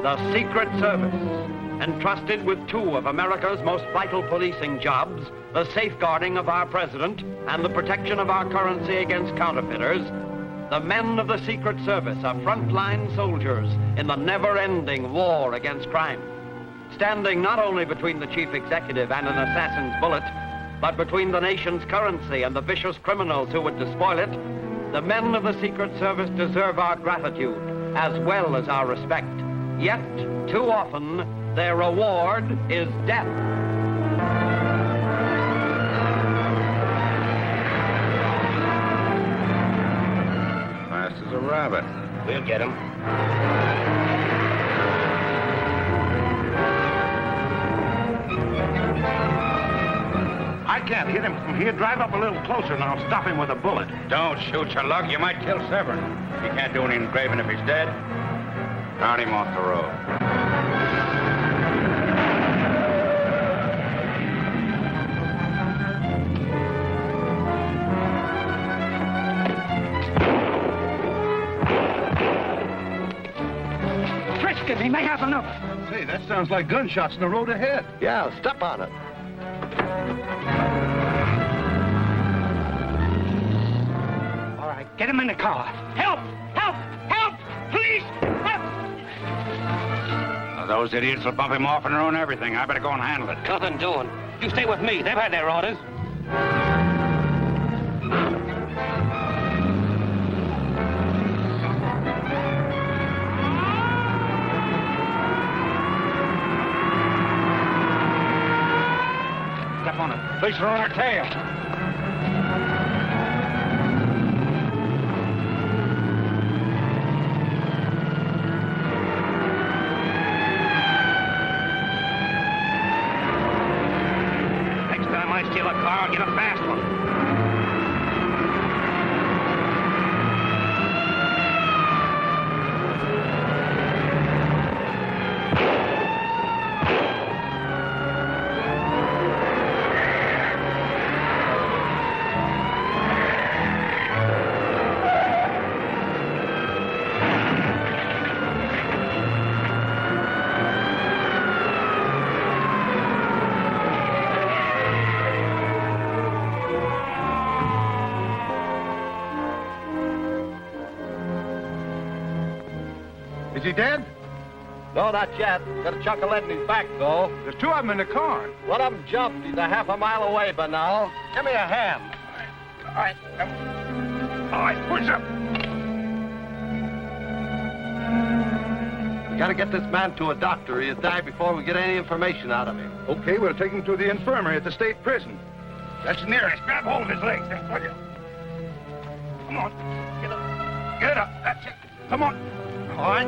The Secret Service, entrusted with two of America's most vital policing jobs, the safeguarding of our president and the protection of our currency against counterfeiters, the men of the Secret Service are frontline soldiers in the never-ending war against crime, standing not only between the chief executive and an assassin's bullet, but between the nation's currency and the vicious criminals who would despoil it. The men of the Secret Service deserve our gratitude as well as our respect. Yet, too often, their reward is death. Fast as a rabbit. We'll get him. I can't hit him from here. Drive up a little closer and I'll stop him with a bullet. Don't shoot your luck. You might kill Severn. He can't do any engraving if he's dead. Turn him off the road. Frisk him. He may have another. Say, that sounds like gunshots in the road ahead. Yeah, step on it. All right, get him in the car. Help! Help! Help! Please! Help! Those idiots will bump him off and ruin everything. I better go and handle it. Nothing doing. You stay with me. They've had their orders. Step on it. Police are on our tail. Steal a car, get a fast one. Is he dead? No, not yet. Got a chunk of lead in his back, though. There's two of them in the car. One of them jumped. He's a half a mile away by now. Give me a hand. All right. All right, push up. We gotta get this man to a doctor. He'll die before we get any information out of him. Okay, we'll take him to the infirmary at the state prison. That's the nearest. Grab hold of his legs. Then, will you? Come on. Get up. Get up. That's it. Come on. All right.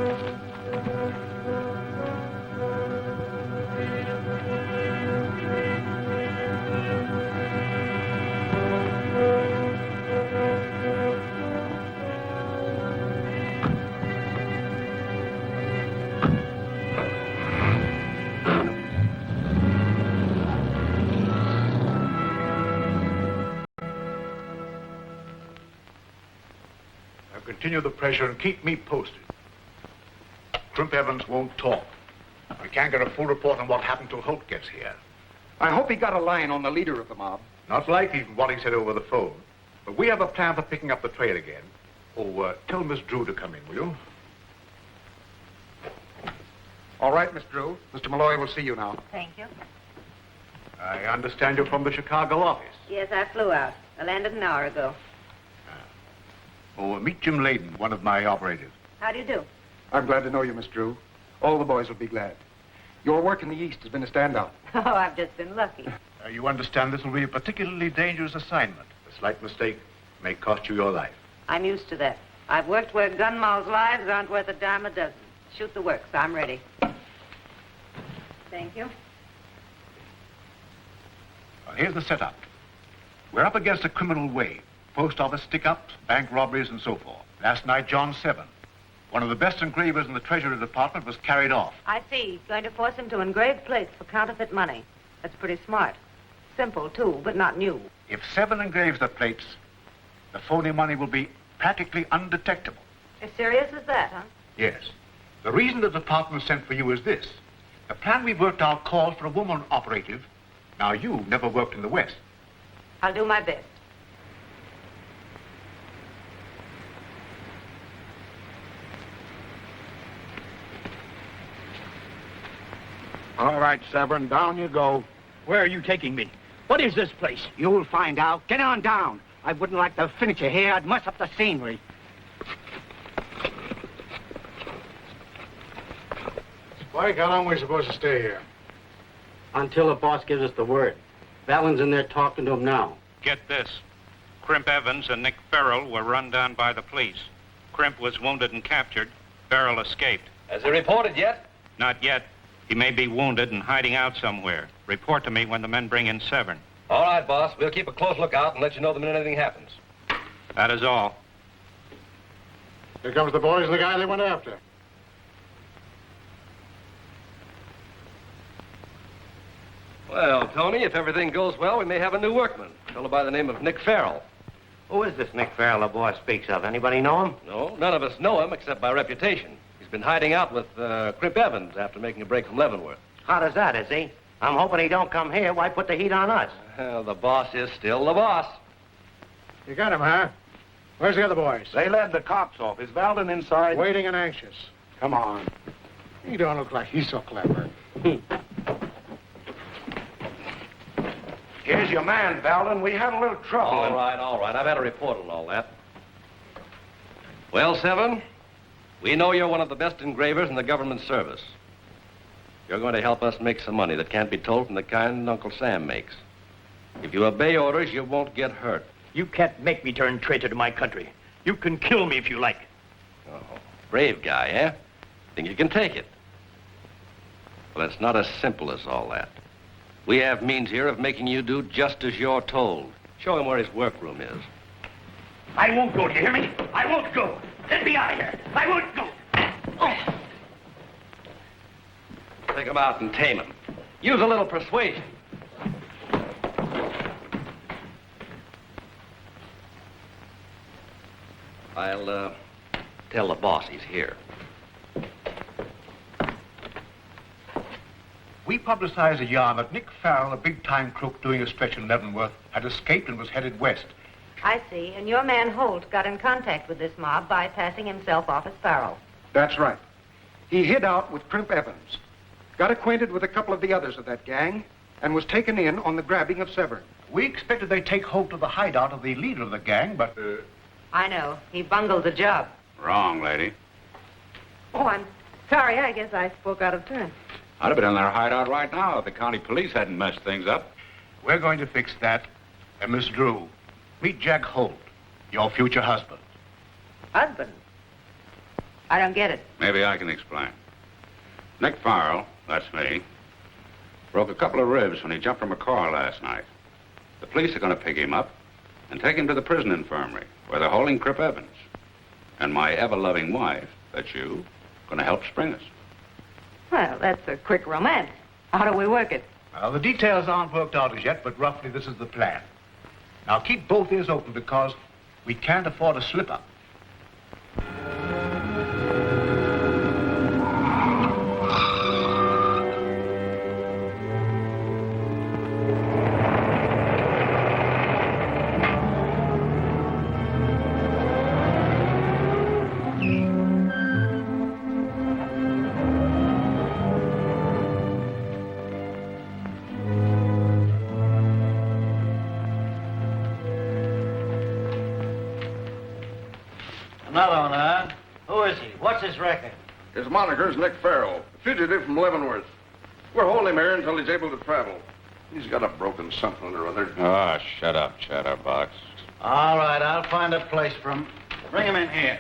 Now continue the pressure and keep me posted. Crimp Evans won't talk. We can't get a full report on what happened till Holt gets here. I hope he got a line on the leader of the mob. Not likely from what he said over the phone. But we have a plan for picking up the trail again. Oh, tell Miss Drew to come in, will you? All right, Miss Drew. Mr. Malloy will see you now. Thank you. I understand you're from the Chicago office. Yes, I flew out. I landed an hour ago. Oh, meet Jim Layden, one of my operators. How do you do? I'm glad to know you, Miss Drew. All the boys will be glad. Your work in the East has been a standout. Oh, I've just been lucky. You understand this will be a particularly dangerous assignment. A slight mistake may cost you your life. I'm used to that. I've worked where gun moles' lives aren't worth a dime a dozen. Shoot the works. I'm ready. Thank you. Well, here's the setup. We're up against a criminal wave. Post office stick-ups, bank robberies, and so forth. Last night, John Severn, one of the best engravers in the Treasury Department, was carried off. I see. Going to force him to engrave plates for counterfeit money. That's pretty smart. Simple, too, but not new. If Severn engraves the plates, the phony money will be practically undetectable. As serious as that, huh? Yes. The reason the department sent for you is this. The plan we've worked out calls for a woman operative. Now, you never worked in the West. I'll do my best. All right, Severn, down you go. Where are you taking me? What is this place? You'll find out. Get on down. I wouldn't like to finish you here. I'd mess up the scenery. Spike, how long are we supposed to stay here? Until the boss gives us the word. Valen's in there talking to him now. Get this. Crimp Evans and Nick Farrell were run down by the police. Crimp was wounded and captured. Farrell escaped. Has he reported yet? Not yet. He may be wounded and hiding out somewhere. Report to me when the men bring in Severn. All right, boss. We'll keep a close lookout and let you know the minute anything happens. That is all. Here comes the boys and the guy they went after. Well, Tony, if everything goes well, we may have a new workman. A fellow by the name of Nick Farrell. Who is this Nick Farrell the boss speaks of? Anybody know him? No, none of us know him except by reputation. He's been hiding out with Crimp Evans after making a break from Leavenworth. How does that, is he? I'm hoping he don't come here. Why put the heat on us? Well, the boss is still the boss. You got him, huh? Where's the other boys? They led the cops off. Is Valden inside? Waiting and anxious. Come on. He don't look like he's so clever. Here's your man, Valden. We had a little trouble. All right. I've had a report on all that. Well, Severn, we know you're one of the best engravers in the government service. You're going to help us make some money that can't be told from the kind Uncle Sam makes. If you obey orders, you won't get hurt. You can't make me turn traitor to my country. You can kill me if you like. Oh, brave guy, eh? Think you can take it? Well, it's not as simple as all that. We have means here of making you do just as you're told. Show him where his workroom is. I won't go, do you hear me? I won't go. Let me out of here. I won't go. Oh. Take him out and tame him. Use a little persuasion. I'll tell the boss he's here. We publicized a yarn that Nick Farrell, a big-time crook doing a stretch in Leavenworth, had escaped and was headed west. I see. And your man Holt got in contact with this mob by passing himself off as Farrell. That's right. He hid out with Crimp Evans, got acquainted with a couple of the others of that gang, and was taken in on the grabbing of Severn. We expected they'd take Holt to the hideout of the leader of the gang, but... I know. He bungled the job. Wrong, lady. Oh, I'm sorry. I guess I spoke out of turn. I'd have been in their hideout right now if the county police hadn't messed things up. We're going to fix that. And Miss Drew, meet Jack Holt, your future husband. Husband? I don't get it. Maybe I can explain. Nick Farrell, that's me, broke a couple of ribs when he jumped from a car last night. The police are going to pick him up and take him to the prison infirmary where they're holding Crimp Evans. And my ever-loving wife, that's you, going to help spring us. Well, that's a quick romance. How do we work it? Well, the details aren't worked out as yet, but roughly this is the plan. Now, keep both ears open because we can't afford a slip-up. Another one, huh? Who is he? What's his record? His moniker's Nick Farrell, a fugitive from Leavenworth. We're holding him here until he's able to travel. He's got a broken something or other. Oh, shut up, chatterbox. All right, I'll find a place for him. Bring him in here.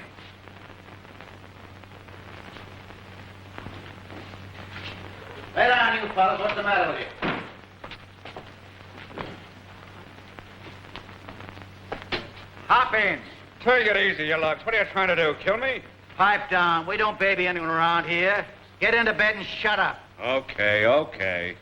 Lay down, you fellas. What's the matter with you? Hop in. Take it easy, you lugs. What are you trying to do, kill me? Pipe down. We don't baby anyone around here. Get into bed and shut up. Okay.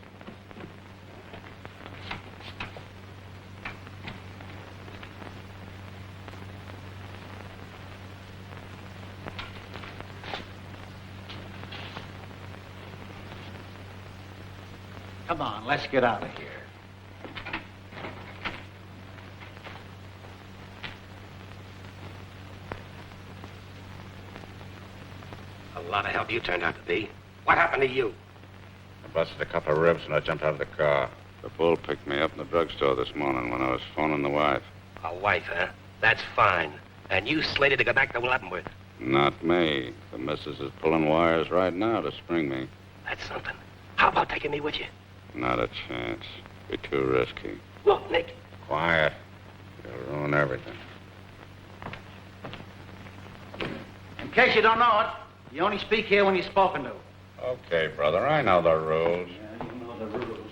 Come on, let's get out of here. A lot of help you turned out to be. What happened to you? I busted a couple of ribs and I jumped out of the car. The bull picked me up in the drugstore this morning when I was phoning the wife. A wife, huh? That's fine. And you slated to go back to Leavenworth. Not me. The missus is pulling wires right now to spring me. That's something. How about taking me with you? Not a chance. Be too risky. Look, Nick. Quiet. You'll ruin everything. In case you don't know it, you only speak here when you're spoken to. Okay, brother. I know the rules. Yeah, you know the rules.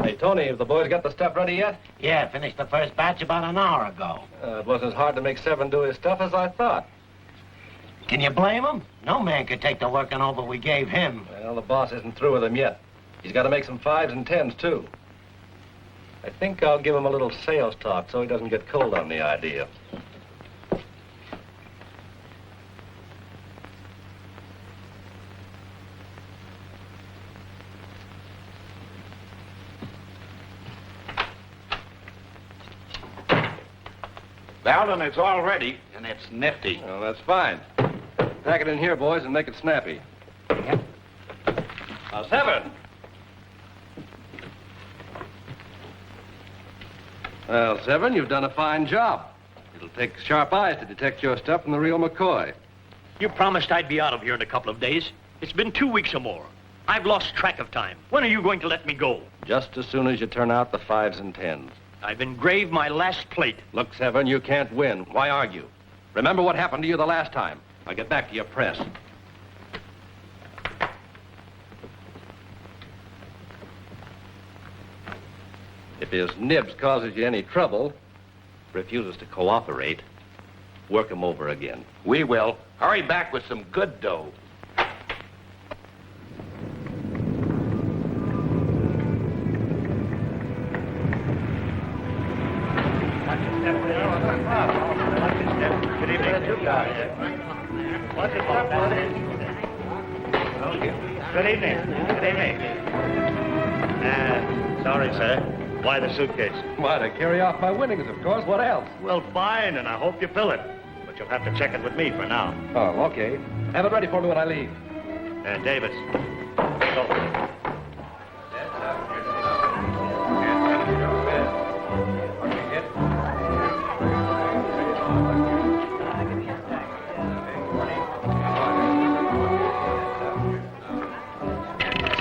Hey, Tony, have the boys got the stuff ready yet? Yeah, finished the first batch about an hour ago. It wasn't as hard to make Seven do his stuff as I thought. Can you blame him? No man could take the working over we gave him. Well, the boss isn't through with him yet. He's got to make some 5s and 10s, too. I think I'll give him a little sales talk so he doesn't get cold on the idea. Alden, it's all ready, and it's nifty. Well, that's fine. Pack it in here, boys, and make it snappy. Now, Seven. Well, Seven, you've done a fine job. It'll take sharp eyes to detect your stuff from the real McCoy. You promised I'd be out of here in a couple of days. It's been 2 weeks or more. I've lost track of time. When are you going to let me go? Just as soon as you turn out the 5s and 10s. I've engraved my last plate. Look, Seven, you can't win. Why argue? Remember what happened to you the last time. Now get back to your press. If his nibs causes you any trouble, refuses to cooperate, work him over again. We will. Hurry back with some good dough. Good evening. Good evening. Sorry, sir. Why the suitcase? Why, to carry off my winnings, of course. What else? Well, fine, and I hope you fill it. But you'll have to check it with me for now. Oh, okay. Have it ready for me when I leave. Davis. Go.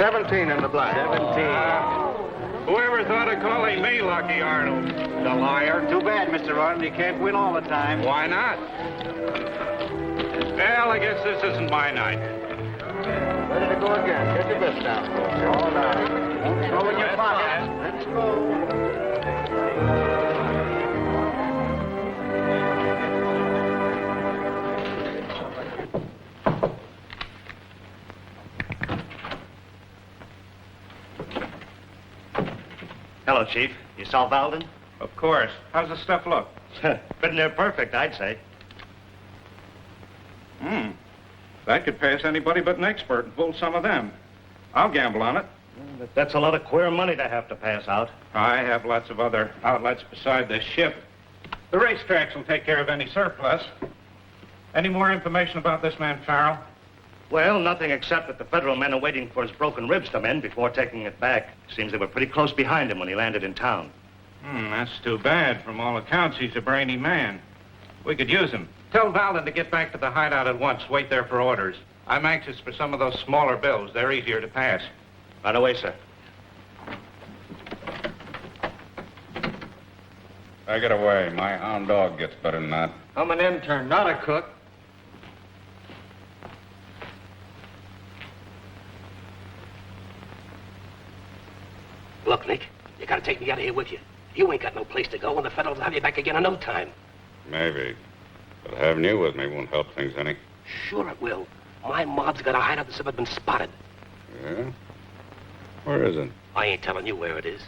17 in the black. 17. Whoever thought of calling me Lucky Arnold? The liar. Too bad, Mr. Arnold. You can't win all the time. Why not? Well, I guess this isn't my night. Ready to go again. Get your best down. All right. Throw in your pocket. Let's go. Hello, Chief. You saw Valden? Of course. How's the stuff look? Pretty near perfect, I'd say. That could pass anybody but an expert and fool some of them. I'll gamble on it. But that's a lot of queer money to have to pass out. I have lots of other outlets beside this ship. The racetracks will take care of any surplus. Any more information about this man Farrell? Well, nothing except that the federal men are waiting for his broken ribs to mend before taking it back. Seems they were pretty close behind him when he landed in town. That's too bad. From all accounts, he's a brainy man. We could use him. Tell Valden to get back to the hideout at once. Wait there for orders. I'm anxious for some of those smaller bills. They're easier to pass. Right away, sir. Take it away. My hound dog gets better than that. I'm an intern, not a cook. Look, Nick, you gotta take me out of here with you. You ain't got no place to go, and the Federals will have you back again in no time. Maybe. But having you with me won't help things any. Sure it will. My mob's got a hideout that's ever been spotted. Yeah? Where is it? I ain't telling you where it is.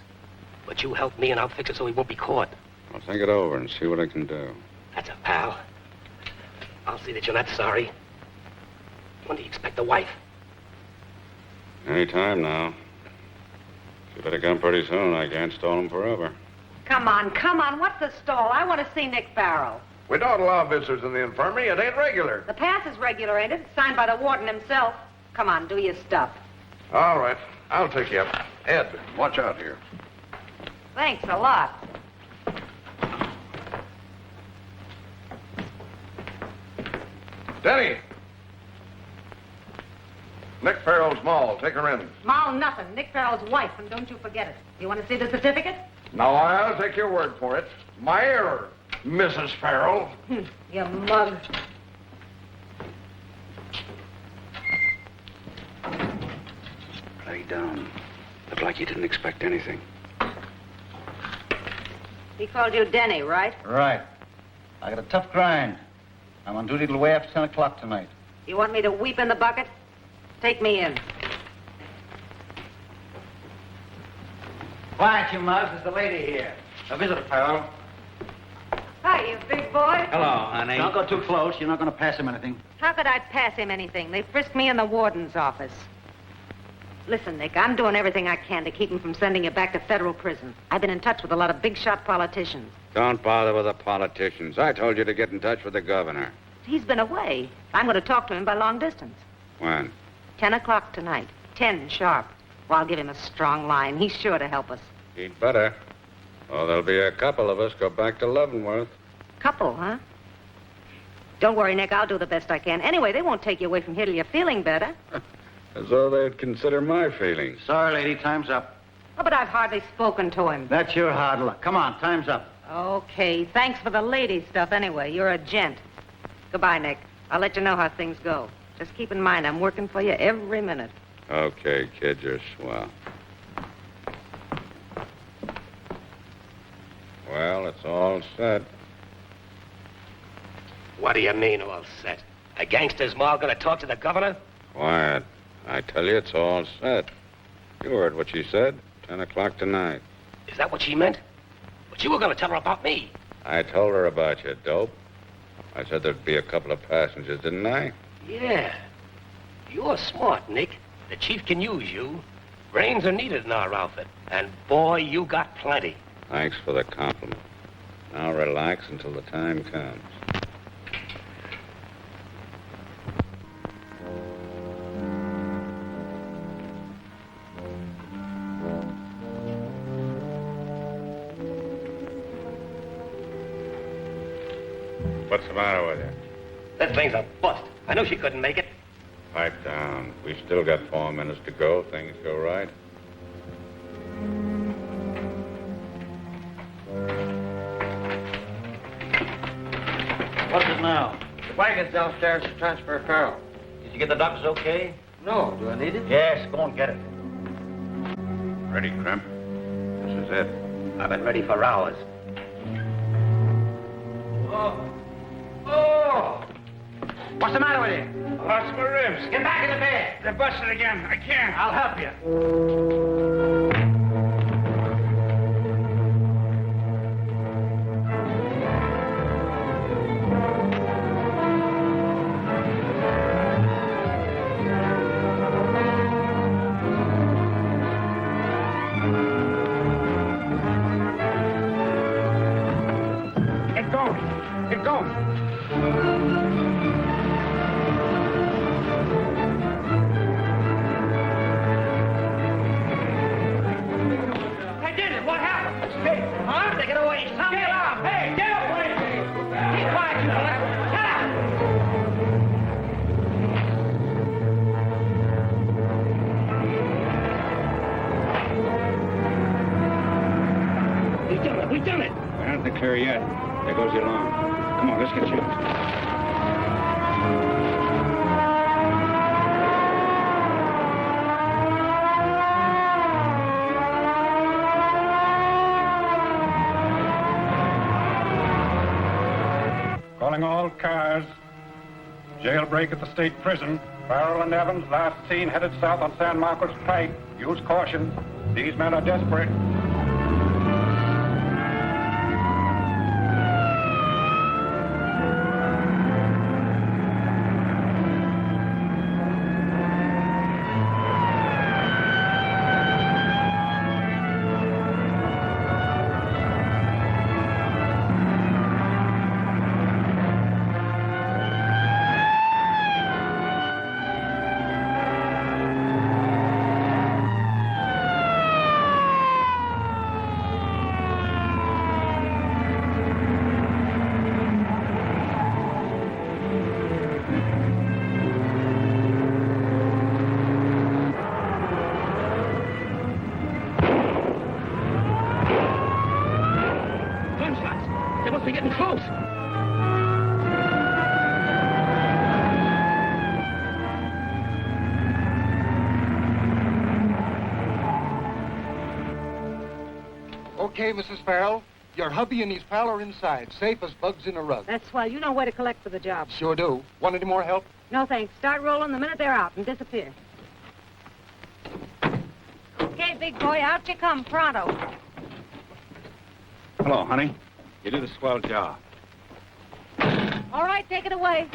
But you help me and I'll fix it so he won't be caught. I'll think it over and see what I can do. That's a pal. I'll see that you're not sorry. When do you expect the wife? Any time now. You better come pretty soon. I can't stall him forever. Come on, come on. What's the stall? I want to see Nick Farrell. We don't allow visitors in the infirmary. It ain't regular. The pass is regular, ain't it? Signed by the warden himself. Come on, do your stuff. All right. I'll take you up. Ed, watch out here. Thanks a lot. Denny! Nick Farrell's Moll. Take her in. Moll nothing. Nick Farrell's wife, and don't you forget it. You want to see the certificate? No, I'll take your word for it. My error, Mrs. Farrell. You mug. Lay down. Looked like you didn't expect anything. He called you Denny, right? Right. I got a tough grind. I'm on duty till way after 10 o'clock tonight. You want me to weep in the bucket? Take me in. Quiet, you mugs. There's the lady here. A visitor, Farrell. Hi, you big boy. Hello, honey. Don't go too close. You're not going to pass him anything. How could I pass him anything? They frisked me in the warden's office. Listen, Nick, I'm doing everything I can to keep him from sending you back to federal prison. I've been in touch with a lot of big-shot politicians. Don't bother with the politicians. I told you to get in touch with the governor. He's been away. I'm going to talk to him by long distance. When? 10 o'clock tonight. 10 sharp. Well, I'll give him a strong line. He's sure to help us. He'd better. Oh, there'll be a couple of us go back to Leavenworth. Couple, huh? Don't worry, Nick. I'll do the best I can. Anyway, they won't take you away from here till you're feeling better. As though they'd consider my feelings. Sorry, lady. Time's up. Oh, but I've hardly spoken to him. That's your hard luck. Come on. Time's up. Okay. Thanks for the lady stuff anyway. You're a gent. Goodbye, Nick. I'll let you know how things go. Just keep in mind, I'm working for you every minute. Okay, kid, you're swell. Well, it's all set. What do you mean, all set? A gangster's moll gonna talk to the governor? Quiet. I tell you, it's all set. You heard what she said. 10 o'clock tonight. Is that what she meant? But you were gonna tell her about me. I told her about you, dope. I said there'd be a couple of passengers, didn't I? Yeah. You're smart, Nick. The chief can use you. Brains are needed in our outfit. And boy, you got plenty. Thanks for the compliment. Now relax until the time comes. What's the matter with you? That thing's a bust. I knew she couldn't make it. Pipe down. We still got 4 minutes to go. Things go right. What is it now? The wagon's downstairs to transfer Farrell. Did you get the doctors okay? No. Do I need it? Yes. Go and get it. Ready, Crimp? This is it. I've been ready for hours. Oh! What's the matter with you? I lost my ribs. Get back in the bed. They're busted again. I can't. I'll help you. Get going. Get going. I did it. What happened? Hey, huh? Take it away. Sound the alarm. Hey, get up, please. Keep quiet, you fellas. Shut up. We done it. We done it. We're not in the clear yet. There goes the alarm. Come on, let's get you. Calling all cars. Jailbreak at the state prison. Farrell and Evans last seen headed south on San Marcos Pike. Use caution. These men are desperate. They must be getting close. Okay, Mrs. Farrell. Your hubby and his pal are inside, safe as bugs in a rug. That's swell. You know where to collect for the job. Sure do. Want any more help? No, thanks. Start rolling the minute they're out and disappear. Okay, big boy, out you come, pronto. Hello, honey. You did a swell job. All right, take it away.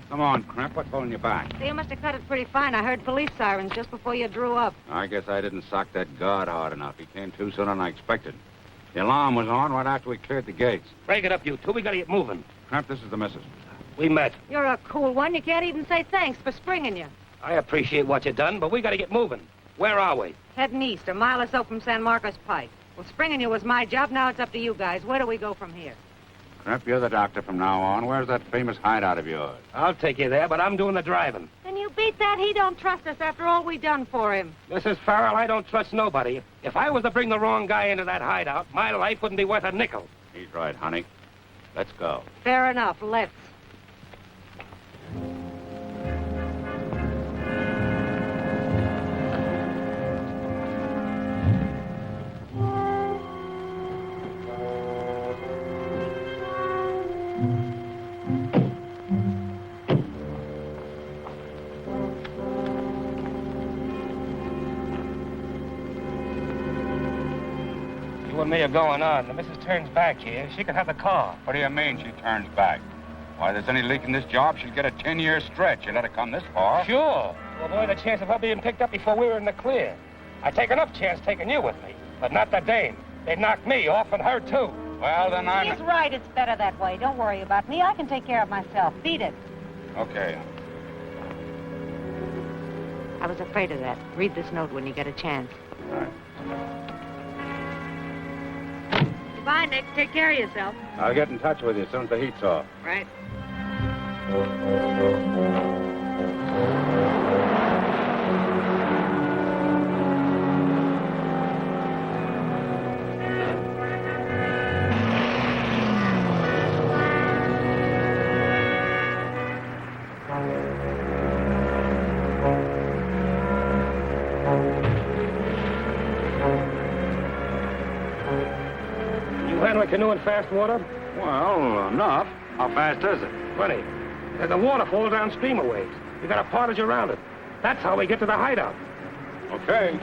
Come on, Crimp. What's holding you back? So you must have cut it pretty fine. I heard police sirens just before you drew up. I guess I didn't sock that guard hard enough. He came too sooner than I expected. The alarm was on right after we cleared the gates. Break it up, you two. We gotta get moving. Crimp, this is the missus. We met. You're a cool one. You can't even say thanks for springing you. I appreciate what you done, but we gotta get moving. Where are we? Heading east, a mile or so from San Marcos Pike. Well, springing you was my job. Now it's up to you guys. Where do we go from here? Crimp, you're the doctor from now on. Where's that famous hideout of yours? I'll take you there, but I'm doing the driving. Then you beat that. He don't trust us after all we done for him. Mrs. Farrell, I don't trust nobody. If I was to bring the wrong guy into that hideout, my life wouldn't be worth a nickel. He's right, honey. Let's go. Fair enough. Let's. You and me are going on. The missus turns back here. She can have the car. What do you mean she turns back? Why, there's any leak in this job, she'll get a 10-year stretch. You let her come this far. Sure. To avoid the chance of her being picked up before we were in the clear. I take enough chance taking you with me, but not the dame. They'd knock me off and her, too. Well, then I'm... He's right. It's better that way. Don't worry about me. I can take care of myself. Beat it. Okay. I was afraid of that. Read this note when you get a chance. All right. Goodbye, Nick. Take care of yourself. I'll get in touch with you as soon as the heat's off. Right. Canoe in fast water? Well, enough. How fast is it? Plenty. There's a waterfall downstream a ways. You gotta portage around it. That's how we get to the hideout. Okay.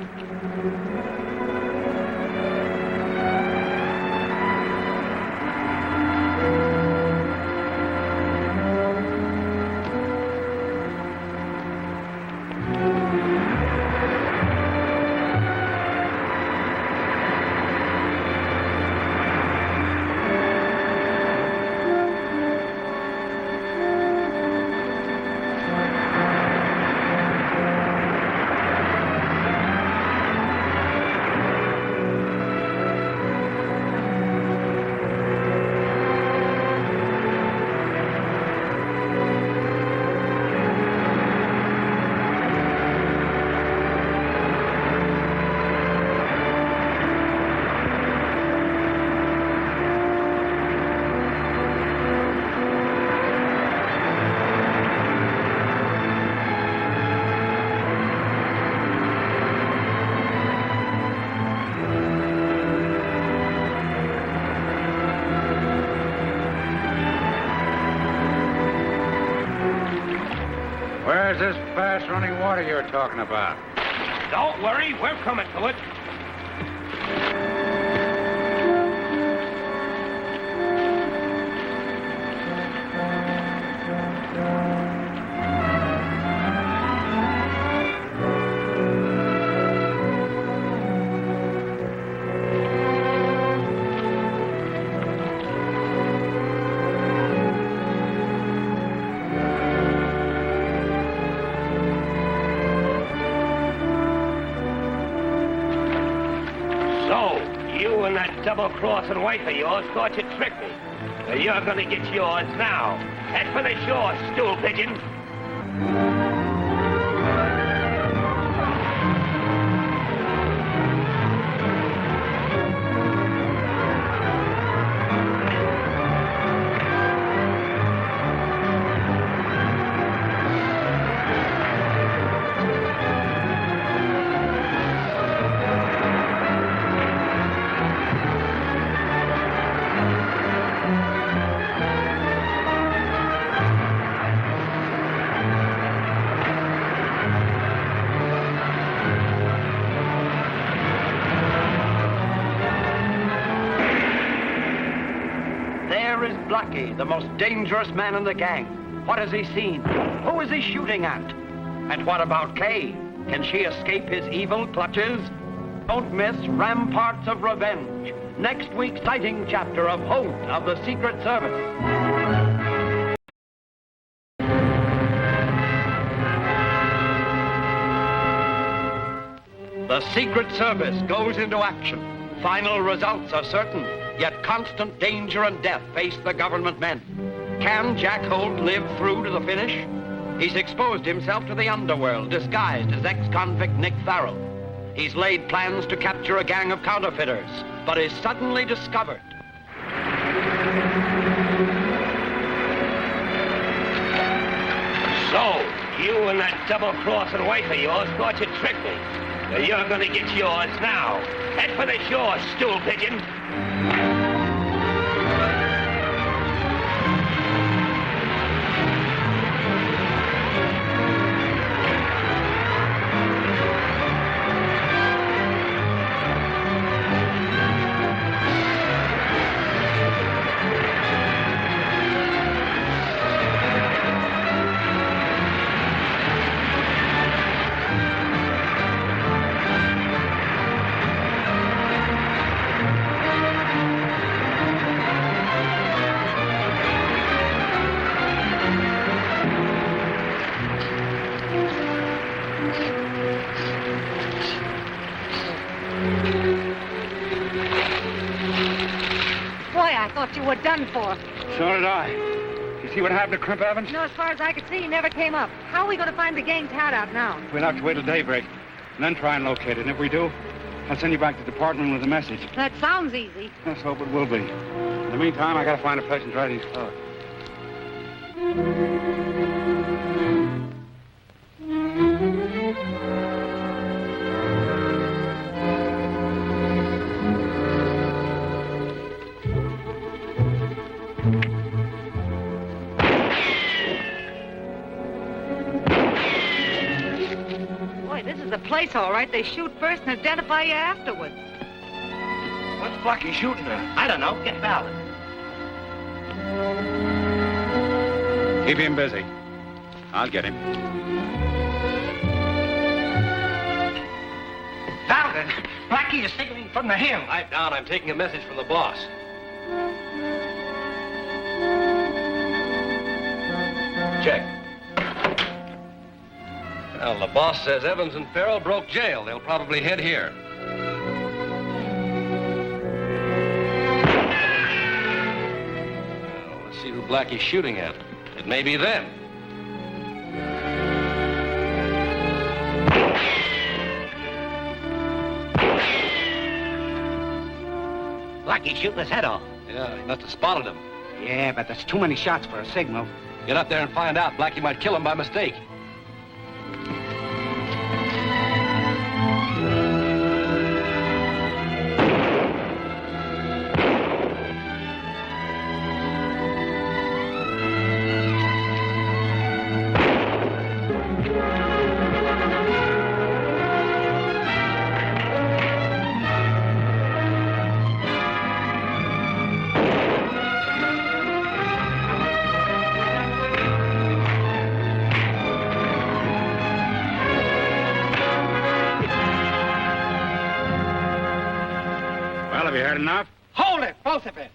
Where's this fast-running water you're talking about? Don't worry, we're coming to it. Double-crossing wife of yours thought you tricked me. Well, you're gonna get yours now. Head for the shore, stool pigeon. Blackie, the most dangerous man in the gang? What has he seen? Who is he shooting at? And what about Kay? Can she escape his evil clutches? Don't miss Ramparts of Revenge, next week's exciting chapter of Holt of the Secret Service. The Secret Service goes into action. Final results are certain, yet constant danger and death face the government men. Can Jack Holt live through to the finish? He's exposed himself to the underworld, disguised as ex-convict Nick Farrell. He's laid plans to capture a gang of counterfeiters, but is suddenly discovered. So, you and that double-crossing wife of yours thought you'd trick me. Well, you're gonna get yours now. Head for the shore, stool pigeon. You were done for. So did I. You see what happened to Crimp Evans? No, as far as I could see, he never came up. How are we going to find the gang's hideout now? We'll have to wait till daybreak, and then try and locate it. And if we do, I'll send you back to the department with a message. That sounds easy. Let's hope it will be. In the meantime, I gotta find a place and dry these clothes. Place, all right. They shoot first and identify you afterwards. What's Blackie shooting at? I don't know. Get Fallon. Keep him busy. I'll get him. Fallon! Blackie is signaling from the hill. Pipe down. I'm taking a message from the boss. Check. Well, the boss says Evans and Farrell broke jail. They'll probably head here. Well, let's see who Blackie's shooting at. It may be them. Blackie's shooting his head off. Yeah, he must have spotted him. Yeah, but that's too many shots for a signal. Get up there and find out. Blackie might kill him by mistake. Enough? Hold it, both of it.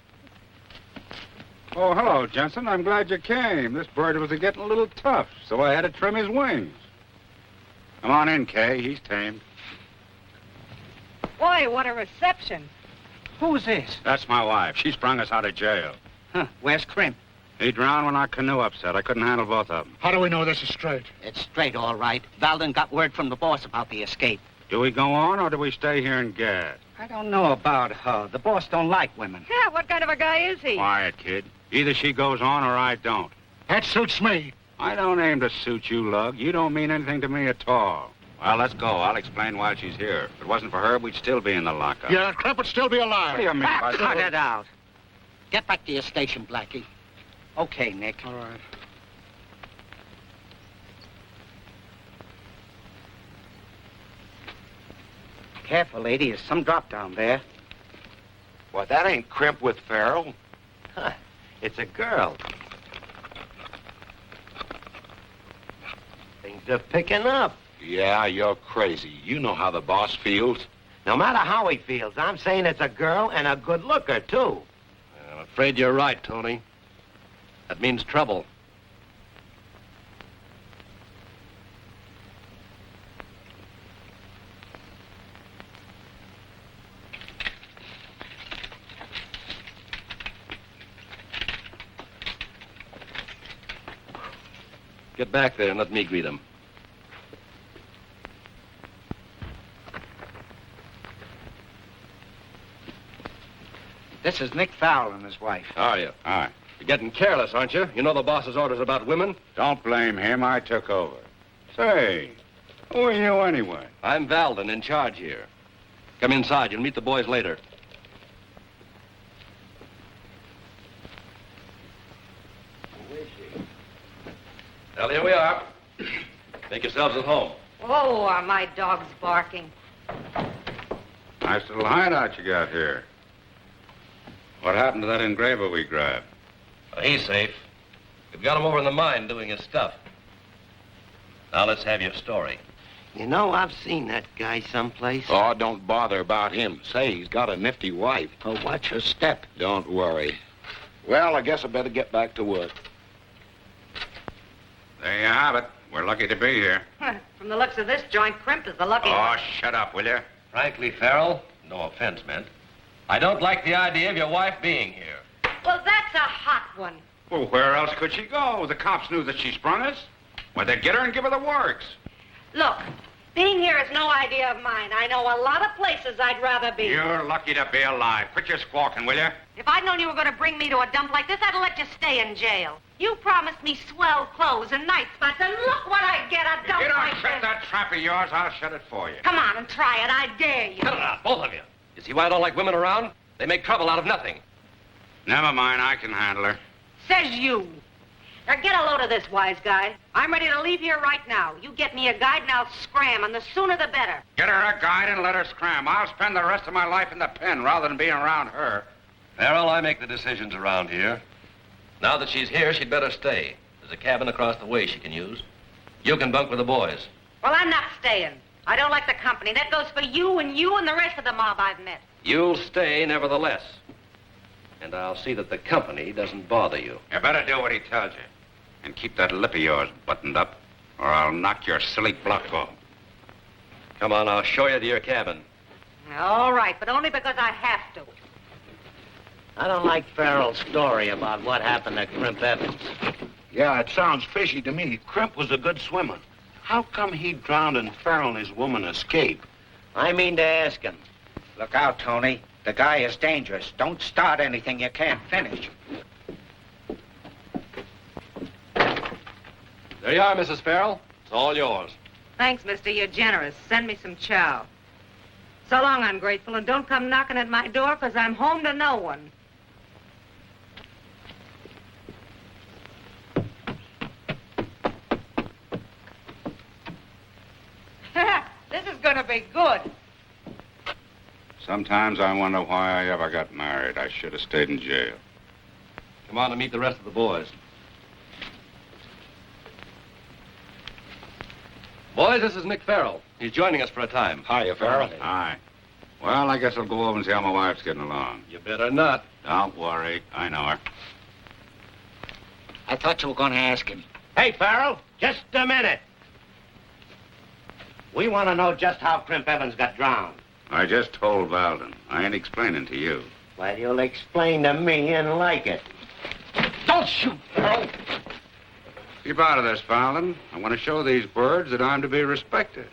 Oh, hello, Jensen. I'm glad you came. This bird was getting a little tough, so I had to trim his wings. Come on in, Kay. He's tamed. Boy, what a reception. Who's this? That's my wife. She sprung us out of jail. Huh, where's Crimp? He drowned when our canoe upset. I couldn't handle both of them. How do we know this is straight? It's straight, all right. Valden got word from the boss about the escape. Do we go on, or do we stay here and gad? I don't know about her. The boss don't like women. Yeah, what kind of a guy is he? Quiet, kid. Either she goes on or I don't. That suits me. I don't aim to suit you, Lug. You don't mean anything to me at all. Well, let's go. I'll explain why she's here. If it wasn't for her, we'd still be in the lockup. Yeah, Crimp would still be alive. What do you mean by Cut it out. Get back to your station, Blackie. Okay, Nick. All right. Careful, lady. There's some drop down there. Well, that ain't Crimp with Farrell. Huh. It's a girl. Things are picking up. Yeah, you're crazy. You know how the boss feels. No matter how he feels, I'm saying it's a girl and a good looker, too. I'm afraid you're right, Tony. That means trouble. Get back there and let me greet him. This is Nick Fowle and his wife. How are you? Hi. You're getting careless, aren't you? You know the boss's orders about women? Don't blame him. I took over. Say, who are you anyway? I'm Valden, in charge here. Come inside. You'll meet the boys later. Well, here we are. Make yourselves at home. Oh, are my dogs barking? Nice little hideout you got here. What happened to that engraver we grabbed? Well, he's safe. We've got him over in the mine doing his stuff. Now let's have your story. You know, I've seen that guy someplace. Oh, don't bother about him. Say, he's got a nifty wife. Oh, watch her step. Don't worry. Well, I guess I better get back to work. There you have it. We're lucky to be here. From the looks of this joint, Crimp is the lucky Oh, one. shut up, will you? Frankly, Farrell, no offense meant, I don't like the idea of your wife being here. Well, that's a hot one. Well, where else could she go? The cops knew that she sprung us. Well, they'd get her and give her the works. Look, being here is no idea of mine. I know a lot of places I'd rather be. You're lucky to be alive. Quit your squawking, will you? If I'd known you were going to bring me to a dump like this, I'd have let you stay in jail. You promised me swell clothes and night spots, and look what I get a dump If you don't like shut this. that trap of yours, I'll shut it for you. Come on and try it. I dare you. Cut it out, both of you. You see why I don't like women around? They make trouble out of nothing. Never mind, I can handle her. Says you. Now get a load of this, wise guy. I'm ready to leave here right now. You get me a guide and I'll scram, and the sooner the better. Get her a guide and let her scram. I'll spend the rest of my life in the pen rather than being around her. Farrell, I make the decisions around here. Now that she's here, she'd better stay. There's a cabin across the way she can use. You can bunk with the boys. Well, I'm not staying. I don't like the company. That goes for you and the rest of the mob I've met. You'll stay, nevertheless. And I'll see that the company doesn't bother you. You better do what he tells you. And keep that lip of yours buttoned up, or I'll knock your silly block off. Come on, I'll show you to your cabin. All right, but only because I have to. I don't like Farrell's story about what happened to Crimp Evans. Yeah, it sounds fishy to me. Crimp was a good swimmer. How come he drowned and Farrell and his woman escaped? I mean to ask him. Look out, Tony. The guy is dangerous. Don't start anything you can't finish. There you are, Mrs. Farrell. It's all yours. Thanks, mister. You're generous. Send me some chow. So long, ungrateful, and don't come knocking at my door, because I'm home to no one. This is going to be good. Sometimes I wonder why I ever got married. I should have stayed in jail. Come on and meet the rest of the boys. Boys, this is Nick Farrell. He's joining us for a time. Hiya, Farrell. Hi. Well, I guess I'll go over and see how my wife's getting along. You better not. Don't worry. I know her. I thought you were going to ask him. Hey, Farrell, just a minute. We want to know just how Crimp Evans got drowned. I just told Valden. I ain't explaining to you. Well, you'll explain to me and like it. Don't shoot, Farrell. Keep out of this, Valden. I want to show these birds that I'm to be respected.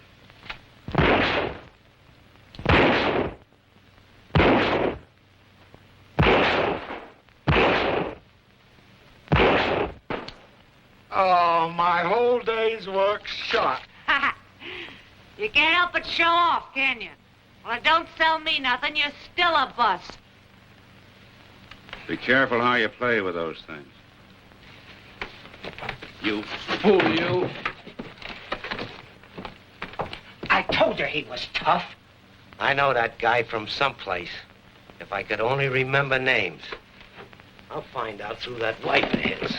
Oh, my whole day's work's shot. You can't help but show off, can you? Well, it don't sell me nothing. You're still a bust. Be careful how you play with those things. You fool, you. I told you he was tough. I know that guy from someplace. If I could only remember names. I'll find out through that wife of his.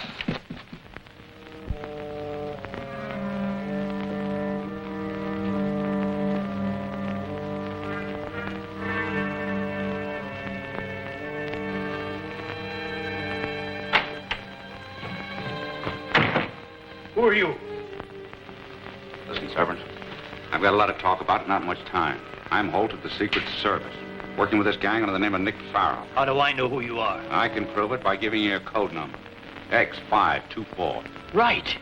Who are you? Listen, Sergeant. I've got a lot of talk about it, not much time. I'm Holt of the Secret Service, working with this gang under the name of Nick Farrell. How do I know who you are? I can prove it by giving you a code number. X524. Right.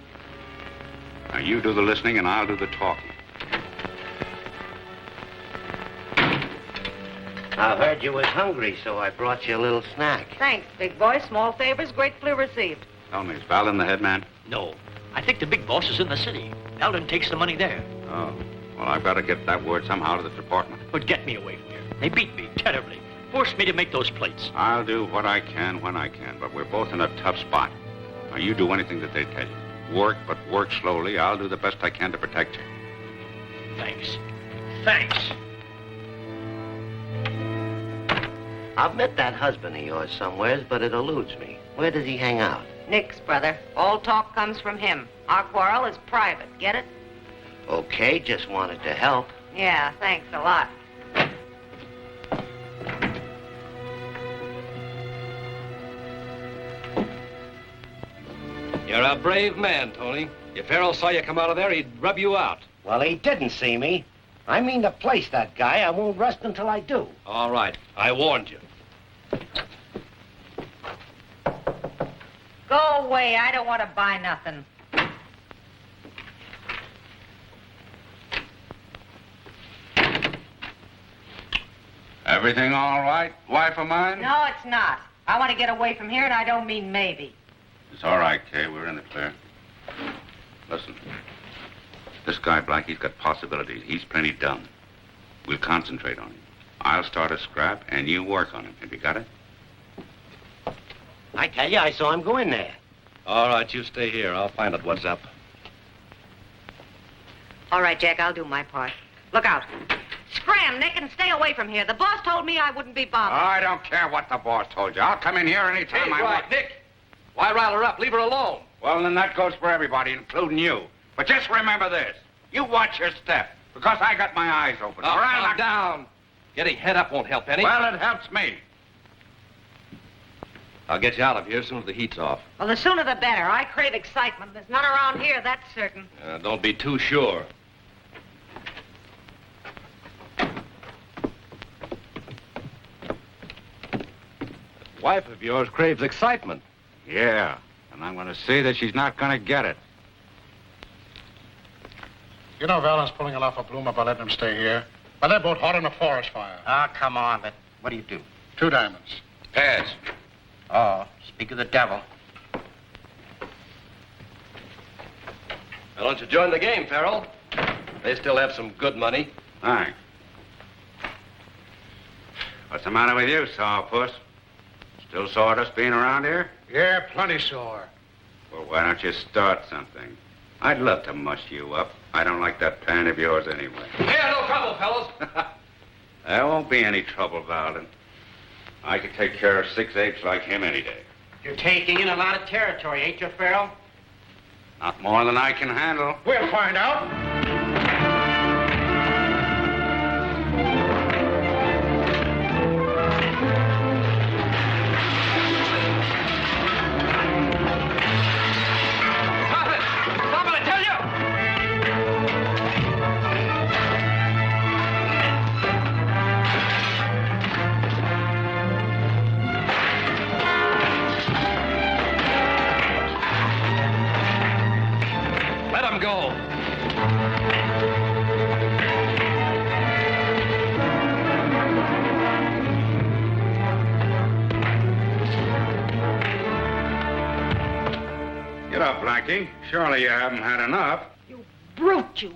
Now, you do the listening and I'll do the talking. I heard you was hungry, so I brought you a little snack. Thanks, big boy. Small favors, gratefully received. Tell me, is Valdin the head man? No. I think the big boss is in the city. Eldon takes the money there. Oh. Well, I've got to get that word somehow to the department. But get me away from here. They beat me terribly. Forced me to make those plates. I'll do what I can when I can, but we're both in a tough spot. Now, you do anything that they tell you. Work, but work slowly. I'll do the best I can to protect you. Thanks. Thanks. I've met that husband of yours somewheres, but it eludes me. Where does he hang out? Nick's brother. All talk comes from him. Our quarrel is private. Get it? Okay, just wanted to help. Yeah, thanks a lot. You're a brave man, Tony. If Farrell saw you come out of there, he'd rub you out. Well, he didn't see me. I mean to place that guy. I won't rest until I do. All right. I warned you. Go away. I don't want to buy nothing. Everything all right, wife of mine? No, it's not. I want to get away from here, and I don't mean maybe. It's all right, Kay. We're in the clear. Listen. This guy, Blackie's got possibilities. He's plenty dumb. We'll concentrate on him. I'll start a scrap, and you work on him. Have you got it? I tell you, I saw him go in there. All right, you stay here. I'll find out what's up. All right, Jack, I'll do my part. Look out. Scram, Nick, and stay away from here. The boss told me I wouldn't be bothered. I don't care what the boss told you. I'll come in here anytime I want. Nick. Why rile her up? Leave her alone. Well, then that goes for everybody, including you. But just remember this. You watch your step, because I got my eyes open. Oh, calm down. Getting head up won't help any. Well, it helps me. I'll get you out of here as soon as the heat's off. Well, the sooner the better. I crave excitement. There's none around here, that's certain. Don't be too sure. That wife of yours craves excitement. Yeah, and I'm going to see that she's not going to get it. You know Valen's pulling a lot for Bloomer by letting him stay here. But they're both hot in a forest fire. Ah, come on, but what do you do? 2 diamonds. Pass. Oh, speak of the devil. Why don't you join the game, Farrell? They still have some good money. Thanks. What's the matter with you, Sourpuss? Still sawdust being around here? Yeah, plenty sore. Well, why don't you start something? I'd love to muss you up. I don't like that pan of yours anyway. Hey, no trouble, fellas. There won't be any trouble, Valdin. I could take care of 6 apes like him any day. You're taking in a lot of territory, ain't you, Farrell? Not more than I can handle. We'll find out. Go. Get up, Blackie. Surely you haven't had enough. You brute, you.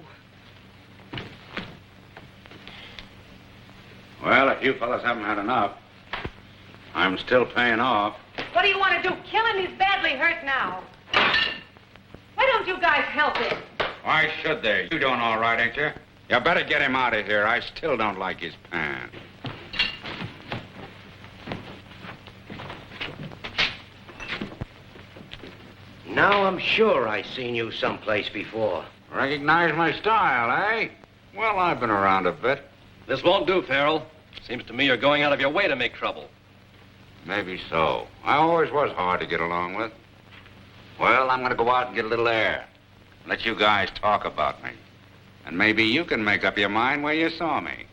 Well, if you fellas haven't had enough, I'm still paying off. What do you want to do? Kill him? He's badly hurt now. Why don't you guys help him? Why should they? You doing all right, ain't you? You better get him out of here. I still don't like his pan. Now I'm sure I seen you someplace before. Recognize my style, eh? Well, I've been around a bit. This won't do, Farrell. Seems to me you're going out of your way to make trouble. Maybe so. I always was hard to get along with. Well, I'm going to go out and get a little air. Let you guys talk about me. And maybe you can make up your mind where you saw me.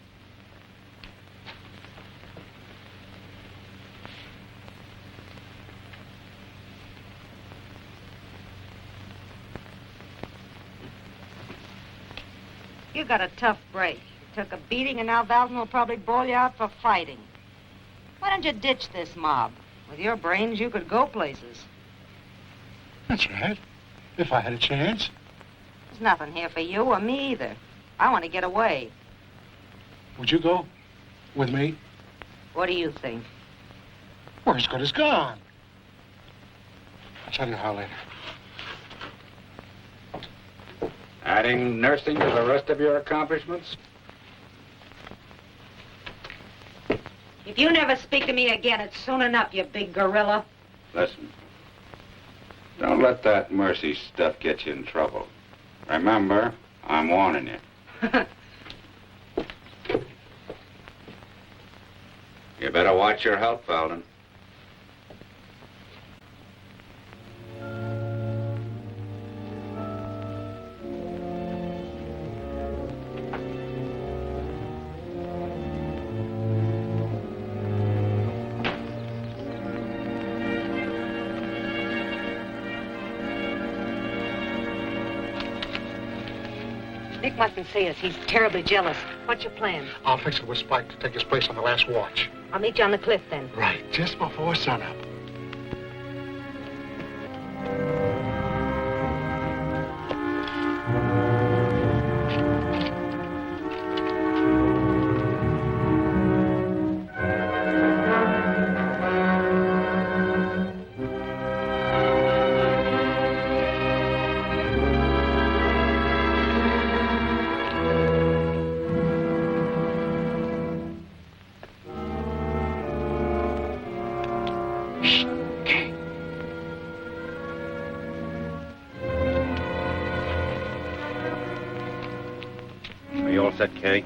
You got a tough break. You took a beating, and now Valden will probably boil you out for fighting. Why don't you ditch this mob? With your brains, you could go places. That's right. If I had a chance. There's nothing here for you or me either. I want to get away. Would you go with me? What do you think? We're as good as gone. I'll tell you how later. Adding nursing to the rest of your accomplishments? If you never speak to me again, it's soon enough, you big gorilla. Listen. Don't let that mercy stuff get you in trouble. Remember, I'm warning you. You better watch your health, Valden. Nick mustn't see us. He's terribly jealous. What's your plan? I'll fix it with Spike to take his place on the last watch. I'll meet you on the cliff then. Right, just before sunup. Set, Kay?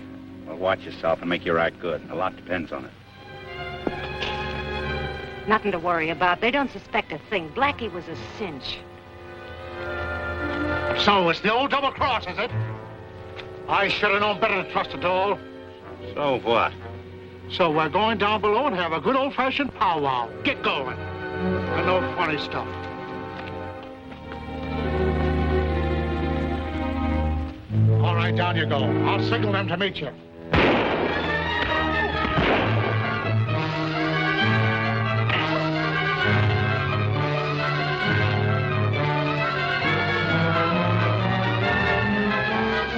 Well, watch yourself and make your act good. A lot depends on it. Nothing to worry about. They don't suspect a thing. Blackie was a cinch. So it's the old double cross, is it? I should have known better to trust a doll. So what? So we're going down below and have a good old-fashioned powwow. Get going. And no funny stuff. All right, down you go. I'll signal them to meet you.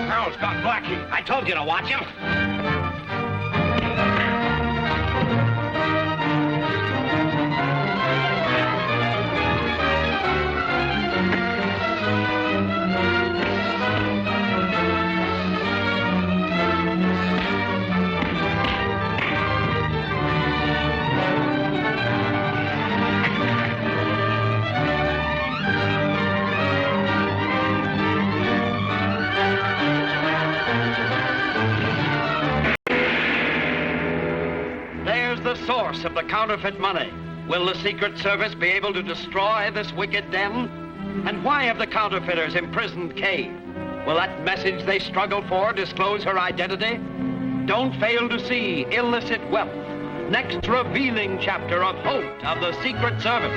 Harold's got Blackie. I told you to watch him. Source of the counterfeit money. Will the Secret Service be able to destroy this wicked den? And why have the counterfeiters imprisoned Kay? Will that message they struggle for disclose her identity? Don't fail to see Illicit Wealth, next revealing chapter of Holt of the Secret Service.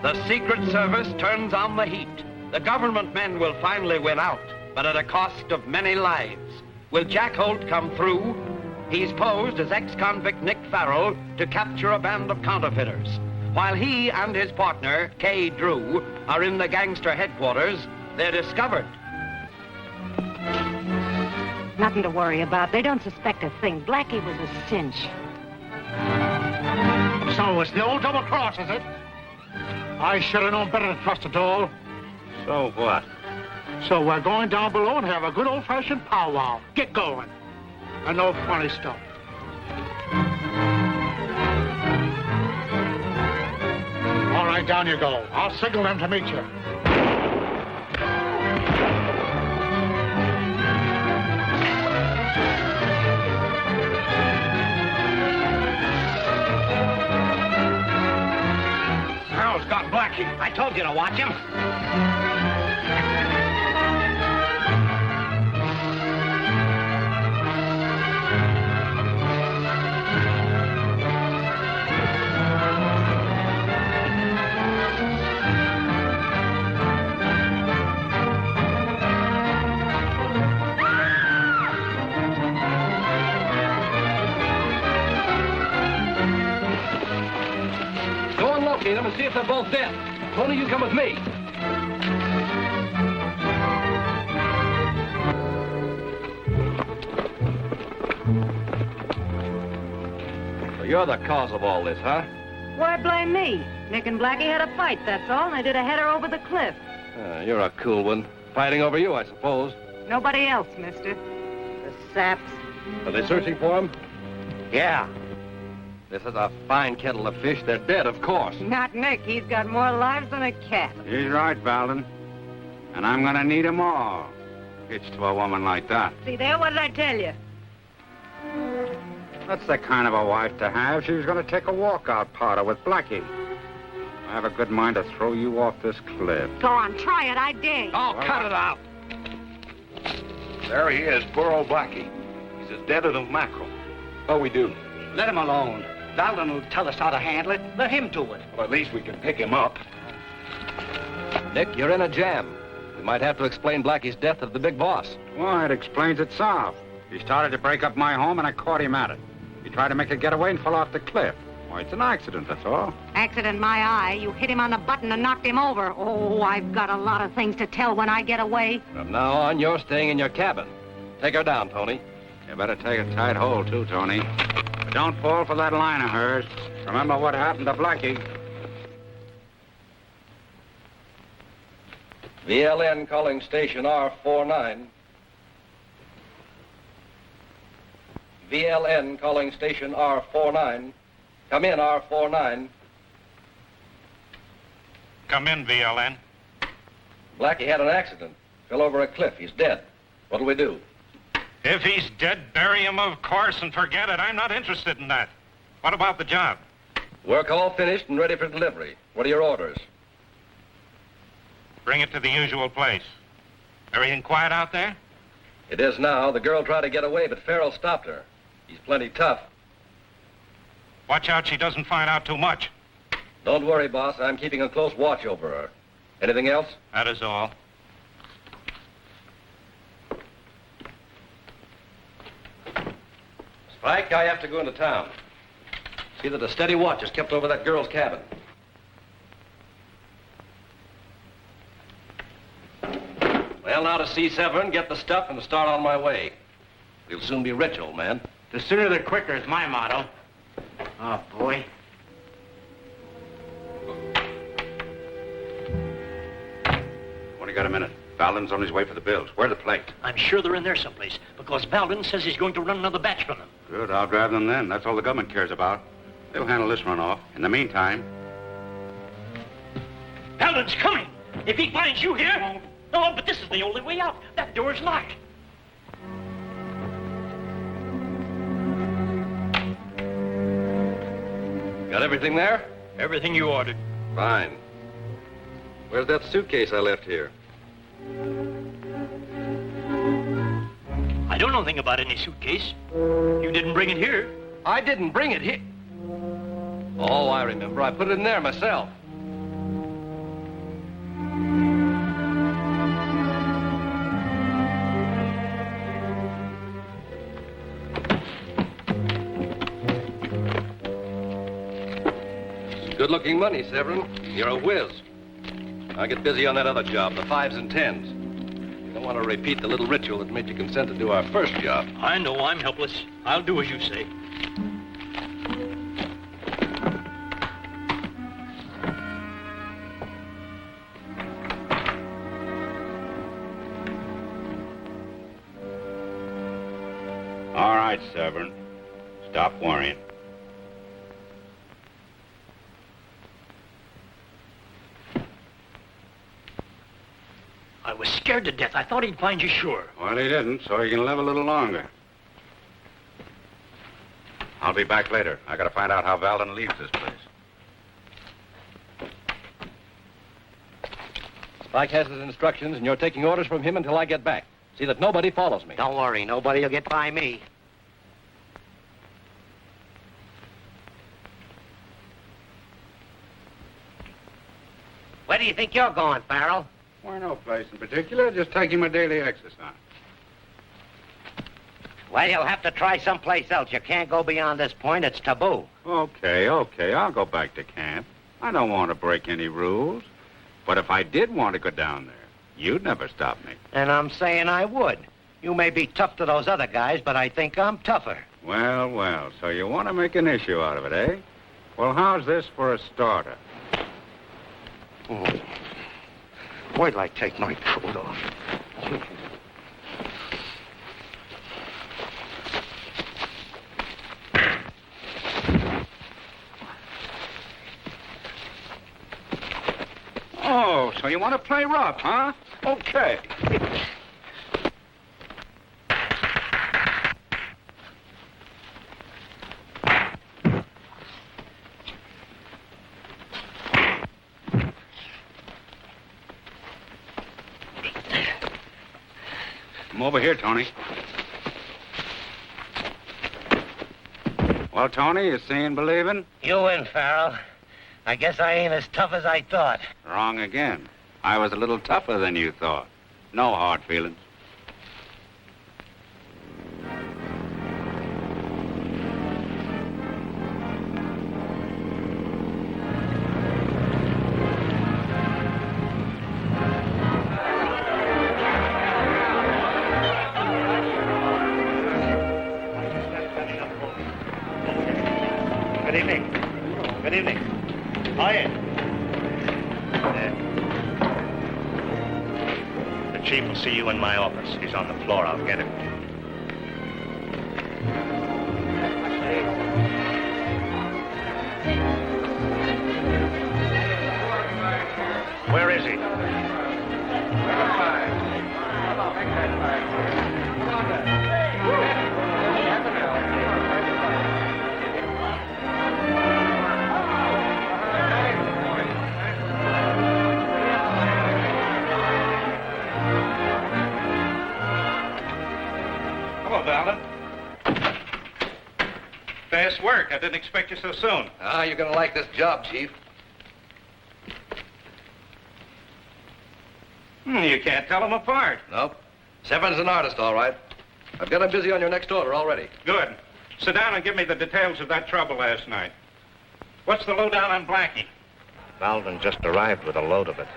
The Secret Service turns on the heat. The government men will finally win out, but at a cost of many lives. Will Jack Holt come through? He's posed as ex-convict Nick Farrell to capture a band of counterfeiters. While he and his partner, Kay Drew, are in the gangster headquarters, they're discovered. Nothing to worry about. They don't suspect a thing. Blackie was a cinch. So it's the old double cross, is it? I should have known better to trust a doll. So what? So we're going down below and have a good old-fashioned powwow. Get going. And no funny stuff. All right, down you go. I'll signal them to meet you. Harold's got Blackie. I told you to watch him. Go and locate them and see if they're both dead. Tony, you come with me. So you're the cause of all this, huh? Why blame me? Nick and Blackie had a fight, that's all, and they did a header over the cliff. You're a cool one. Fighting over you, I suppose. Nobody else, mister. The saps. Are they searching for him? Yeah. This is a fine kettle of fish. They're dead, of course. Not Nick. He's got more lives than a cat. He's right, Valden. And I'm gonna need 'em all. Hitched to a woman like that. See there? What did I tell you? That's the kind of a wife to have. She was gonna take a walkout party with Blackie. I have a good mind to throw you off this cliff. Go on, try it. I dare. Oh, cut it out. There he is, poor old Blackie. He's as dead as a mackerel. What we do? Let him alone. Valden will tell us how to handle it. Let him do it. Well, at least we can pick him up. Nick, you're in a jam. We might have to explain Blackie's death to the big boss. Why, it explains itself. He started to break up my home, and I caught him at it. He tried to make a getaway and fell off the cliff. Why, it's an accident, that's all. Accident, my eye. You hit him on the button and knocked him over. Oh, I've got a lot of things to tell when I get away. From now on, you're staying in your cabin. Take her down, Tony. You better take a tight hold, too, Tony. But don't fall for that line of hers. Remember what happened to Blackie. VLN calling station R49. VLN calling station R49. Come in, R49. Come in, VLN. Blackie had an accident. Fell over a cliff. He's dead. What'll we do? If he's dead, bury him, of course, and forget it. I'm not interested in that. What about the job? Work all finished and ready for delivery. What are your orders? Bring it to the usual place. Everything quiet out there? It is now. The girl tried to get away, but Farrell stopped her. He's plenty tough. Watch out she doesn't find out too much. Don't worry, boss. I'm keeping a close watch over her. Anything else? That is all. Spike, I have to go into town. See that a steady watch is kept over that girl's cabin. Well, now to C7, get the stuff and start on my way. We'll soon be rich, old man. The sooner the quicker is my motto. Oh, boy. Only got a minute. Valden's on his way for the bills. Where are the plates? I'm sure they're in there someplace, because Valden says he's going to run another batch from them. Good, I'll drive them then. That's all the government cares about. They'll handle this runoff. In the meantime... Valden's coming! If he finds you here... No, but this is the only way out. That door's locked. Got everything there? Everything you ordered. Fine. Where's that suitcase I left here? I don't know anything about any suitcase. You didn't bring it here. I didn't bring it here. Oh, I remember. I put it in there myself. Good-looking money, Severin. You're a whiz. I'll get busy on that other job, the 5s and 10s. You don't want to repeat the little ritual that made you consent to do our first job. I know I'm helpless. I'll do as you say. All right, Severn. Stop worrying. I was scared to death. I thought he'd find you sure. Well, he didn't, so he can live a little longer. I'll be back later. I gotta find out how Valden leaves this place. Spike has his instructions, and you're taking orders from him until I get back. See that nobody follows me. Don't worry, nobody will get by me. Where do you think you're going, Farrell? Why, no place in particular. Just taking my daily exercise. Well, you'll have to try someplace else. You can't go beyond this point. It's taboo. Okay. I'll go back to camp. I don't want to break any rules. But if I did want to go down there, you'd never stop me. And I'm saying I would. You may be tough to those other guys, but I think I'm tougher. Well, so you want to make an issue out of it, eh? Well, how's this for a starter? Oh. Wait till I take my coat off. Oh, so you want to play rough, huh? Okay. Come over here, Tony. Well, Tony, you seeing, believing? You win, Farrell. I guess I ain't as tough as I thought. Wrong again. I was a little tougher than you thought. No hard feelings. Good evening. Good evening. Hiya. The chief will see you in my office. He's on the floor. I'll get him. Where is he? Hello, Valden. Fast work. I didn't expect you so soon. You're gonna like this job, Chief. You can't tell them apart. Nope. Severn's an artist, all right. I've got him busy on your next order already. Good. Sit down and give me the details of that trouble last night. What's the lowdown on Blackie? Valden just arrived with a load of it.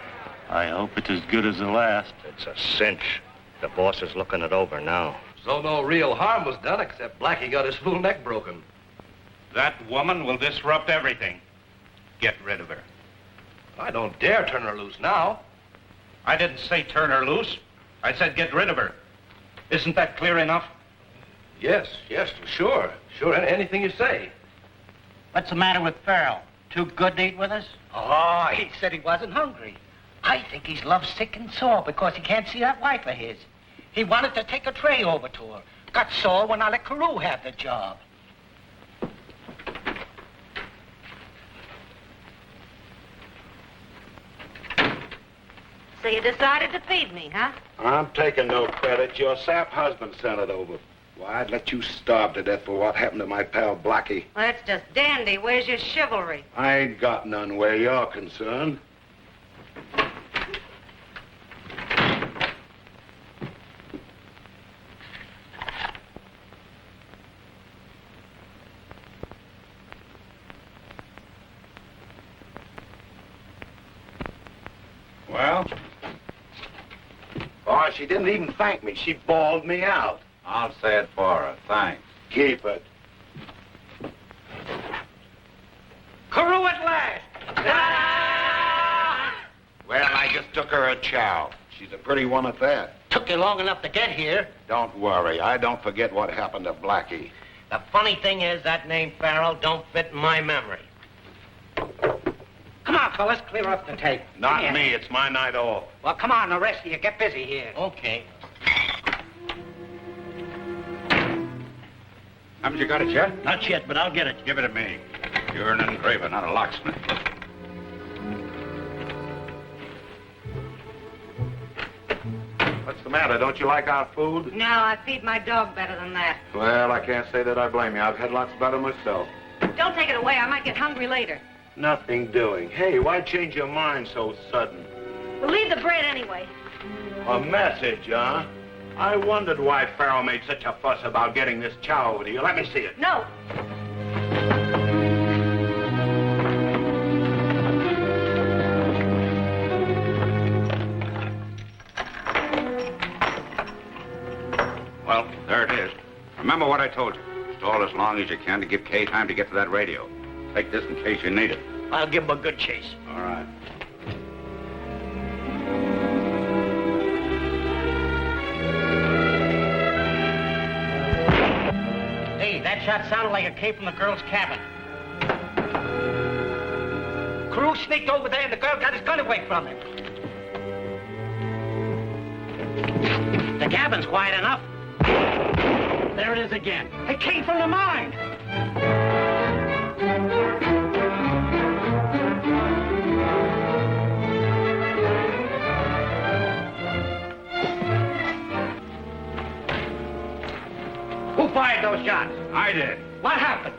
I hope it's as good as the last. It's a cinch. The boss is looking it over now. So no real harm was done, except Blackie got his full neck broken. That woman will disrupt everything. Get rid of her. I don't dare turn her loose now. I didn't say turn her loose. I said get rid of her. Isn't that clear enough? Yes, sure. Sure, anything you say. What's the matter with Farrell? Too good to eat with us? Oh, he said he wasn't hungry. I think he's lovesick and sore because he can't see that wife of his. He wanted to take a tray over to her. Got sore when I let Carew have the job. So you decided to feed me, huh? I'm taking no credit. Your sap husband sent it over. Why, I'd let you starve to death for what happened to my pal Blackie. Well, that's just dandy. Where's your chivalry? I ain't got none where you're concerned. Well? Oh, she didn't even thank me. She bawled me out. I'll say it for her. Thanks. Keep it. Carew at last! Well, I just took her a chow. She's a pretty one at that. Took you long enough to get here. Don't worry. I don't forget what happened to Blackie. The funny thing is that name Farrell don't fit in my memory. Come on, fellas, clear up the tape. Not me. It's my night off. Well, come on, the rest of you, get busy here. Okay. Haven't you got it yet? Not yet, but I'll get it. Give it to me. You're an engraver, not a locksmith. What's the matter? Don't you like our food? No, I feed my dog better than that. Well, I can't say that I blame you. I've had lots better myself. Don't take it away. I might get hungry later. Nothing doing. Hey, why change your mind so sudden? Well, leave the bread anyway. A message, huh? I wondered why Farrell made such a fuss about getting this chow over to you. Let me see it. No. Well, there it is. Remember what I told you. Stall as long as you can to give Kay time to get to that radio. Take this in case you need it. I'll give him a good chase. All right. Hey, that shot sounded like it came from the girl's cabin. Crew sneaked over there and the girl got his gun away from him. The cabin's quiet enough. There it is again. It came from the mine. Who fired those shots? I did. What happened?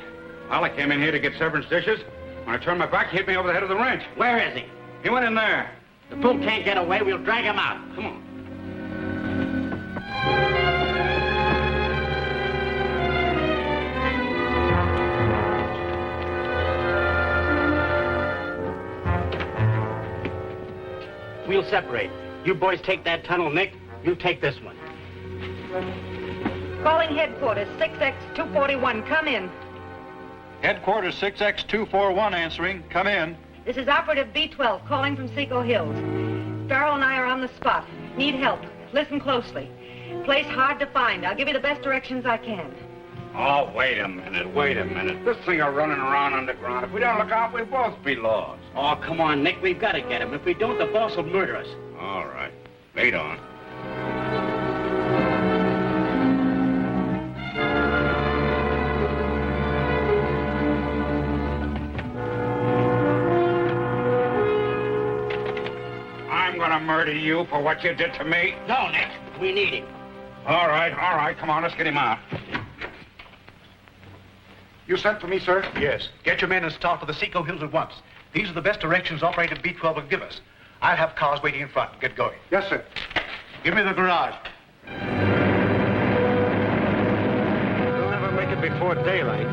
Well, I came in here to get Severance dishes. When I turned my back, he hit me over the head of the wrench. Where is he? He went in there. The fool can't get away. We'll drag him out. Come on. We'll separate. You boys take that tunnel, Nick. You take this one. Calling headquarters, 6X241. Come in. Headquarters 6X241 answering. Come in. This is Operative B12 calling from Seco Hills. Farrell and I are on the spot. Need help. Listen closely. Place hard to find. I'll give you the best directions I can. Oh, wait a minute. This thing are running around underground. If we don't look out, we'll both be lost. Oh, come on, Nick. We've got to get him. If we don't, the boss will murder us. All right. Lead on. I'm gonna murder you for what you did to me. No, Nick. We need him. All right. Come on, let's get him out. You sent for me, sir? Yes. Get your men and start for the Seco Hills at once. These are the best directions Operator B12 will give us. I'll have cars waiting in front. Get going. Yes, sir. Give me the garage. We'll never make it before daylight.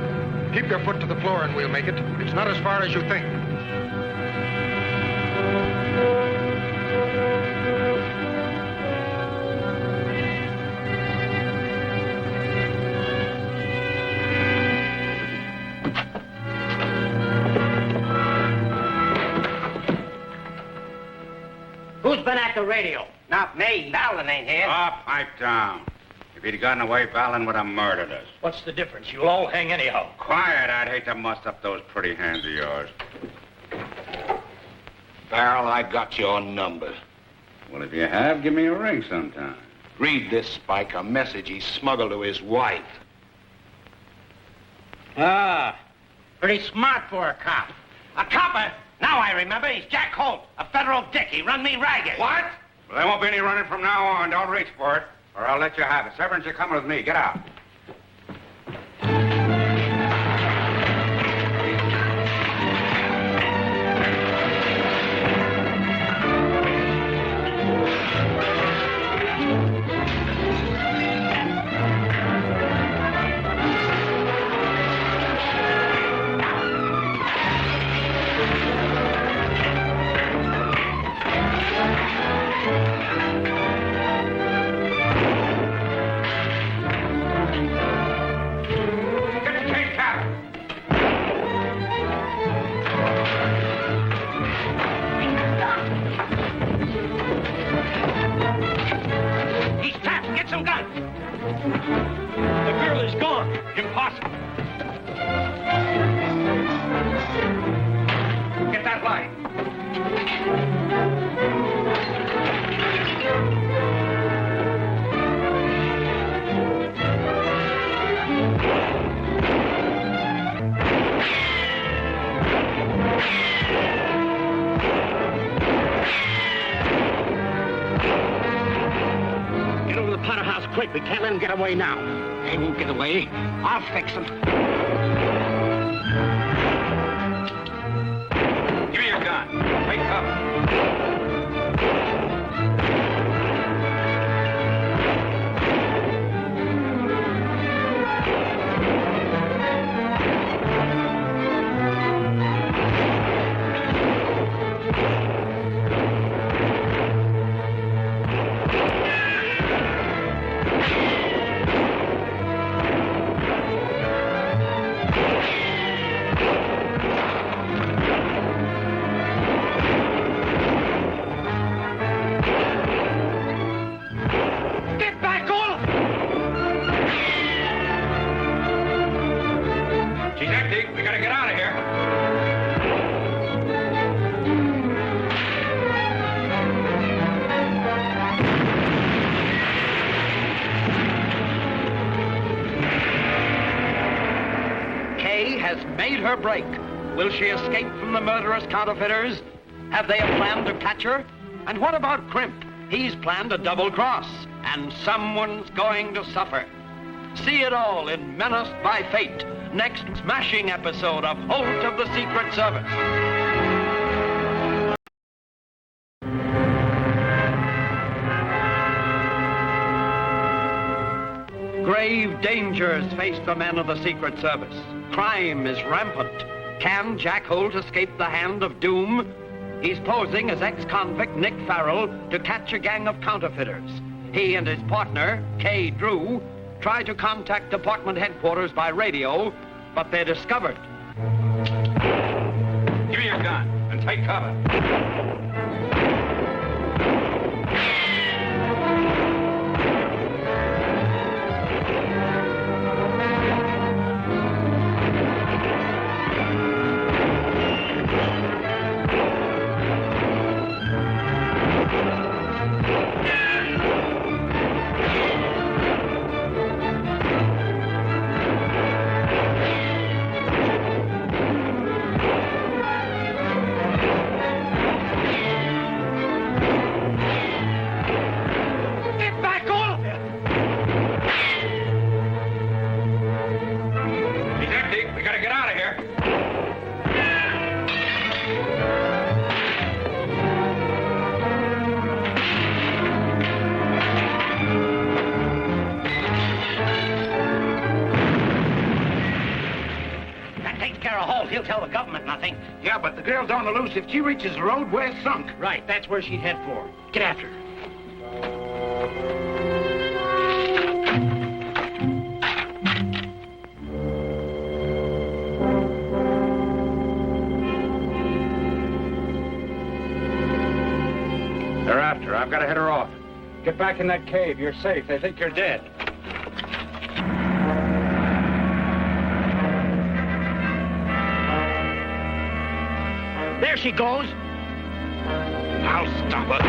Keep your foot to the floor and we'll make it. It's not as far as you think. Who's been at the radio? Not me. Valen ain't here. Pipe down. If he'd gotten away, Valen would have murdered us. What's the difference? You'll all hang anyhow. Quiet, I'd hate to muss up those pretty hands of yours. Farrell, I got your number. Well, if you have, give me a ring sometime. Read this, Spike, a message he smuggled to his wife. Ah, pretty smart for a cop. A copper? Now I remember. He's Jack Holt, a federal dick. He run me ragged. What? Well, there won't be any running from now on. Don't reach for it, or I'll let you have it. Severance, you're coming with me. Get out. Impossible. Get that light. Get over to the Potter House quick. We can't let him get away now. They won't get away. I'll fix them. Give me your gun. Wake up. Get back, all of them! She's empty. We gotta get out of here. Kay has made her break. Will she escape from the murderous counterfeiters? Have they a plan to catch her? And what about Crimp? He's planned a double cross, and someone's going to suffer. See it all in Menaced by Fate, next smashing episode of Holt of the Secret Service. Grave dangers face the men of the Secret Service. Crime is rampant. Can Jack Holt escape the hand of doom? He's posing as ex-convict Nick Farrell to catch a gang of counterfeiters. He and his partner, Kay Drew, try to contact department headquarters by radio, but they're discovered. Give me your gun and take cover. Get back, all of them! He's empty. We gotta get out of here. That takes care of Holt. He'll tell the government nothing. Yeah, but the girl's on the loose. If she reaches the road, we're sunk. Right, that's where she'd head for. Get after her. They're after her. I've got to head her off. Get back in that cave. You're safe. They think you're dead. There she goes. I'll stop her.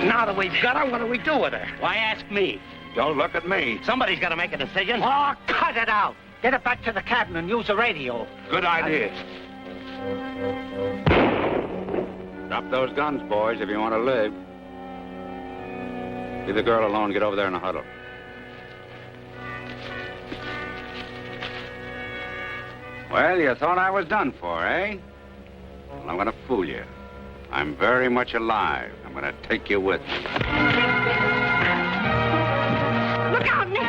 Now that we've got her, what do we do with her? Why ask me? Don't look at me. Somebody's got to make a decision. Oh, cut it out. Get it back to the cabin and use the radio. Good idea. Drop those guns, boys, if you want to live. Leave the girl alone. Get over there in a huddle. Well, you thought I was done for, eh? Well, I'm going to fool you. I'm very much alive. I'm going to take you with me. Look out, Nick!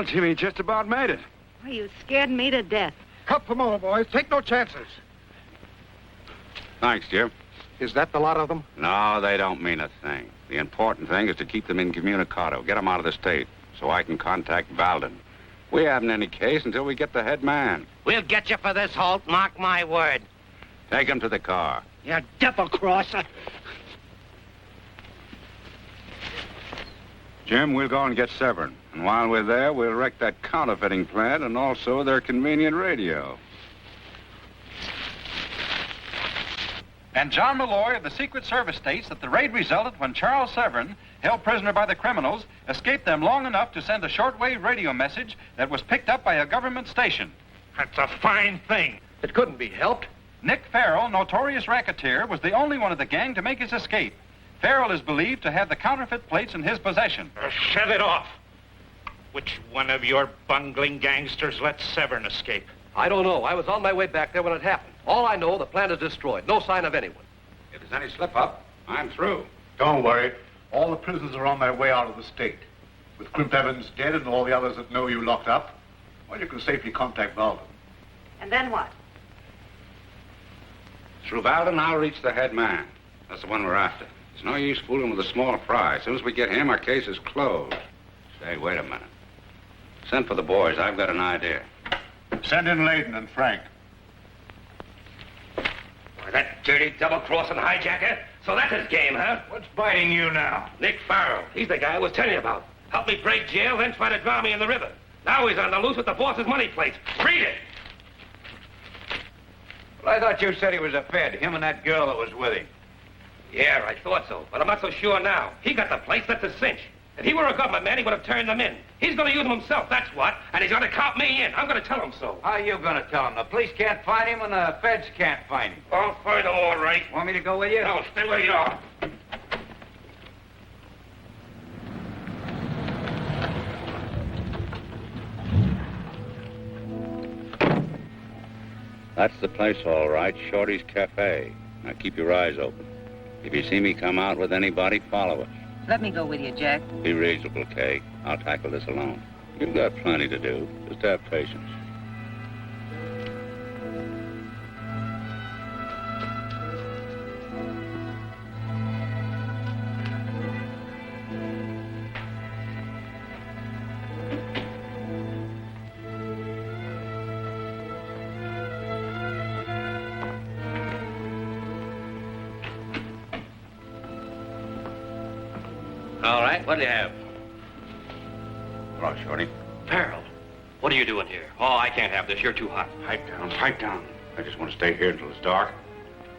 Well, Jimmy just about made it. Well, you scared me to death. Cup them all, boys. Take no chances. Thanks, Jim. Is that the lot of them? No, they don't mean a thing. The important thing is to keep them incommunicado. Get them out of the state so I can contact Valden. We haven't any case until we get the head man. We'll get you for this, Holt. Mark my word. Take him to the car. You double-crosser. Jim, we'll go and get Severn. And while we're there, we'll wreck that counterfeiting plant and also their convenient radio. And John Malloy of the Secret Service states that the raid resulted when Charles Severn, held prisoner by the criminals, escaped them long enough to send a shortwave radio message that was picked up by a government station. That's a fine thing. It couldn't be helped. Nick Farrell, notorious racketeer, was the only one of the gang to make his escape. Farrell is believed to have the counterfeit plates in his possession. Shut it off. Which one of your bungling gangsters let Severn escape? I don't know. I was on my way back there when it happened. All I know, the plant is destroyed. No sign of anyone. If there's any slip-up, I'm through. Don't worry. All the prisoners are on their way out of the state. With Crimp Evans dead and all the others that know you locked up, well, you can safely contact Valden. And then what? Through Valden, I'll reach the head man. That's the one we're after. It's no use fooling with a small fry. As soon as we get him, our case is closed. Say, wait a minute. Send for the boys. I've got an idea. Send in Layden and Frank. Why, that dirty double-crossing hijacker? So that's his game, huh? What's biting you now? Nick Farrell. He's the guy I was telling you about. Helped me break jail, then try to drown me in the river. Now he's on the loose with the boss's money plates. Read it! Well, I thought you said he was a Fed, him and that girl that was with him. Yeah, I thought so, but I'm not so sure now. He got the plates, that's a cinch. If he were a government man, he would have turned them in. He's going to use them himself, that's what. And he's going to count me in. I'm going to tell him so. How are you going to tell him? The police can't find him and the feds can't find him. I'll find him all right. Want me to go with you? No, stay where you are. That's the place, all right. Shorty's Cafe. Now keep your eyes open. If you see me come out with anybody, follow us. Let me go with you, Jack. Be reasonable, Kay. I'll tackle this alone. You've got plenty to do. Just have patience. All right, what do you have? Hello, Shorty. Farrell, what are you doing here? Oh, I can't have this. You're too hot. Pipe down, pipe down. I just want to stay here until it's dark.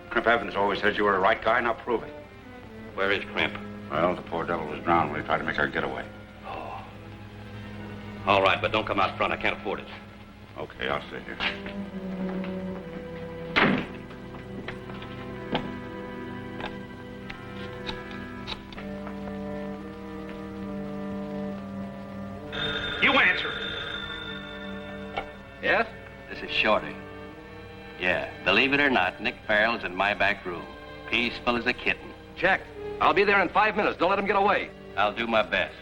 Crimp Evans always says you were the right guy. Now prove it. Where is Crimp? Well, the poor devil was drowned when he tried to make our getaway. Oh. All right, but don't come out front. I can't afford it. Okay, I'll stay here. You answer. Yes? This is Shorty. Yeah, believe it or not, Nick Farrell's in my back room. Peaceful as a kitten. Jack, I'll be there in 5 minutes. Don't let him get away. I'll do my best.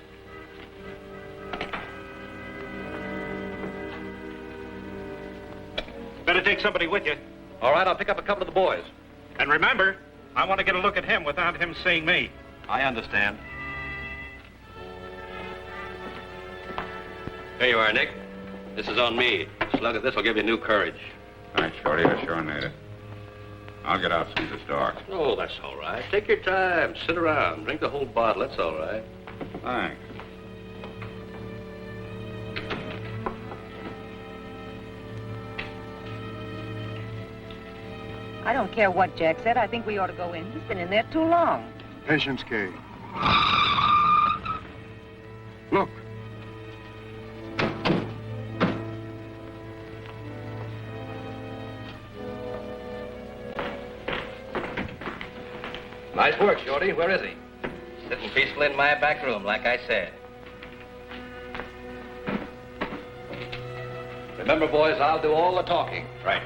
Better take somebody with you. All right, I'll pick up a couple of the boys. And remember, I want to get a look at him without him seeing me. I understand. Here you are, Nick. This is on me. A slug of this will give you new courage. Thanks, Shorty. I sure need it. I'll get out since it's dark. Oh, that's all right. Take your time. Sit around. Drink the whole bottle. That's all right. Thanks. I don't care what Jack said. I think we ought to go in. He's been in there too long. Patience, Kay. Look. Nice work, Shorty. Where is he? Sitting peacefully in my back room, like I said. Remember, boys, I'll do all the talking. Right.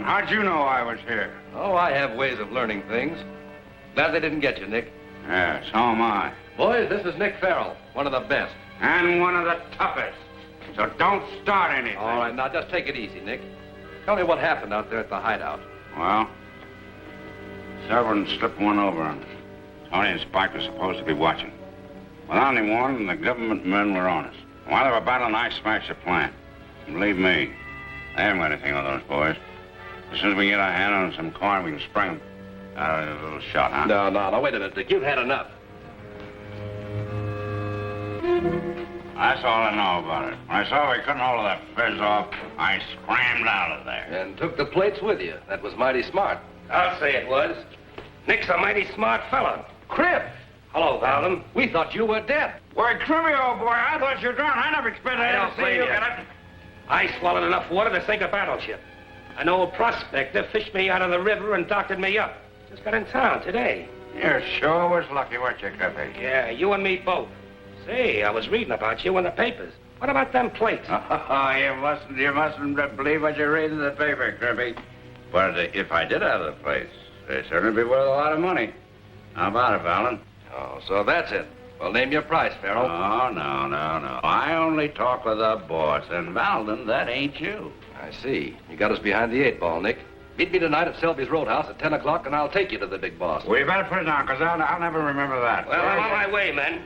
Valden? How'd you know I was here? Oh, I have ways of learning things. Glad they didn't get you, Nick. Yeah, so am I. Boys, this is Nick Farrell, one of the best. And one of the toughest. So don't start anything. All right, now just take it easy, Nick. Tell me what happened out there at the hideout. Well, Severn slipped one over on us. Tony and Spike were supposed to be watching. Without any warning, the government men were on us. While they were battling, I smashed the plant. And believe me, they haven't got anything on those boys. As soon as we get our hand on some corn, we can spring them. A little shot, huh? No, wait a minute, Dick. You've had enough. That's all I know about it. When I saw we couldn't hold that fizz off, I scrambled out of there. And took the plates with you. That was mighty smart. I'll say it was. Nick's a mighty smart fella. Crib! Hello, Valden. We thought you were dead. Why, Crimmy, old boy, I thought you were drowned. I never expected I to don't see blame you you. get up. I swallowed enough water to sink a battleship. An old prospector fished me out of the river and doctored me up. Just got in town today. You sure was lucky, weren't you, Cliffy? Yeah, you and me both. Say, I was reading about you in the papers. What about them plates? Oh, you mustn't believe what you read in the paper, Crimpy. But if I did have the place, they'd certainly be worth a lot of money. How about it, Valden? Oh, so that's it. Well, name your price, Farrell. Oh, no. I only talk with the boss, and Valden, that ain't you. I see. You got us behind the 8 ball, Nick. Meet me tonight at Selby's Roadhouse at 10 o'clock, and I'll take you to the big boss. Well, you better put it down, because I'll never remember that. Well, I'm on my way, men.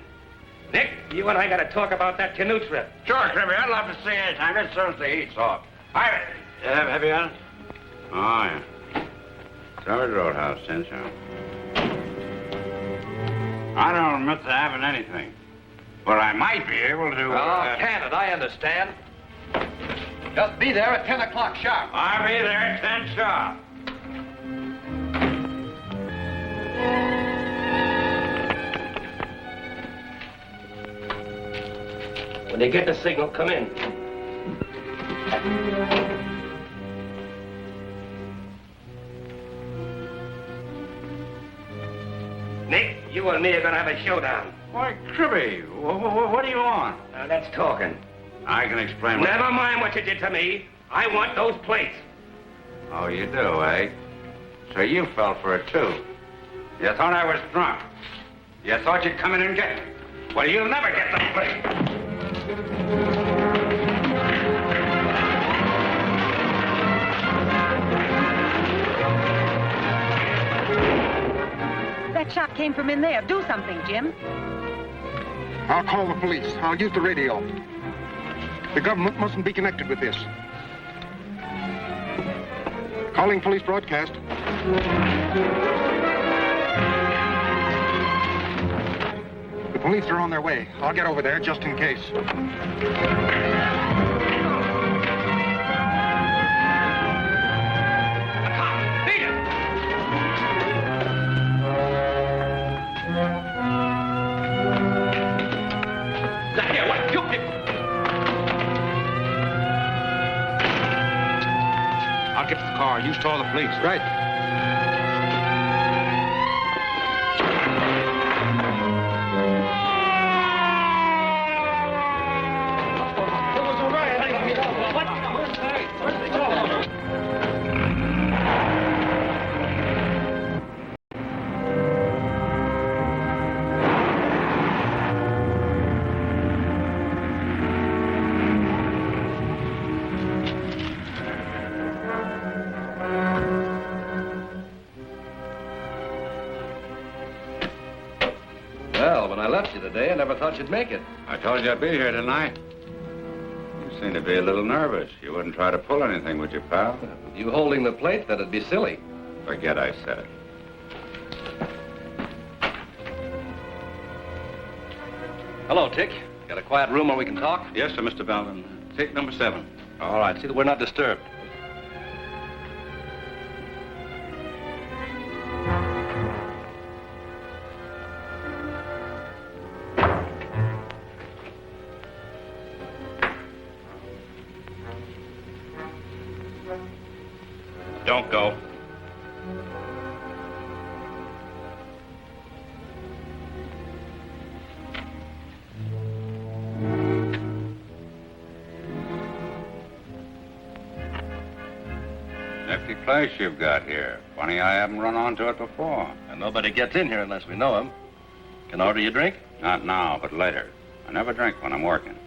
Nick, you and I got to talk about that canoe trip. Sure, Crimpy. I'd love to see you anytime. As soon as the heat's off. Have you had it? Oh, yeah. Selby's Roadhouse, 10 sharp. I don't admit to having anything. But I might be able to... Oh, can it? I understand. Just be there at 10 o'clock sharp. I'll be there at 10 sharp. When you get the signal, come in. Nick, you and me are going to have a showdown. Why, Crimpy, what do you want? Now, that's talking. I can explain what... Never mind what you did to me. I want those plates. Oh, you do, eh? So you fell for it, too. You thought I was drunk. You thought you'd come in and get me. Well, you'll never get the plate. That shot came from in there. Do something, Jim. I'll call the police. I'll use the radio. The government mustn't be connected with this. Calling police broadcast. The police are on their way. I'll get over there just in case. I'll get to the car. You stall the police. Right. Well, when I left you today, I never thought you'd make it. I told you I'd be here tonight. You seem to be a little nervous. You wouldn't try to pull anything, would you, pal? With you holding the plate, that'd be silly. Forget I said it. Hello, Tick. Got a quiet room where we can talk? Yes, sir, Mr. Belvin. Take number 7. All right. See that we're not disturbed. Don't go. If you place you've got here. Funny I haven't run onto it before. And nobody gets in here unless we know him. Can I order you a drink? Not now, but later. I never drink when I'm working.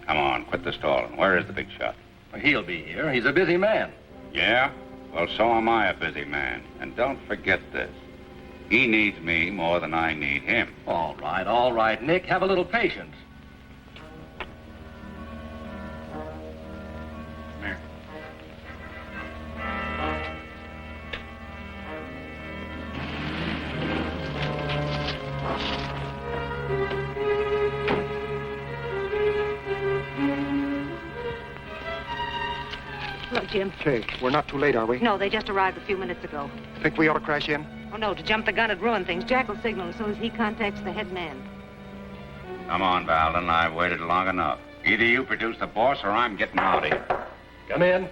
Come on, quit the stalling. Where is the big shot? Well, he'll be here. He's a busy man. Yeah? Well, so am I a busy man. And don't forget this. He needs me more than I need him. All right, Nick. Have a little patience. Look, Jim. Okay, we're not too late, are we? No, they just arrived a few minutes ago. Think we ought to crash in? Oh, no, to jump the gun would ruin things. Jack will signal as soon as he contacts the head man. Come on, Valden. I've waited long enough. Either you produce the boss or I'm getting out of here. Come in.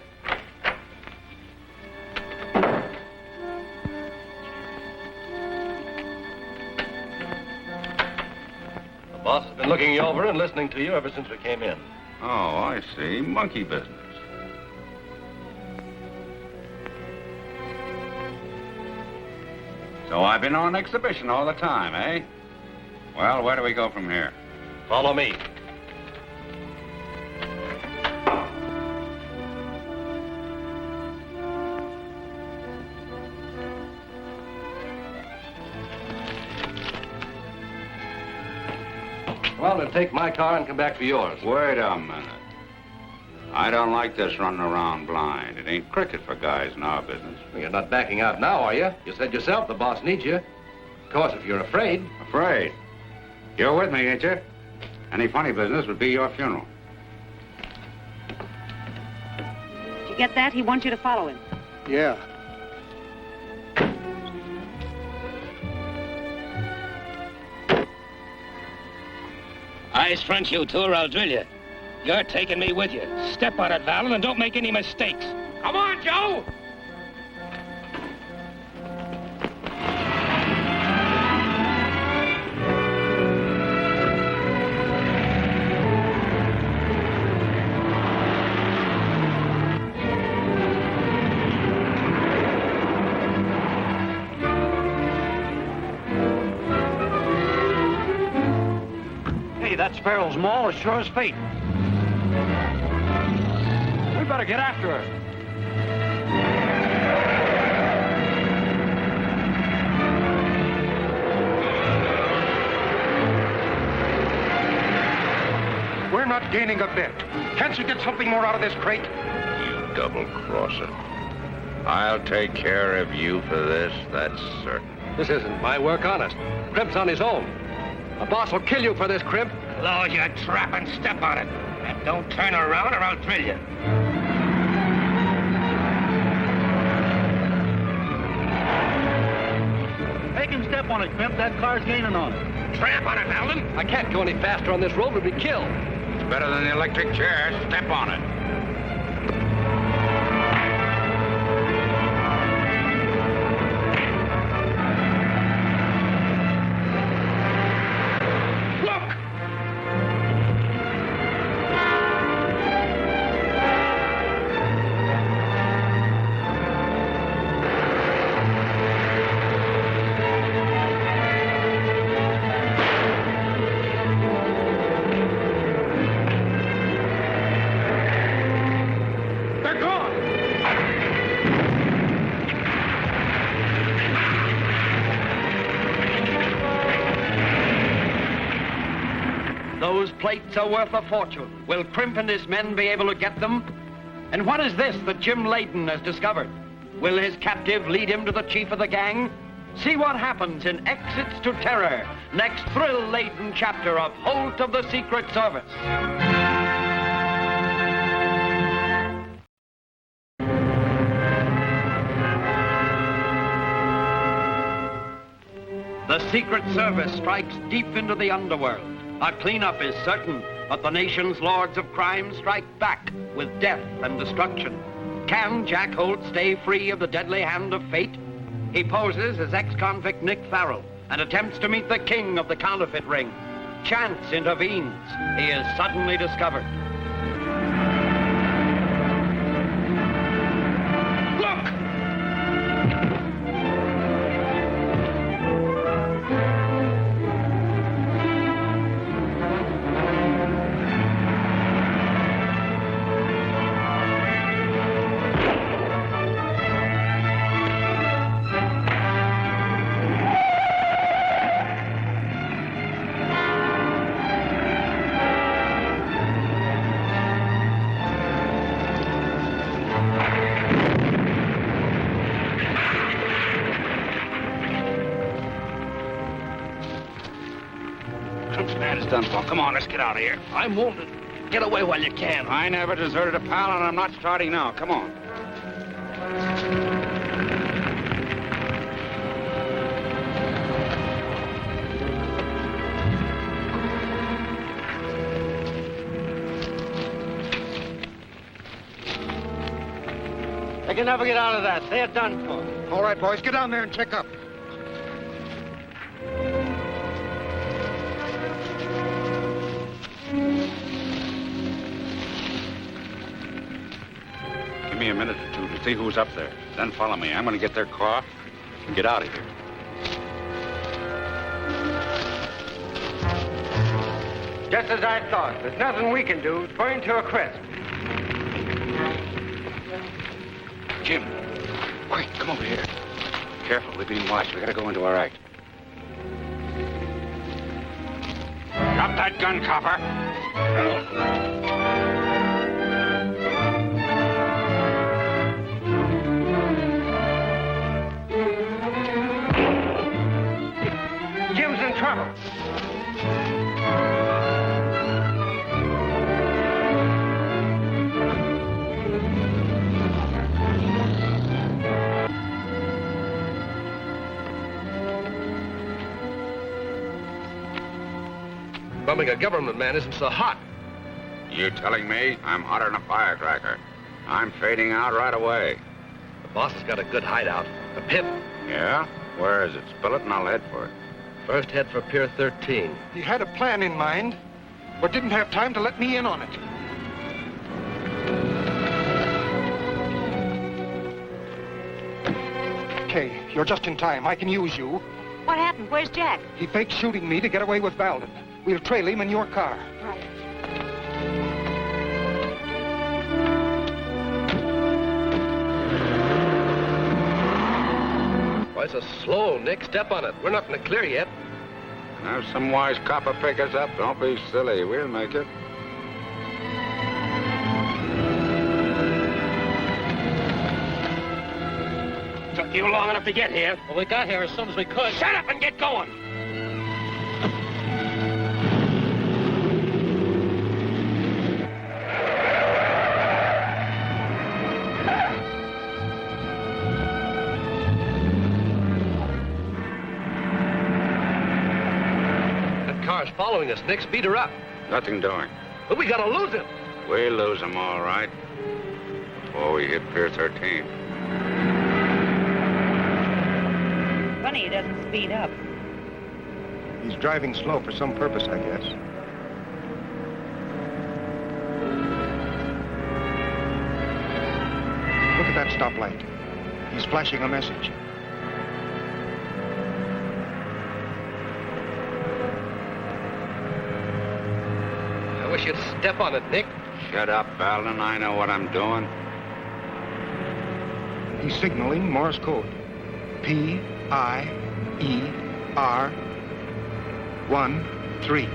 The boss has been looking you over and listening to you ever since we came in. Oh, I see. Monkey business. So I've been on exhibition all the time, eh? Well, where do we go from here? Follow me. Well, then take my car and come back for yours. Wait a minute. I don't like this running around blind. It ain't cricket for guys in our business. Well, you're not backing out now, are you? You said yourself the boss needs you. Of course, if you're afraid. Afraid? You're with me, ain't you? Any funny business would be your funeral. Did you get that? He wants you to follow him. Yeah. Eyes front, you two, or I'll drill you. You're taking me with you. Step on it, Valden, and don't make any mistakes. Come on, Joe! Hey, that's Farrell's mall as sure as fate. We better get after her. We're not gaining a bit. Can't you get something more out of this crate? You double-crosser. I'll take care of you for this, that's certain. This isn't my work, honest. Crimp's on his own. The boss will kill you for this, Crimp. Close your trap and step on it. And don't turn around or I'll drill you. Make him step on it, Crimp. That car's gaining on it. Tramp on it, Valden. I can't go any faster on this road. We'll be killed. It's better than the electric chair. Step on it. Those plates are worth a fortune. Will Crimp and his men be able to get them? And what is this that Jim Layden has discovered? Will his captive lead him to the chief of the gang? See what happens in Exits to Terror, next thrill-laden chapter of Holt of the Secret Service. The Secret Service strikes deep into the underworld. A cleanup is certain, but the nation's lords of crime strike back with death and destruction. Can Jack Holt stay free of the deadly hand of fate? He poses as ex-convict Nick Farrell and attempts to meet the king of the counterfeit ring. Chance intervenes. He is suddenly discovered. Look! Crimp's man is done for. Come on, let's get out of here. I'm wounded. Get away while you can. I never deserted a pal, and I'm not starting now. Come on. They can never get out of that. They're done for. All right, boys, get down there and check up. Give me a minute or two to see who's up there. Then follow me. I'm going to get their car and get out of here. Just as I thought. There's nothing we can do. It's burning to a crisp. Jim, quick, come over here. Careful, we're being watched. We got to go into our act. Drop that gun, copper. Jim's in trouble. Bumming a government man isn't so hot. You telling me I'm hotter than a firecracker? I'm fading out right away. The boss has got a good hideout. A pip. Yeah? Where is it? Spill it and I'll head for it. First head for Pier 13. He had a plan in mind, but didn't have time to let me in on it. Okay, you're just in time. I can use you. What happened? Where's Jack? He faked shooting me to get away with Valden. We'll trail him in your car. Right. Why so slow, Nick? Step on it. We're not in the clear yet. Have some wise copper pick us up. Don't be silly. We'll make it. Took you long enough to get here. Well, we got here as soon as we could. Shut up and get going. Following us, Nick. Speed her up. Nothing doing. But we gotta lose him. We'll lose him, all right. Before we hit Pier 13. Funny he doesn't speed up. He's driving slow for some purpose, I guess. Look at that stoplight. He's flashing a message. I wish you'd step on it, Nick. Shut up, Valden. I know what I'm doing. He's signaling Morse code. P-I-E-R 1-3.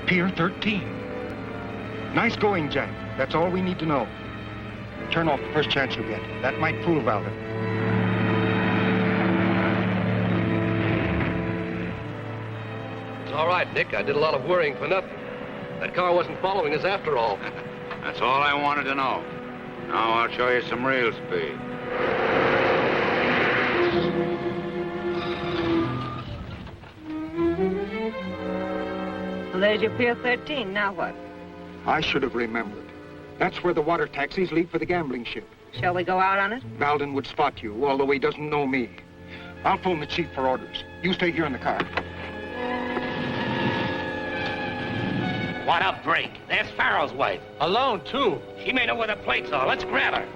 Pier 13. Nice going, Jack. That's all we need to know. Turn off the first chance you get. That might fool Valden. It's all right, Nick. I did a lot of worrying for nothing. That car wasn't following us after all. That's all I wanted to know. Now I'll show you some real speed. Well, there's your Pier 13. Now what? I should have remembered. That's where the water taxis leave for the gambling ship. Shall we go out on it? Valden would spot you, although he doesn't know me. I'll phone the chief for orders. You stay here in the car. What a break. There's Farrell's wife. Alone, too. She may know where the plates are. Let's grab her.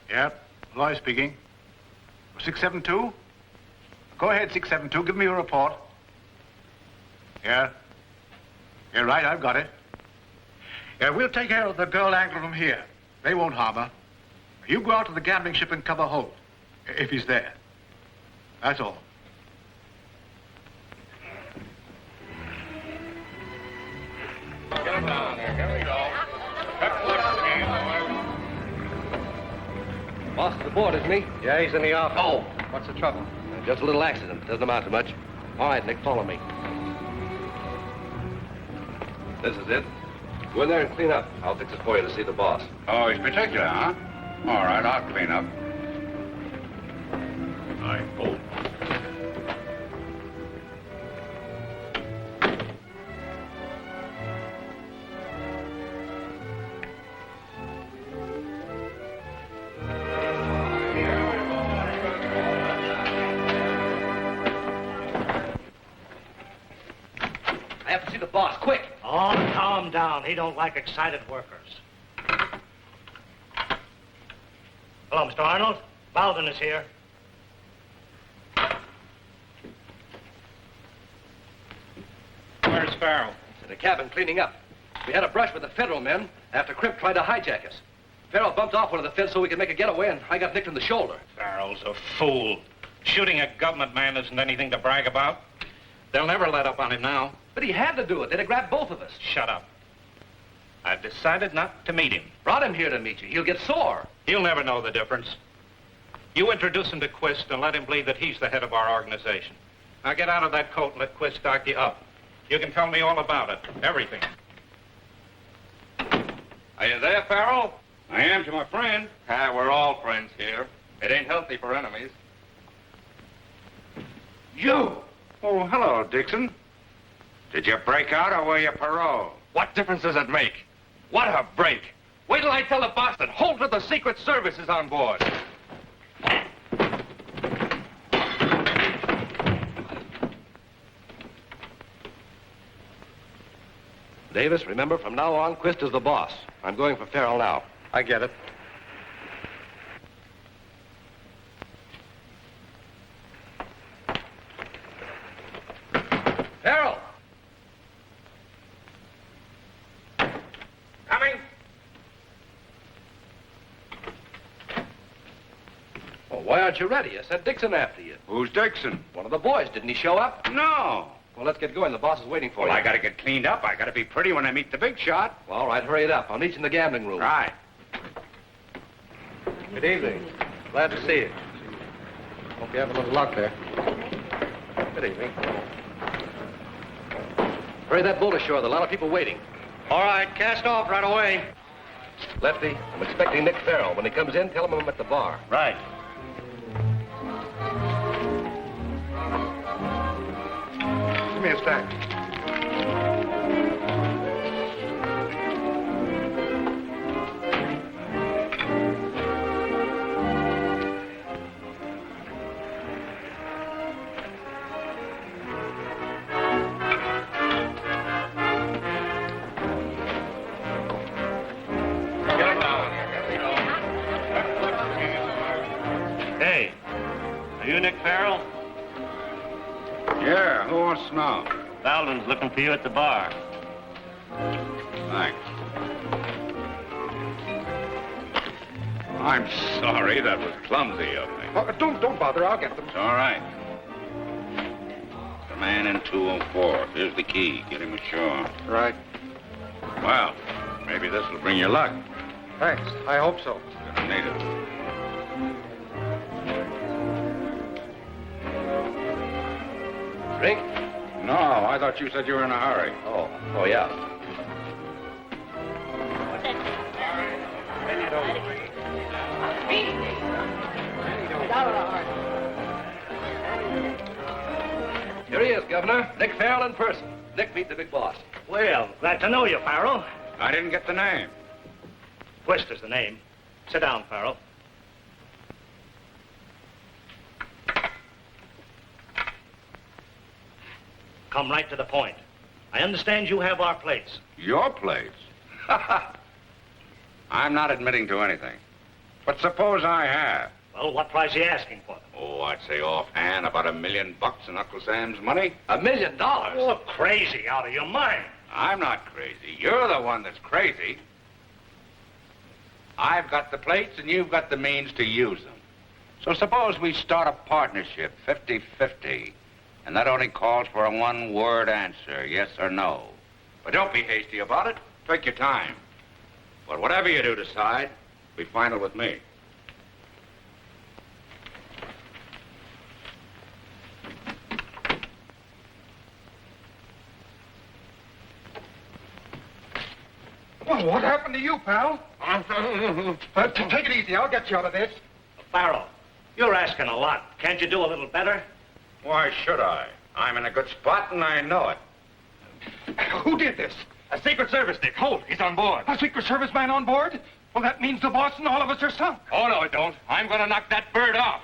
Yep, Loy speaking. 672? Go ahead, 672. Give me a report. Yeah. Yeah, right, I've got it. Yeah, we'll take care of the girl angler from here. They won't harm her. You go out to the gambling ship and cover Holt, if he's there. That's all. Get him down there. Here we go. Boss is aboard, isn't he? Yeah, he's in the office. Oh. What's the trouble? Just a little accident. Doesn't amount to much. All right, Nick, follow me. This is it. Go in there and clean up. I'll fix it for you to see the boss. Oh, he's particular, huh? All right, I'll clean up. All right, Holt. I have to see the boss, quick. Oh, calm down. He don't like excited workers. Hello, Mr. Arnold. Baldwin is here. Where's Farrell? In the cabin cleaning up. We had a brush with the federal men after Crimp tried to hijack us. Farrell bumped off one of the fence so we could make a getaway, and I got nicked in the shoulder. Farrell's a fool. Shooting a government man isn't anything to brag about. They'll never let up on him now. But he had to do it. They'd have grabbed both of us. Shut up. I've decided not to meet him. Brought him here to meet you. He'll get sore. He'll never know the difference. You introduce him to Quist and let him believe that he's the head of our organization. Now get out of that coat and let Quist start you up. You can tell me all about it. Everything. Are you there, Farrell? I am to my friend. We're all friends here. It ain't healthy for enemies. You! Oh, hello, Dixon. Did you break out or were you paroled? What difference does it make? What a break. Wait till I tell the boss that Holt of the Secret Service is on board. Davis, remember, from now on, Quist is the boss. I'm going for Farrell now. I get it. Farrell! Coming? Well, why aren't you ready? I sent Dixon after you. Who's Dixon? One of the boys. Didn't he show up? No. Well, let's get going. The boss is waiting for Well, you. I gotta get cleaned up. I gotta be pretty when I meet the big shot. Well, all right, hurry it up. I'll meet you in the gambling room. Right. Good evening. Glad to see you. Hope you have a little luck there. Good evening. Hurry that boat ashore. There are a lot of people waiting. All right, cast off right away. Lefty, I'm expecting Nick Farrell. When he comes in, tell him I'm at the bar. Right. Give me a stack. Hey, are you Nick Farrell? Yeah, who wants to know? Baldwin's looking for you at the bar. Thanks. I'm sorry, that was clumsy of me. Don't bother. I'll get them. It's all right. The man in 204. Here's the key. Get him ashore. Right. Well, maybe this will bring you luck. Thanks. I hope so. Gonna need it. Drink? No, I thought you said you were in a hurry. Oh, yeah. Here he is, Governor. Nick Farrell in person. Nick, meet the big boss. Well, glad to know you, Farrell. I didn't get the name. Quist is the name. Sit down, Farrell. Come right to the point. I understand you have our plates. Your place? I'm not admitting to anything. But suppose I have. Well, what price are you asking for them? Oh, I'd say offhand about $1 million in Uncle Sam's money. $1 million? Oh, crazy, out of your mind. I'm not crazy. You're the one that's crazy. I've got the plates and you've got the means to use them. So suppose we start a partnership, 50-50. And that only calls for a one-word answer, yes or no. But don't be hasty about it. Take your time. But whatever you do decide, be final with me. Well, what happened to you, pal? Take it easy. I'll get you out of this. Farrell, you're asking a lot. Can't you do a little better? Why should I? I'm in a good spot and I know it. Who did this? A Secret Service, Dick. Holt, he's on board. A Secret Service man on board? Well, that means the boss and all of us are sunk. Oh, no, it don't. I'm going to knock that bird off.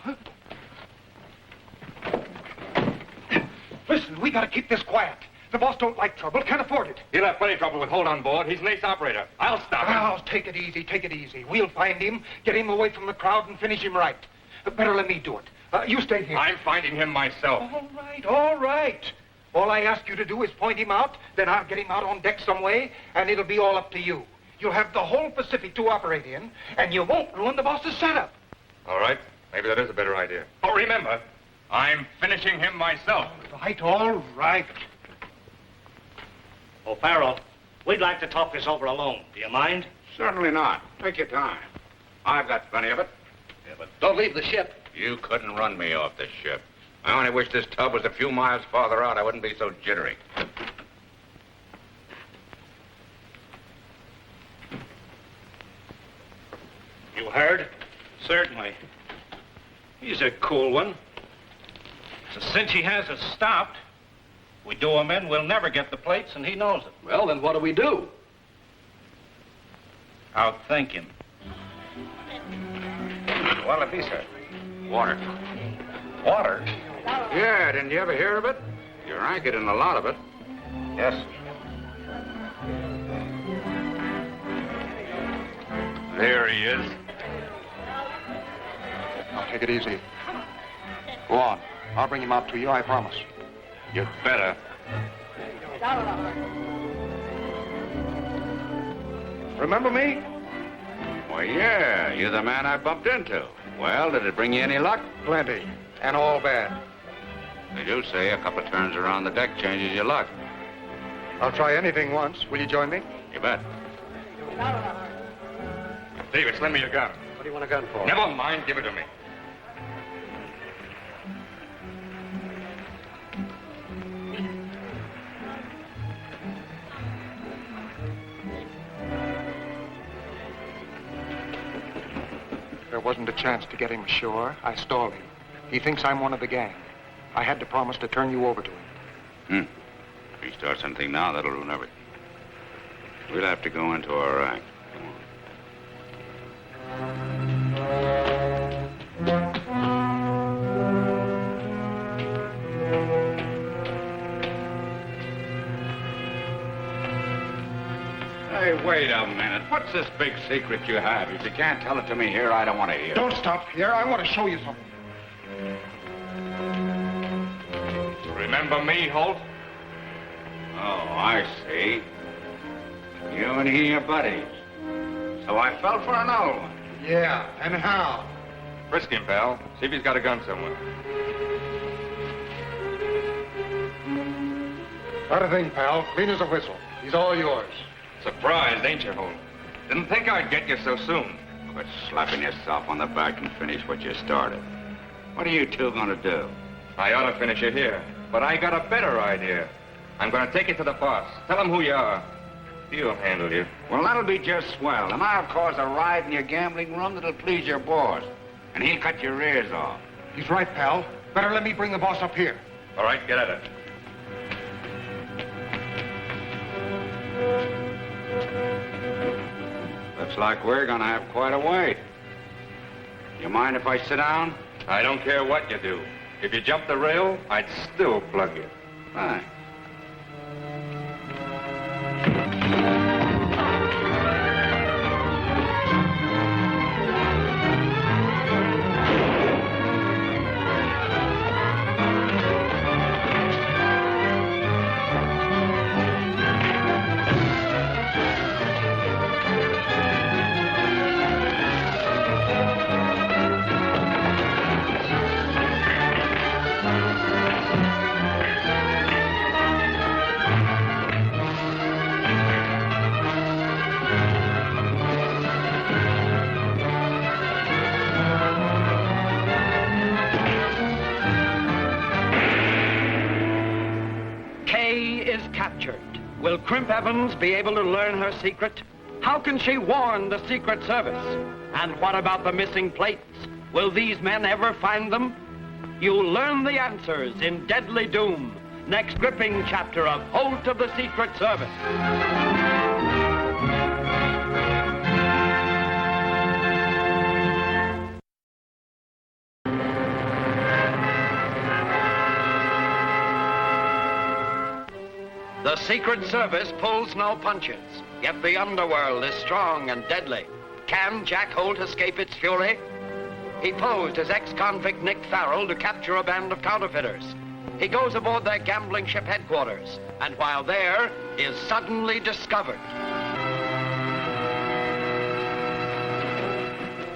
Listen, we got to keep this quiet. The boss don't like trouble, can't afford it. He'll have plenty of trouble with Holt on board. He's an ace operator. I'll stop him. Now, take it easy, take it easy. We'll find him, get him away from the crowd, and finish him right. Better let me do it. You stay here. I'm finding him myself. All right, all right. All I ask you to do is point him out, then I'll get him out on deck some way, and it'll be all up to you. You'll have the whole Pacific to operate in, and you won't ruin the boss's setup. All right. Maybe that is a better idea. But remember, I'm finishing him myself. All right. Oh, Farrell, we'd like to talk this over alone. Do you mind? Certainly not. Take your time. I've got plenty of it. Yeah, but don't leave the ship. You couldn't run me off this ship. I only wish this tub was a few miles farther out. I wouldn't be so jittery. You heard? Certainly. He's a cool one. So since he has us stopped, we do him in, we'll never get the plates, and he knows it. Well, then what do we do? Outthink him. What'll it be, sir? Water. Water? Yeah, didn't you ever hear of it? You rank it in a lot of it. Yes. There he is. Now, take it easy. Go on. I'll bring him out to you, I promise. You'd better. Remember me? Why, yeah, you're the man I bumped into. Well, did it bring you any luck? Plenty. And all bad. They do say a couple of turns around the deck changes your luck. I'll try anything once. Will you join me? You bet. David, lend me your gun. What do you want a gun for? Never mind, give it to me. There wasn't a chance to get him ashore. I stalled him. He thinks I'm one of the gang. I had to promise to turn you over to him. If he starts anything now, that'll ruin everything. We'll have to go into our rank. Hey, wait a minute. What's this big secret you have? If you can't tell it to me here, I don't want to hear it. Don't stop here. I want to show you something. Remember me, Holt? Oh, I see. You and he are buddies. So I fell for an old one. Yeah, and how? Frisk him, pal. See if he's got a gun somewhere. Not a thing, pal. Clean as a whistle. He's all yours. Surprised, ain't you, Holt? Didn't think I'd get you so soon. Quit slapping yourself on the back and finish what you started. What are you two going to do? I ought to finish it here, but I got a better idea. I'm going to take you to the boss. Tell him who you are. He'll handle you. Well, that'll be just swell. And I'll cause a riot in your gambling room that'll please your boss. And he'll cut your ears off. He's right, pal. Better let me bring the boss up here. All right, get at it. Looks like we're going to have quite a wait. You mind if I sit down? I don't care what you do. If you jump the rail, I'd still plug you. Fine. Will Crimp Evans be able to learn her secret? How can she warn the Secret Service? And what about the missing plates? Will these men ever find them? You'll learn the answers in Deadly Doom, next gripping chapter of Holt of the Secret Service. The Secret Service pulls no punches, yet the underworld is strong and deadly. Can Jack Holt escape its fury? He posed as ex-convict Nick Farrell to capture a band of counterfeiters. He goes aboard their gambling ship headquarters, and while there, is suddenly discovered.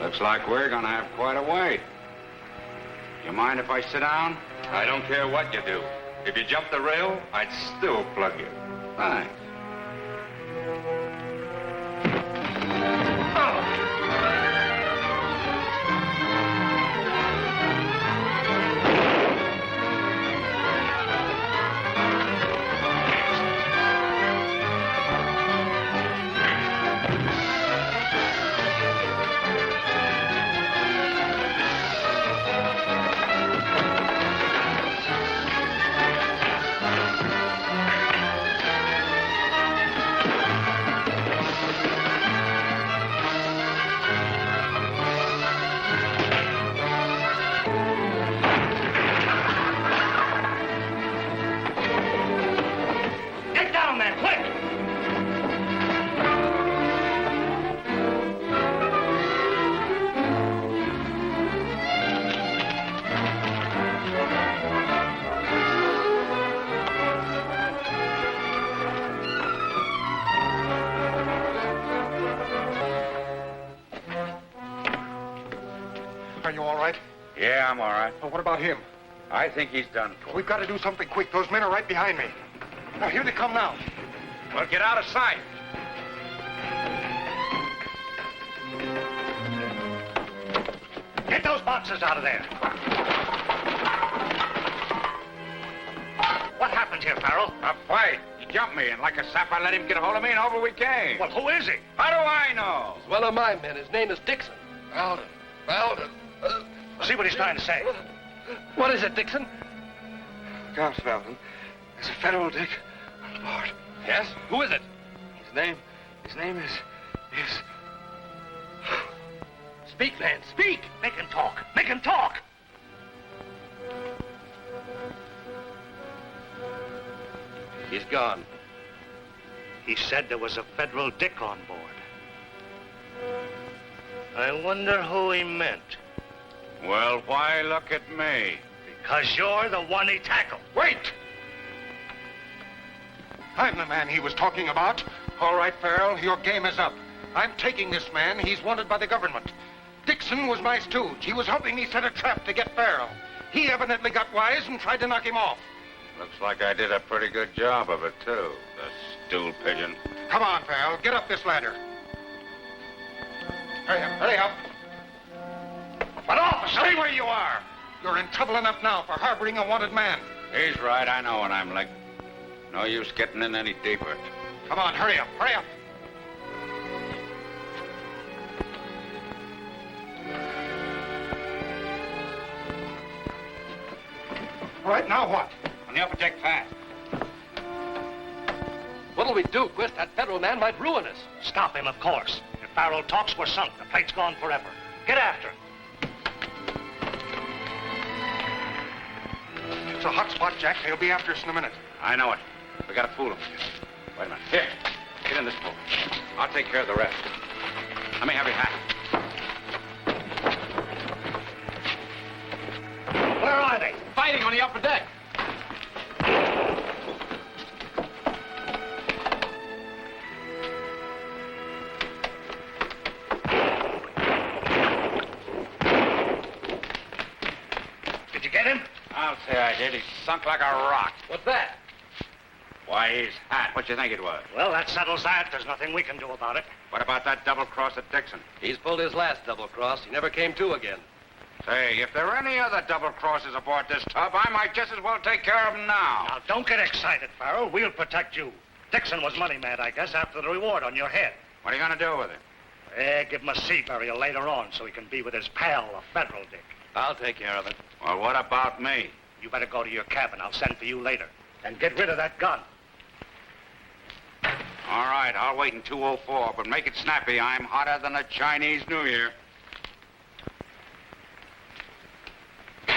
Looks like we're gonna have quite a wait. You mind if I sit down? I don't care what you do. If you jump the rail, I'd still plug you. Thanks. Are you all right? Yeah, I'm all right. Well, what about him? I think he's done for. We've got to do something quick. Those men are right behind me. Now, here they come now. Well, get out of sight. Get those boxes out of there. What happened here, Farrell? A fight. He jumped me, and like a sap, I let him get a hold of me, and over we came. Well, who is he? How do I know? He's one of my men. His name is Dixon. Valden. See what he's trying to say. What is it, Dixon? Gaunt Valden. There's a federal dick on board. Yes? Who is it? His name is... Speak, man, speak! Make him talk. Make him talk! He's gone. He said there was a federal dick on board. I wonder who he meant. Well, why look at me? Because you're the one he tackled. Wait! I'm the man he was talking about. All right, Farrell, your game is up. I'm taking this man. He's wanted by the government. Dixon was my stooge. He was helping me set a trap to get Farrell. He evidently got wise and tried to knock him off. Looks like I did a pretty good job of it, too. The stool pigeon. Come on, Farrell. Get up this ladder. Hurry up, hurry up. But officer! Stay where you are. You're in trouble enough now for harboring a wanted man. He's right. I know what I'm like. No use getting in any deeper. Come on, hurry up, hurry up. All right, now what? On the upper deck fast. What'll we do, Quist? That federal man might ruin us. Stop him, of course. If Farrell talks, we're sunk. The plate's gone forever. Get after him. It's a hot spot, Jack. They'll be after us in a minute. I know it. We gotta fool them. Wait a minute. Here. Get in this boat. I'll take care of the rest. Let me have your hat. Where are they? Fighting on the upper deck. Did you get him? I'll say I did. He's sunk like a rock. What's that? Why, his hat. What you think it was? Well, that settles that. There's nothing we can do about it. What about that double cross at Dixon? He's pulled his last double cross. He never came to again. Say, if there are any other double crosses aboard this tub, I might just as well take care of them now. Now, don't get excited, Farrell. We'll protect you. Dixon was money mad, I guess, after the reward on your head. What are you going to do with it? Give him a sea burial later on so he can be with his pal, a federal dick. I'll take care of it. Well, what about me? You better go to your cabin. I'll send for you later. And get rid of that gun. All right, I'll wait in 204, but make it snappy. I'm hotter than a Chinese New Year.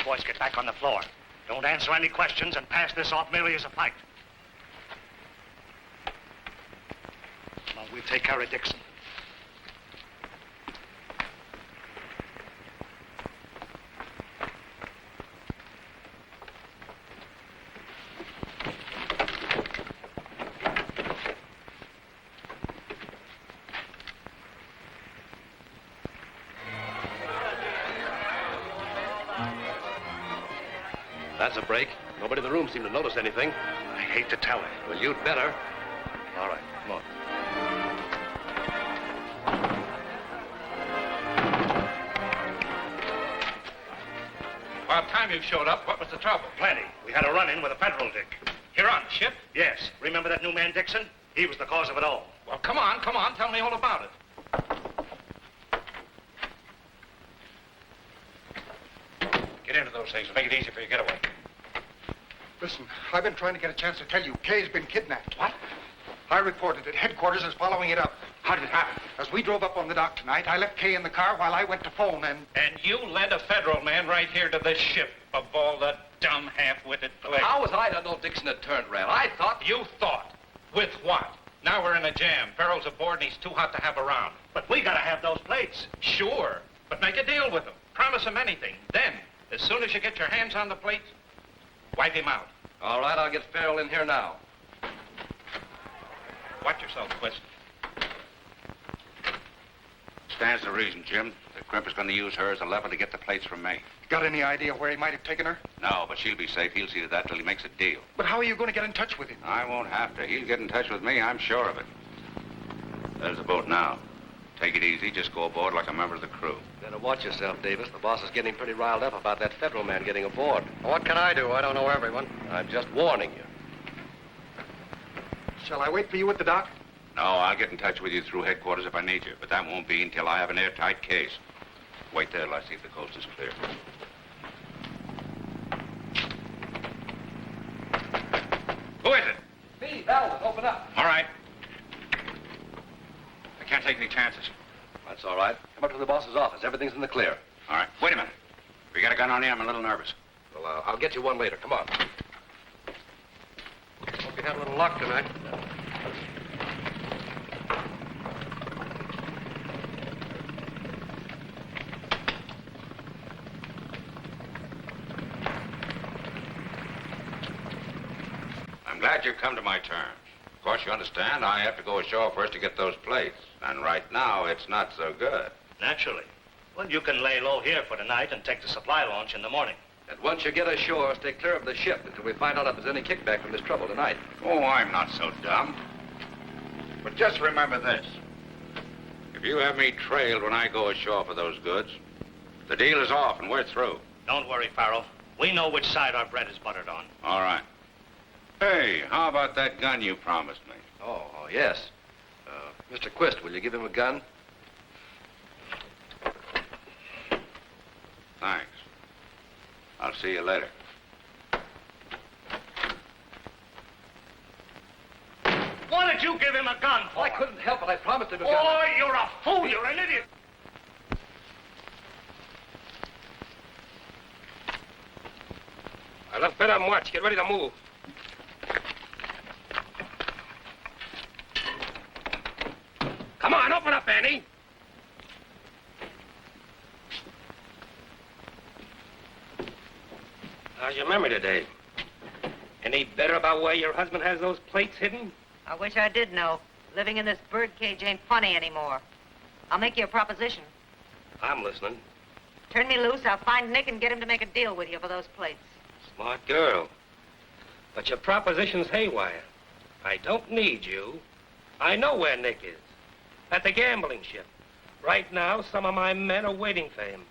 Boys, get back on the floor. Don't answer any questions and pass this off merely as a fight. Well, we'll take care of Dixon. That's a break. Nobody in the room seemed to notice anything. I hate to tell it. Well, you'd better. All right, come on. About time you showed up, what was the trouble? Plenty. We had a run-in with a federal dick. You're on ship? Yes. Remember that new man, Dixon? He was the cause of it all. Well, come on. Tell me all about it. Get into those things and make it easy for you to get away. Listen, I've been trying to get a chance to tell you. Kay's been kidnapped. What? I reported it. Headquarters is following it up. How did it happen? As we drove up on the dock tonight, I left Kay in the car while I went to phone and... And you led a federal man right here to this ship of all the dumb, half-witted plague. How was I to know Dixon had turned red? I thought... You thought. With what? Now we're in a jam. Farrell's aboard and he's too hot to have around. But we gotta have those plates. Sure, but make a deal with him. Promise him anything. Then, as soon as you get your hands on the plates, wipe him out. All right, I'll get Farrell in here now. Watch yourself, Twist. Stands to reason, Jim. The crimp is going to use her as a lever to get the plates from me. Got any idea where he might have taken her? No, but she'll be safe. He'll see to that till he makes a deal. But how are you going to get in touch with him? I won't have to. He'll get in touch with me, I'm sure of it. There's the boat now. Take it easy. Just go aboard like a member of the crew. Better watch yourself, Davis. The boss is getting pretty riled up about that federal man getting aboard. What can I do? I don't know everyone. I'm just warning you. Shall I wait for you at the dock? No, I'll get in touch with you through headquarters if I need you, but that won't be until I have an airtight case. Wait there till I see if the coast is clear. Who is it? Me, Val, open up. All right. I can't take any chances. That's all right. Come up to the boss's office. Everything's in the clear. All right. Wait a minute. We got a gun on you. I'm a little nervous. Well, I'll get you one later. Come on. Hope you had a little luck tonight. I'm glad you've come to my terms. Of course, you understand, I have to go ashore first to get those plates. And right now, it's not so good. Naturally. Well, you can lay low here for tonight and take the supply launch in the morning. And once you get ashore, stay clear of the ship until we find out if there's any kickback from this trouble tonight. Oh, I'm not so dumb. But just remember this. If you have me trailed when I go ashore for those goods, the deal is off and we're through. Don't worry, Farrell. We know which side our bread is buttered on. All right. Hey, how about that gun you promised me? Oh, yes. Mr. Quist, will you give him a gun? Thanks. I'll see you later. What did you give him a gun for? I couldn't help it. I promised him a gun. Oh, you're a fool. You're an idiot. I left Ben on watch. Get ready to move. Come on, open up, Annie. How's your memory today? Any better about where your husband has those plates hidden? I wish I did know. Living in this bird cage ain't funny anymore. I'll make you a proposition. I'm listening. Turn me loose, I'll find Nick and get him to make a deal with you for those plates. Smart girl. But your proposition's haywire. I don't need you. I know where Nick is. At the gambling ship. Right now, some of my men are waiting for him.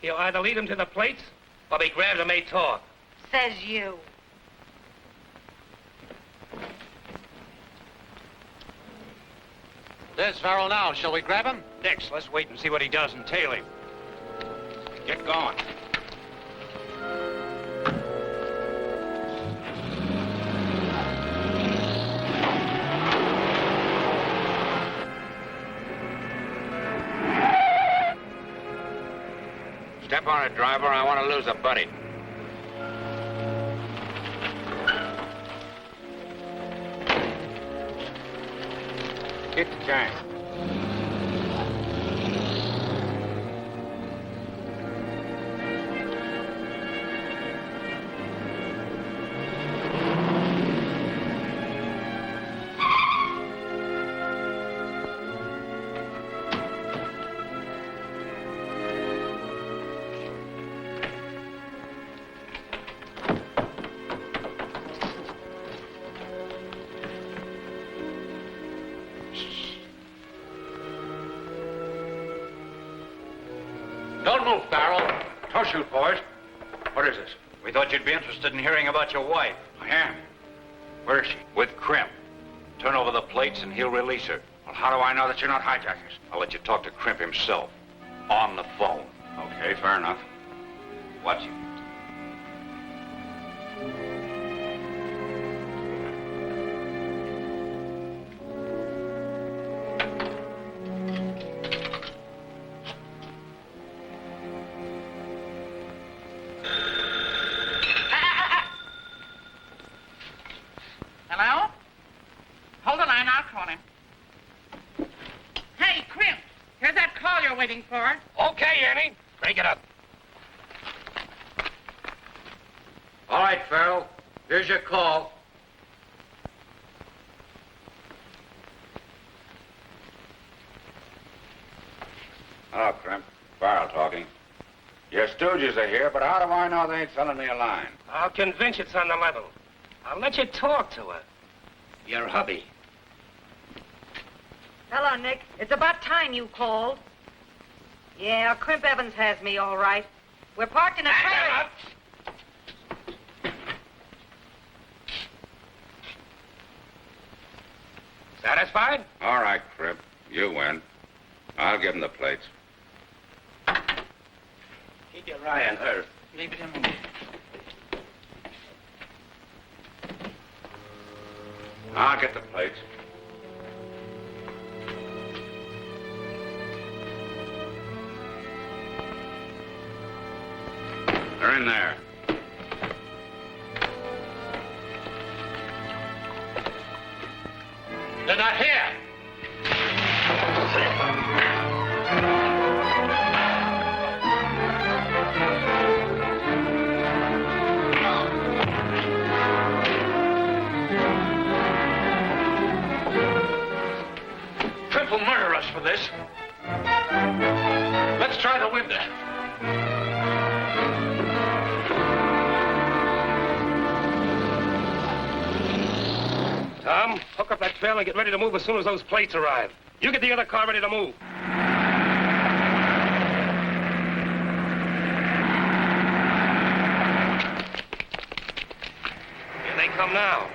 He'll either lead him to the plates or be grabbed and made talk. Says you. There's Farrell now. Shall we grab him? Dix, let's wait and see what he does and tail him. Get going. Step on it, driver. I want to lose a buddy. Get the tank. Don't move, Farrell. Don't shoot, boys. What is this? We thought you'd be interested in hearing about your wife. I am. Where is she? With Crimp. Turn over the plates and he'll release her. Well, how do I know that you're not hijackers? I'll let you talk to Crimp himself. On the phone. Okay, fair enough. Watch him. Hello? Hold the line, I'll call him. Hey, Crimp, here's that call you're waiting for. Okay, Annie. Break it up. All right, Farrell. Here's your call. Hello, Crimp. Farrell talking. Your stooges are here, but how do I know they ain't selling me a line? I'll convince you it's on the level. I'll let you talk to her. Your hubby. Hello, Nick. It's about time you called. Yeah, Crimp Evans has me all right. We're parked in a trailer. Satisfied? All right, Crimp. You win. I'll give him the plates. Keep your eye on her. Leave it in me. I'll get the plates. They're in there. They're not here. Trent will murder us for this. Let's try the window. Tom, hook up that trail and get ready to move as soon as those plates arrive. You get the other car ready to move. Here they come now.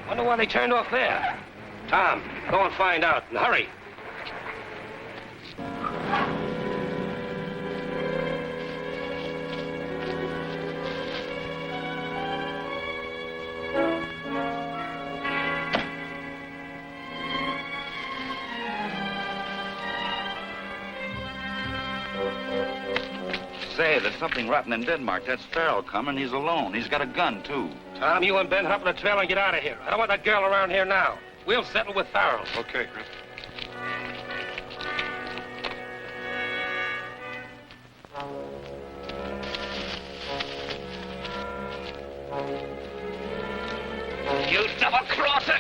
Wonder why they turned off there. Tom, go and find out, and hurry. Say, there's something rotten in Denmark. That's Farrell coming. He's alone. He's got a gun, too. Tom, you and Ben hop on the trail and get out of here. I don't want that girl around here now. We'll settle with Farrell. Okay, Chris. You double-crosser!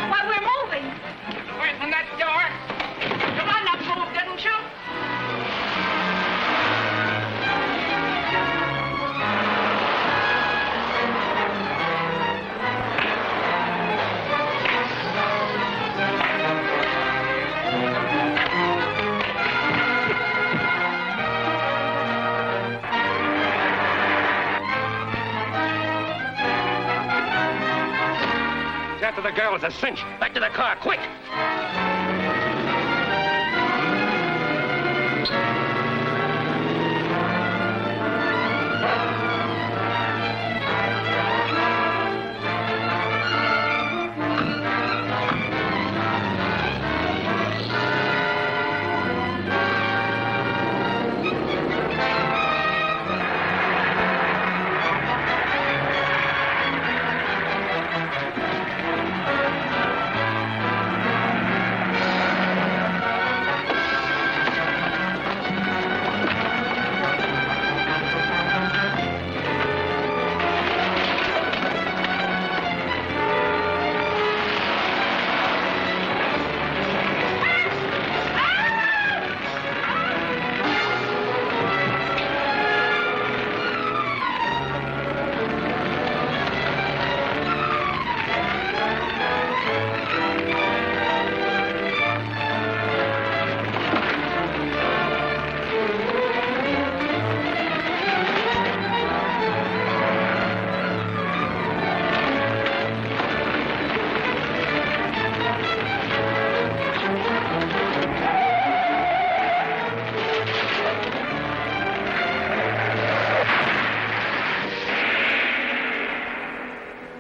Why, we're moving. Away from that door. Come on, up, move, didn't you? the girl is a cinch. Back to the car, quick!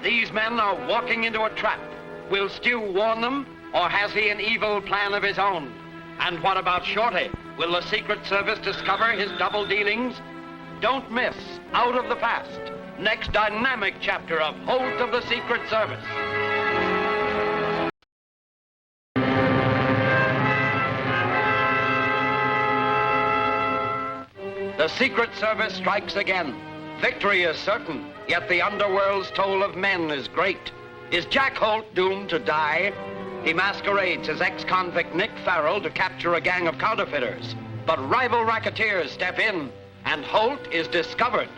These men are walking into a trap. Will Stu warn them, or has he an evil plan of his own? And what about Shorty? Will the Secret Service discover his double dealings? Don't miss Out of the Past, next dynamic chapter of Holt of the Secret Service. The Secret Service strikes again. Victory is certain, yet the underworld's toll of men is great. Is Jack Holt doomed to die? He masquerades as ex-convict Nick Farrell to capture a gang of counterfeiters. But rival racketeers step in, and Holt is discovered.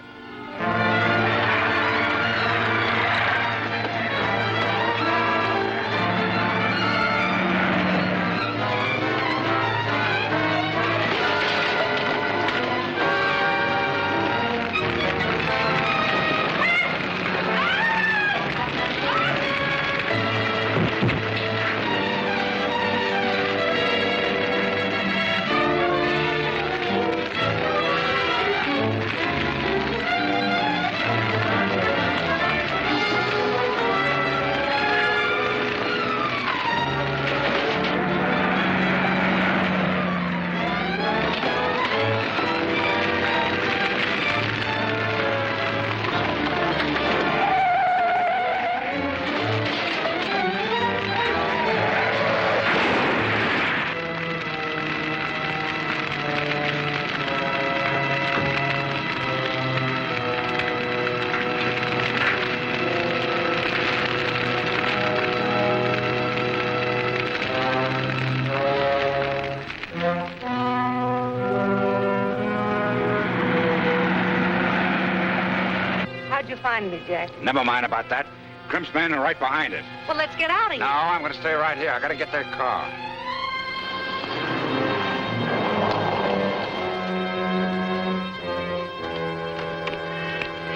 How'd you find me, Jack? Never mind about that. Crimp's men are right behind us. Well, let's get out of here. No, I'm going to stay right here. I got to get their car.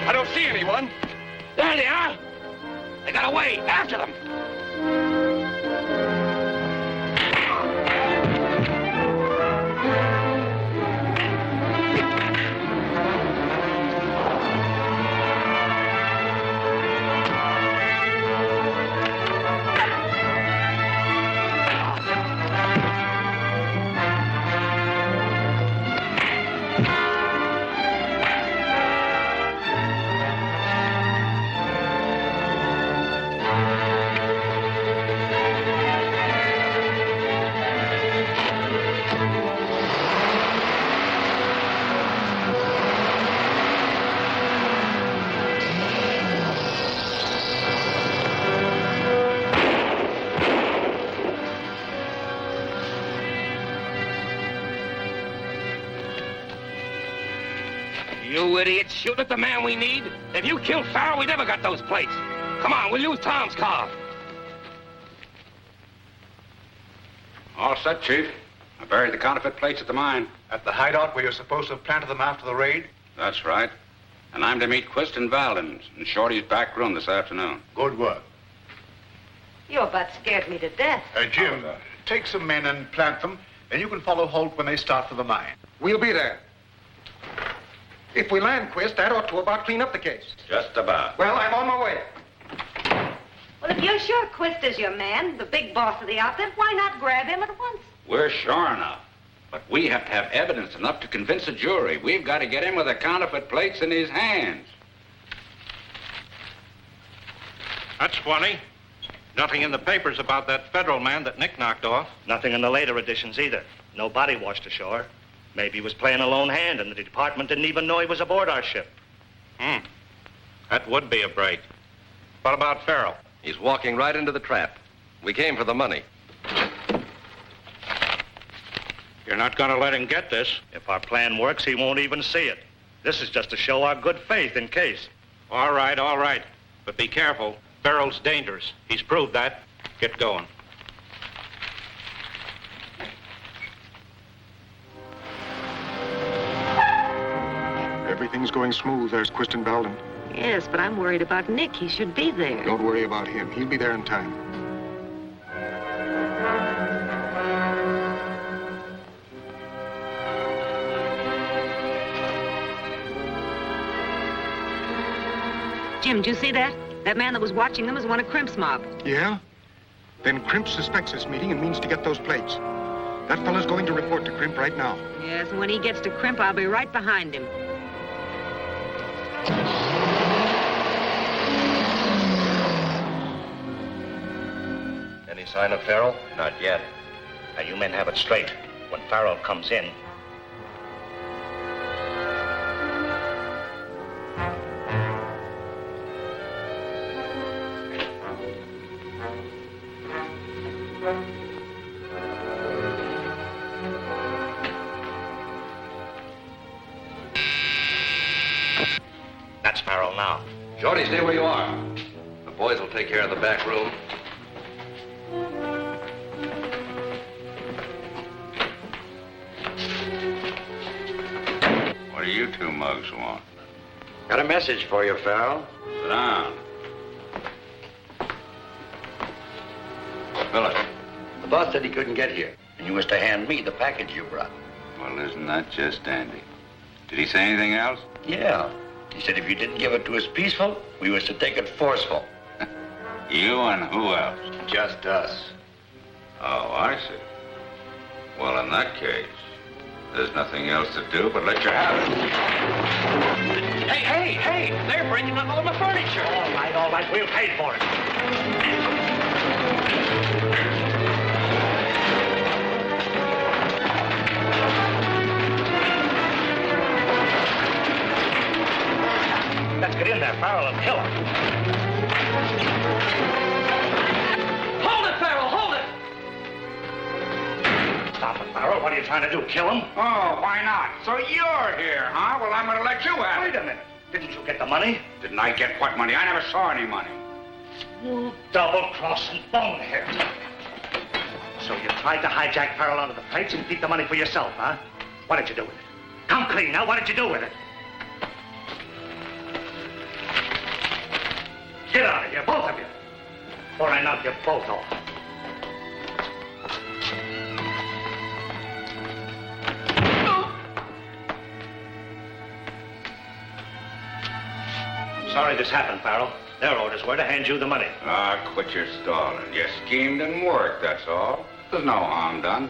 I don't see anyone. There they are. They got away. After them. You idiots shooting at the man we need? If you killed Farrell, we never got those plates. Come on, we'll use Tom's car. All set, Chief. I buried the counterfeit plates at the mine. At the hideout where you're supposed to have planted them after the raid? That's right. And I'm to meet Quist and Valden in Shorty's back room this afternoon. Good work. You about scared me to death. Jim, take some men and plant them, and you can follow Holt when they start for the mine. We'll be there. If we land Quist, that ought to about clean up the case. Just about. Well, I'm on my way. Well, if you're sure Quist is your man, the big boss of the outfit, why not grab him at once? We're sure enough. But we have to have evidence enough to convince a jury. We've got to get him with the counterfeit plates in his hands. That's funny. Nothing in the papers about that federal man that Nick knocked off. Nothing in the later editions either. No body washed ashore. Maybe he was playing a lone hand and the department didn't even know he was aboard our ship. That would be a break. What about Farrell? He's walking right into the trap. We came for the money. You're not going to let him get this. If our plan works, he won't even see it. This is just to show our good faith in case. All right. But be careful. Farrell's dangerous. He's proved that. Get going. Everything's going smooth. There's Quist and Belden. Yes, but I'm worried about Nick. He should be there. Don't worry about him. He'll be there in time. Jim, did you see that? That man that was watching them is one of Crimp's mob. Yeah? Then Crimp suspects this meeting and means to get those plates. That fellow's going to report to Crimp right now. Yes, and when he gets to Crimp, I'll be right behind him. Any sign of Farrell? Not yet. Now, you men have it straight. When Farrell comes in, that's Farrell now. Shorty, stay where you are. The boys will take care of the back room. What do you two mugs want? Got a message for you, Farrell. Sit down. Fill it. The boss said he couldn't get here, and you was to hand me the package you brought. Well, isn't that just dandy? Did he say anything else? Yeah. He said if you didn't give it to us peaceful, we was to take it forceful. You and who else? Just us. Oh, I see. Well, in that case, there's nothing else to do but let you have it. Hey! They're breaking up all my furniture. All right, we'll pay for it. Let's get in there, Farrell, and kill him. Hold it, Farrell, hold it! Stop it, Farrell. What are you trying to do, kill him? Oh, why not? So you're here, huh? Well, I'm going to let you have it. Wait a minute. Didn't you get the money? Didn't I get what money? I never saw any money. You double-crossing bonehead. So you tried to hijack Farrell out of the plates and keep the money for yourself, huh? What did you do with it? Come clean now. What did you do with it? Get out of here, both of you, or I knock you both off. I'm sorry this happened, Farrell. Their orders were to hand you the money. Ah, quit your stalling. Your scheme didn't work, that's all. There's no harm done.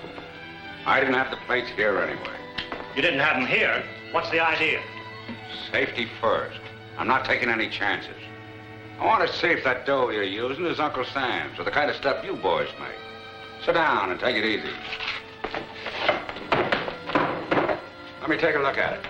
I didn't have the plates here anyway. You didn't have them here? What's the idea? Safety first. I'm not taking any chances. I want to see if that dough you're using is Uncle Sam's, or the kind of stuff you boys make. Sit down and take it easy. Let me take a look at it.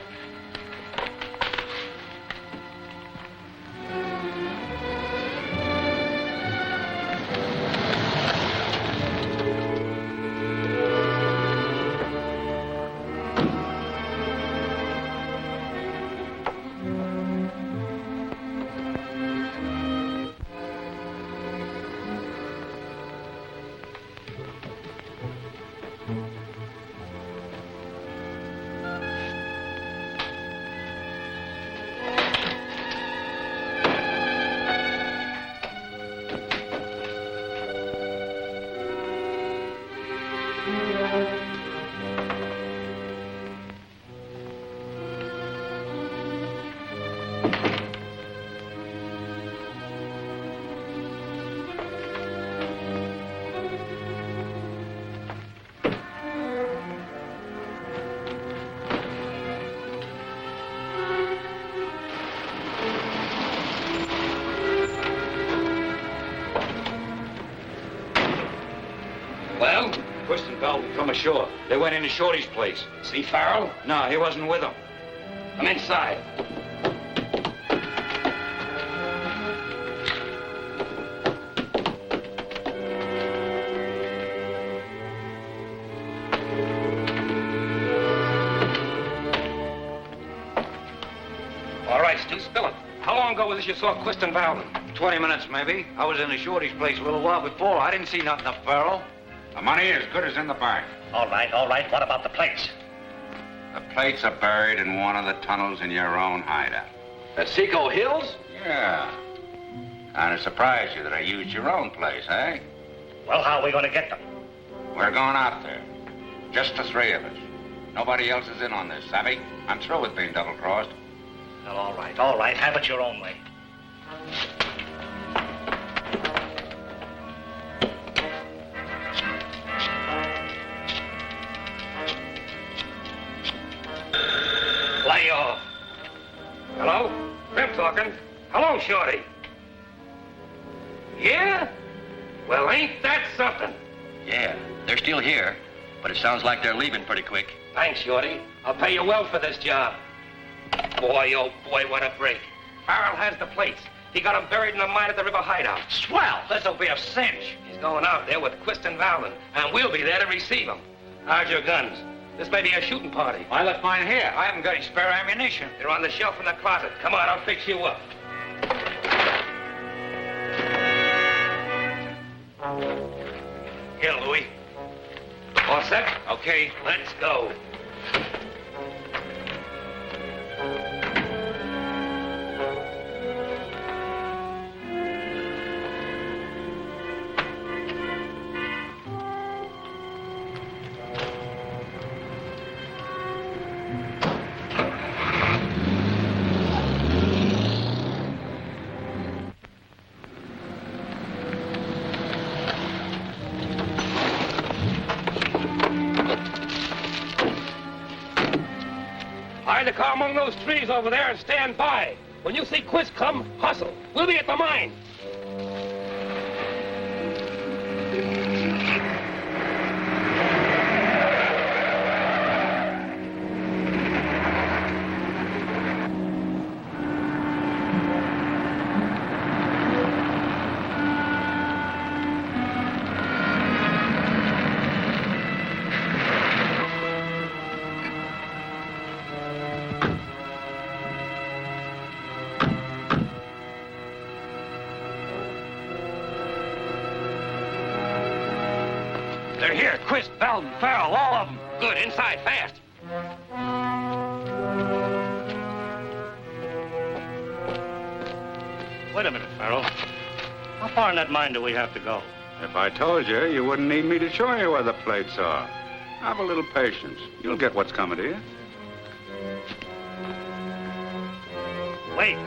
I'm ashore. They went into Shorty's place. See Farrell? No, he wasn't with them. Come inside. All right, Stu, spill it. How long ago was this you saw Quist and Valdin? 20 minutes, maybe. I was in the Shorty's place a little while before. I didn't see nothing of Farrell. The money is good as in the bank. All right, all right. What about the plates? The plates are buried in one of the tunnels in your own hideout. At Seco Hills? Yeah. Kind of surprised you that I used your own place, eh? Well, how are we going to get them? We're going out there. Just the three of us. Nobody else is in on this, savvy? I'm through with being double-crossed. Well, all right, all right. Have it your own way. Lay off. Hello? Grim talking. Hello, Shorty. Yeah? Well, ain't that something? Yeah, they're still here, but it sounds like they're leaving pretty quick. Thanks, Shorty. I'll pay you well for this job. Boy, oh boy, what a break. Farrell has the plates. He got them buried in the mine at the river hideout. Swell! This'll be a cinch. He's going out there with Quist and Valdin, and we'll be there to receive him. How's your guns? This may be a shooting party. I left mine here. I haven't got any spare ammunition. They're on the shelf in the closet. Come on, I'll fix you up. Here, Louis. All set? Okay. Let's go. Hide the car among those trees over there and stand by. When you see Quist come, hustle. We'll be at the mine. They're here. Quist, Valdin, Farrell, all of them. Good. Inside, fast. Wait a minute, Farrell. How far in that mine do we have to go? If I told you, you wouldn't need me to show you where the plates are. Have a little patience. You'll get what's coming to you. Wait.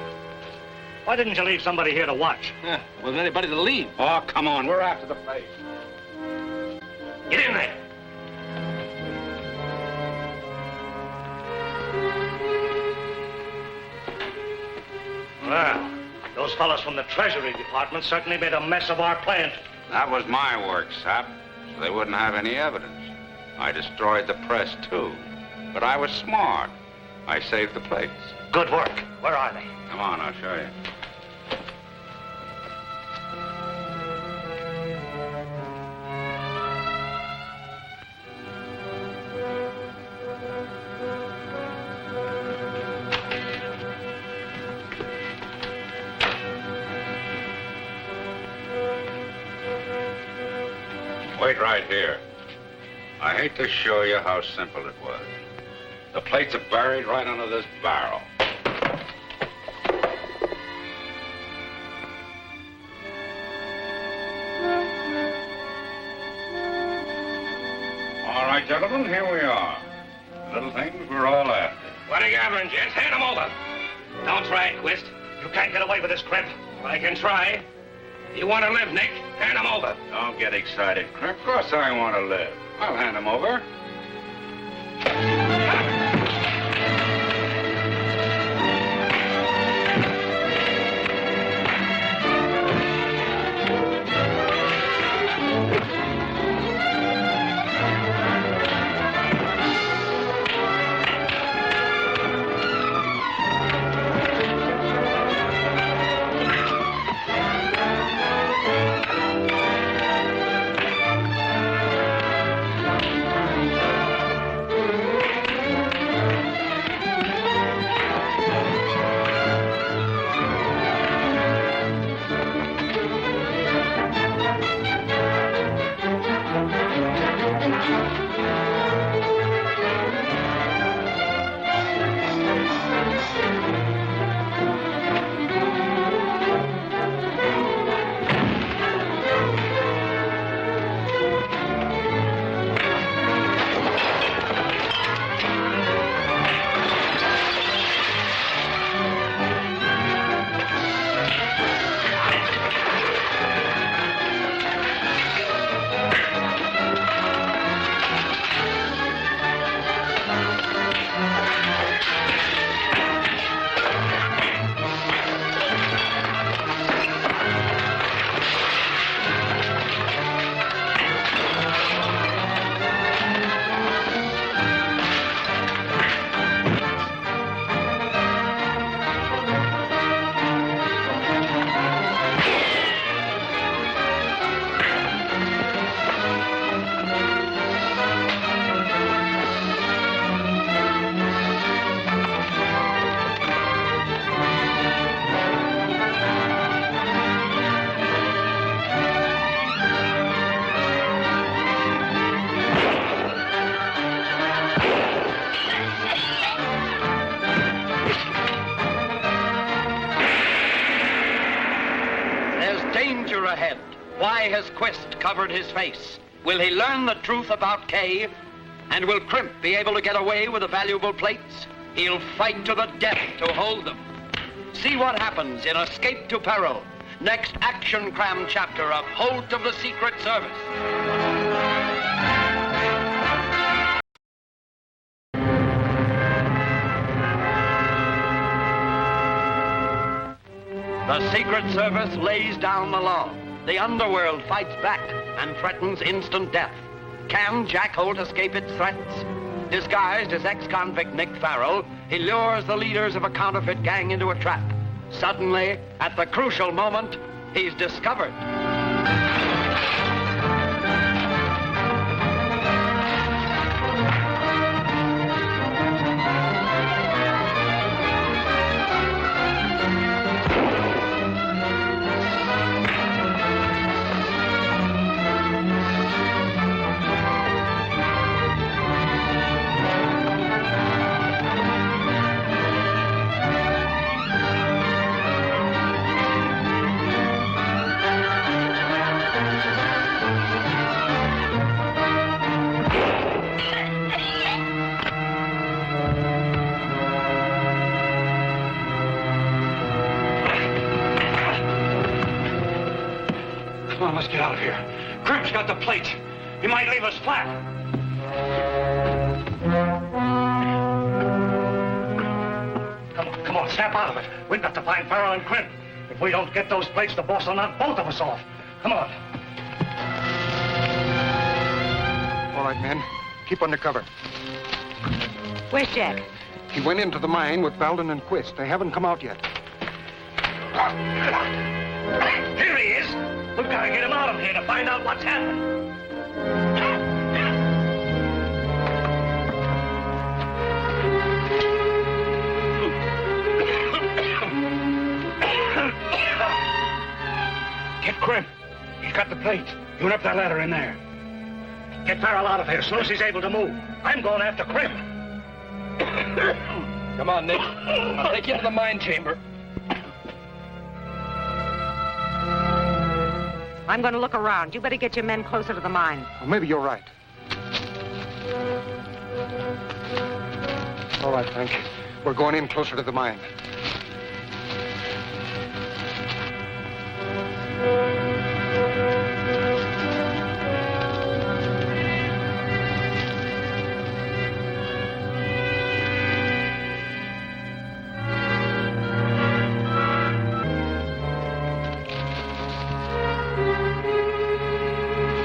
Why didn't you leave somebody here to watch? Yeah, wasn't anybody to leave. Oh, come on. We're after the place. Get in there. Well, those fellows from the Treasury Department certainly made a mess of our plant. That was my work, Sap, so they wouldn't have any evidence. I destroyed the press, too. But I was smart. I saved the plates. Good work. Where are they? Come on, I'll show you. Wait right here. I hate to show you how simple it was. The plates are buried right under this barrel. All right, gentlemen, here we are. The little things we're all after. What are you gathering, gents? Hand them over. Don't try it, Quist. You can't get away with this, Crimp. I can try. You want to live, Nick? Hand them over. Don't get excited, Crimp. Of course I want to live. I'll hand them over. ahead? Why has Quist covered his face? Will he learn the truth about Kay? And will Crimp be able to get away with the valuable plates? He'll fight to the death to hold them. See what happens in Escape to Peril, next action-crammed chapter of Holt of the Secret Service. The Secret Service lays down the law. The underworld fights back and threatens instant death. Can Jack Holt escape its threats? Disguised as ex-convict Nick Farrell, he lures the leaders of a counterfeit gang into a trap. Suddenly, at the crucial moment, he's discovered. Come on, let's get out of here. Crimp's got the plates. He might leave us flat. Come on, snap out of it. We've got to find Farrell and Crimp. If we don't get those plates, the boss will knock both of us off. Come on. All right, men. Keep under cover. Where's Jack? He went into the mine with Valden and Quist. They haven't come out yet. Here he is. We've got to get him out of here to find out what's happened. Get Crimp. He's got the plates. You went up that ladder in there. Get Farrell out of here as soon as he's able to move. I'm going after Crimp. Come on, Nick. I'll take you to the mine chamber. I'm going to look around. You better get your men closer to the mine. Well, maybe you're right. All right, Frank. We're going in closer to the mine.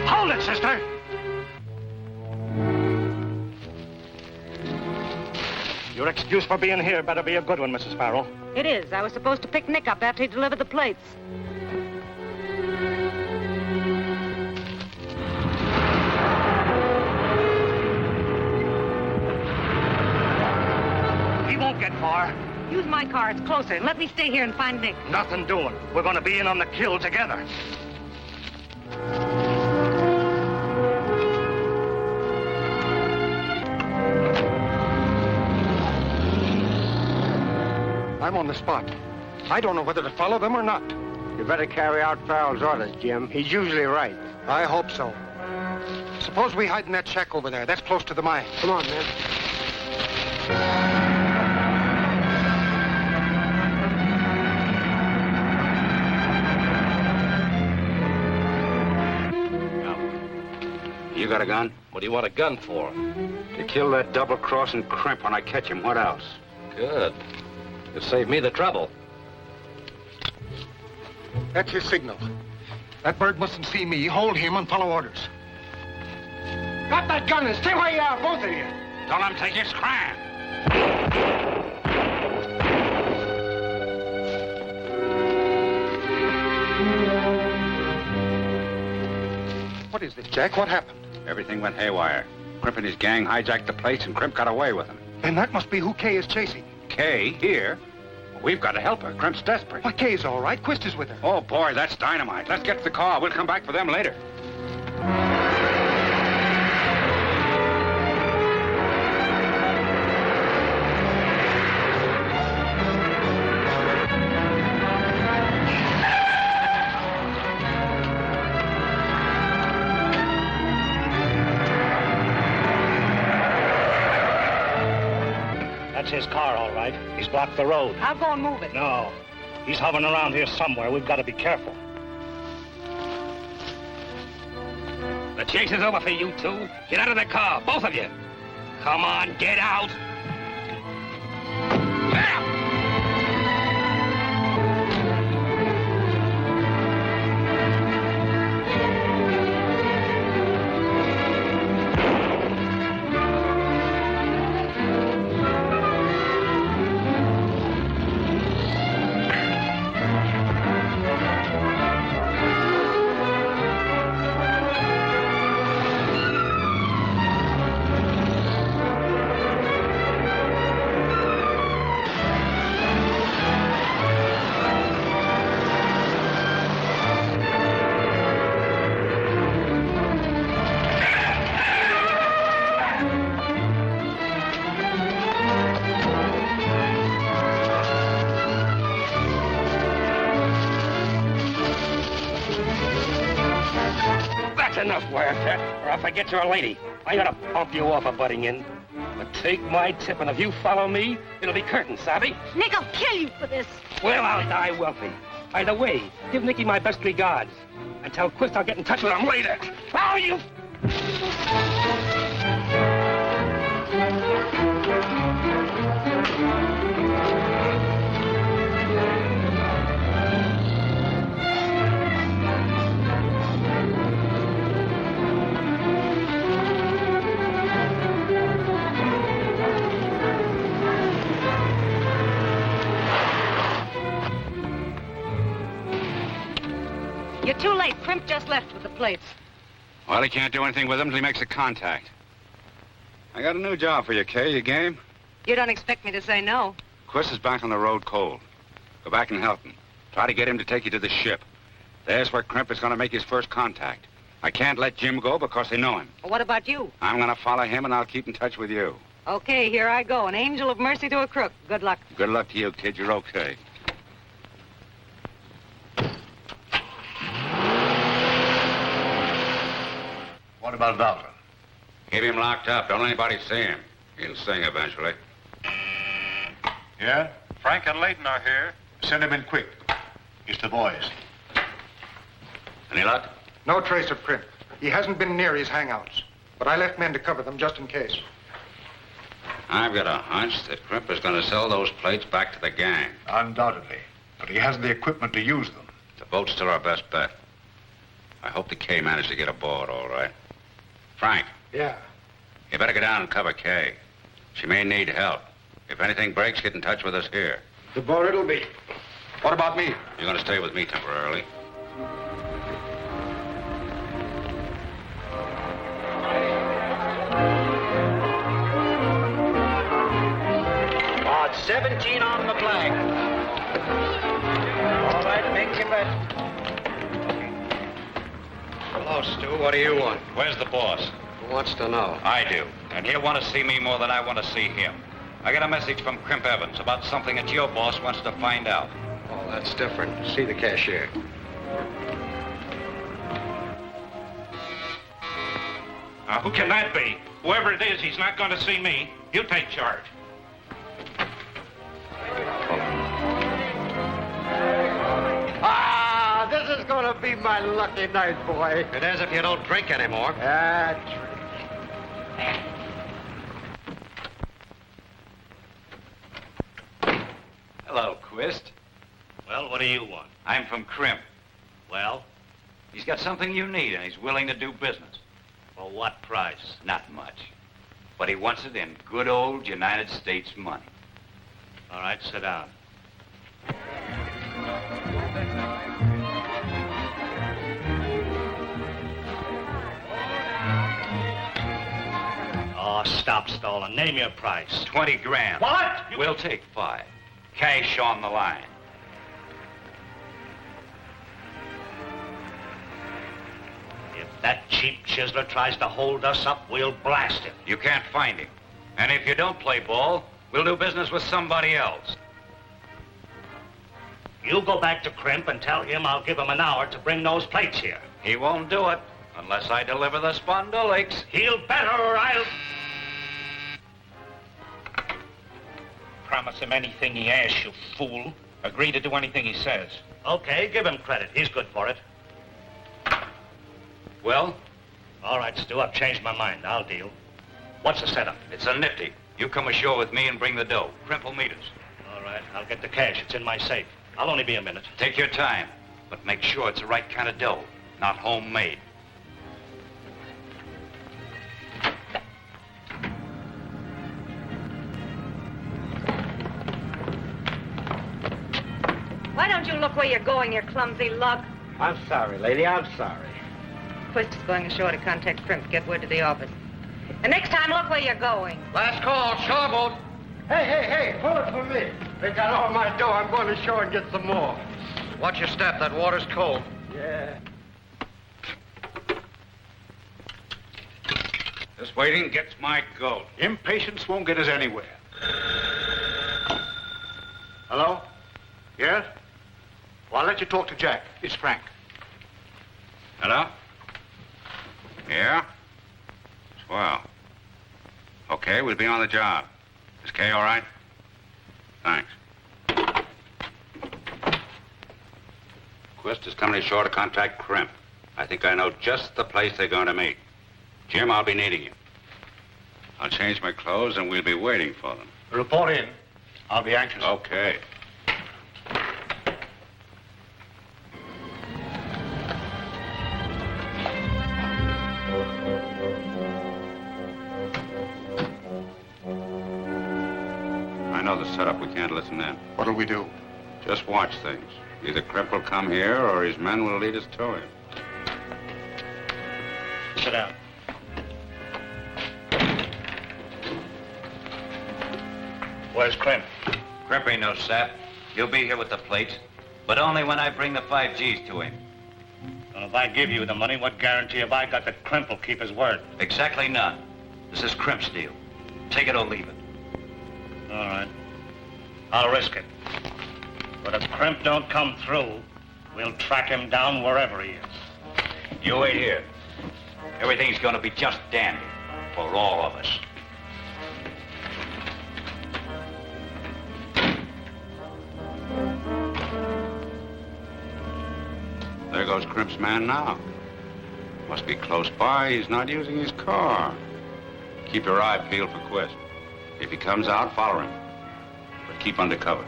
Hold it, sister. Your excuse for being here better be a good one, Mrs. Farrell. It is. I was supposed to pick Nick up after he delivered the plates. He won't get far. Use my car. It's closer. And let me stay here and find Nick. Nothing doing. We're going to be in on the kill together. I'm on the spot. I don't know whether to follow them or not. You better carry out Farrell's orders, Jim. He's usually right. I hope so. Suppose we hide in that shack over there. That's close to the mine. Come on, man. You got a gun? What do you want a gun for? To kill that double-crossing Crimp when I catch him. What else? Good. You'll save me the trouble. That's his signal. That bird mustn't see me. Hold him and follow orders. Got that gun and stay where you are, both of you. Don't let him take his cram. What is this, Jack? What happened? Everything went haywire. Crimp and his gang hijacked the plates, and Crimp got away with them. Then that must be who Kay is chasing. Kay, here? Well, we've got to help her. Crimp's desperate. Why, Kay's all right. Quist is with her. Oh, boy, that's dynamite. Let's get to the car. We'll come back for them later. That's his car, all right. He's blocked the road. I'll go and move it. No. He's hovering around here somewhere. We've got to be careful. The chase is over for you two. Get out of the car, both of you. Come on, get out. Enough, Wildcat, or I'll forget you're a lady. I ought to bump you off for butting in. But take my tip, and if you follow me, it'll be curtain, savvy? Nick, I'll kill you for this. Well, I'll die wealthy. Either way, give Nicky my best regards. And tell Quist I'll get in touch with him later. Oh, you... You're too late. Crimp just left with the plates. Well, he can't do anything with them until he makes a contact. I got a new job for you, Kay. You game? You don't expect me to say no. Quist is back on the road cold. Go back and help him. Try to get him to take you to the ship. There's where Crimp is going to make his first contact. I can't let Jim go because they know him. Well, what about you? I'm going to follow him, and I'll keep in touch with you. Okay, here I go. An angel of mercy to a crook. Good luck. Good luck to you, kid. You're okay. What about Dalton? Keep him locked up. Don't let anybody see him. He'll sing eventually. Yeah? Frank and Layton are here. Send him in quick. It's the boys. Any luck? No trace of Crimp. He hasn't been near his hangouts. But I left men to cover them just in case. I've got a hunch that Crimp is going to sell those plates back to the gang. Undoubtedly. But he hasn't the equipment to use them. The boat's still our best bet. I hope the K managed to get aboard, all right. Frank. Yeah. You better go down and cover Kay. She may need help. If anything breaks, get in touch with us here. The boat it'll be. What about me? You're going to stay with me temporarily. Odd 17 on the flag. All right, make your bet. Hello, Stu. What do you want? Where's the boss? Who wants to know? I do. And he'll want to see me more than I want to see him. I got a message from Crimp Evans about something that your boss wants to find out. Oh, that's different. See the cashier. Now, who can that be? Whoever it is, he's not going to see me. You take charge. Ah, this is going to be my lucky night, boy. It is if you don't drink anymore. That's Hello, Quist. Well, what do you want? I'm from Crimp. Well, He's got something you need, and he's willing to do business. for what price? Not much. But he wants it in good old United States money. All right, sit down. Oh, stop stalling. Name your price. 20 grand. What? We'll take 5. Cash on the line. If that cheap chiseler tries to hold us up, we'll blast him. You can't find him. And if you don't play ball, we'll do business with somebody else. You go back to Crimp and tell him I'll give him an hour to bring those plates here. He won't do it unless I deliver the spondulics. He'll better or I'll... promise him anything he asks, you fool. Agree to do anything he says. Okay, give him credit. He's good for it. Well? All right, Stu, I've changed my mind. I'll deal. What's the setup? It's a nifty. You come ashore with me and bring the dough. Crimp will meet us. All right, I'll get the cash. It's in my safe. I'll only be a minute. Take your time, but make sure it's the right kind of dough, not homemade. Why don't you look where you're going, you clumsy lug? I'm sorry, lady. I'm sorry. Quist is going ashore to contact Crimp. Get word to the office. And next time, look where you're going. Last call, shoreboat. Hey, pull it for me. They got all my dough. I'm going ashore and get some more. Watch your step. That water's cold. Yeah. This waiting gets my goat. Impatience won't get us anywhere. Hello? Yes? Well, I'll let you talk to Jack. It's Frank. Hello? Yeah? Swell. Okay, we'll be on the job. Is Kay all right? Thanks. Quist is coming ashore to contact Crimp. I think I know just the place they're going to meet. Jim, I'll be needing you. I'll change my clothes and we'll be waiting for them. Report in. I'll be anxious. Okay. I know the setup. We can't listen in. What'll we do? Just watch things. Either Crimp will come here or his men will lead us to him. Sit down. Where's Crimp? Crimp ain't no sap. He'll be here with the plates, but only when I bring the 5 Gs to him. Well, if I give you the money, what guarantee have I got that Crimp will keep his word? Exactly none. This is Crimp's deal. Take it or leave it. All right. I'll risk it. But if Crimp don't come through, we'll track him down wherever he is. You wait here. Everything's gonna be just dandy for all of us. There goes Crimp's man now. Must be close by. He's not using his car. Keep your eye peeled for Quist. If he comes out, follow him. But keep undercover.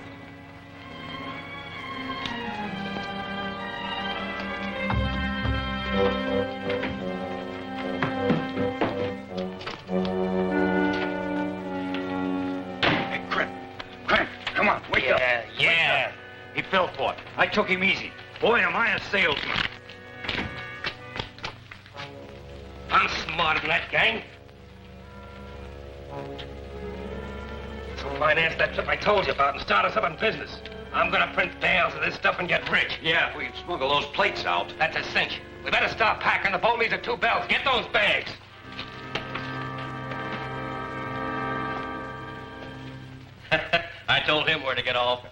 Hey, Crimp, come on, wake up. Yeah. He fell for it. I took him easy. Boy, am I a salesman. I'm smarter than that gang. So finance that trip I told you about and start us up in business. I'm gonna print bales of this stuff and get rich. Yeah, if we can smuggle those plates out. That's a cinch. We better start packing. The boat leaves at 2 bells. Get those bags. I told him where to get off.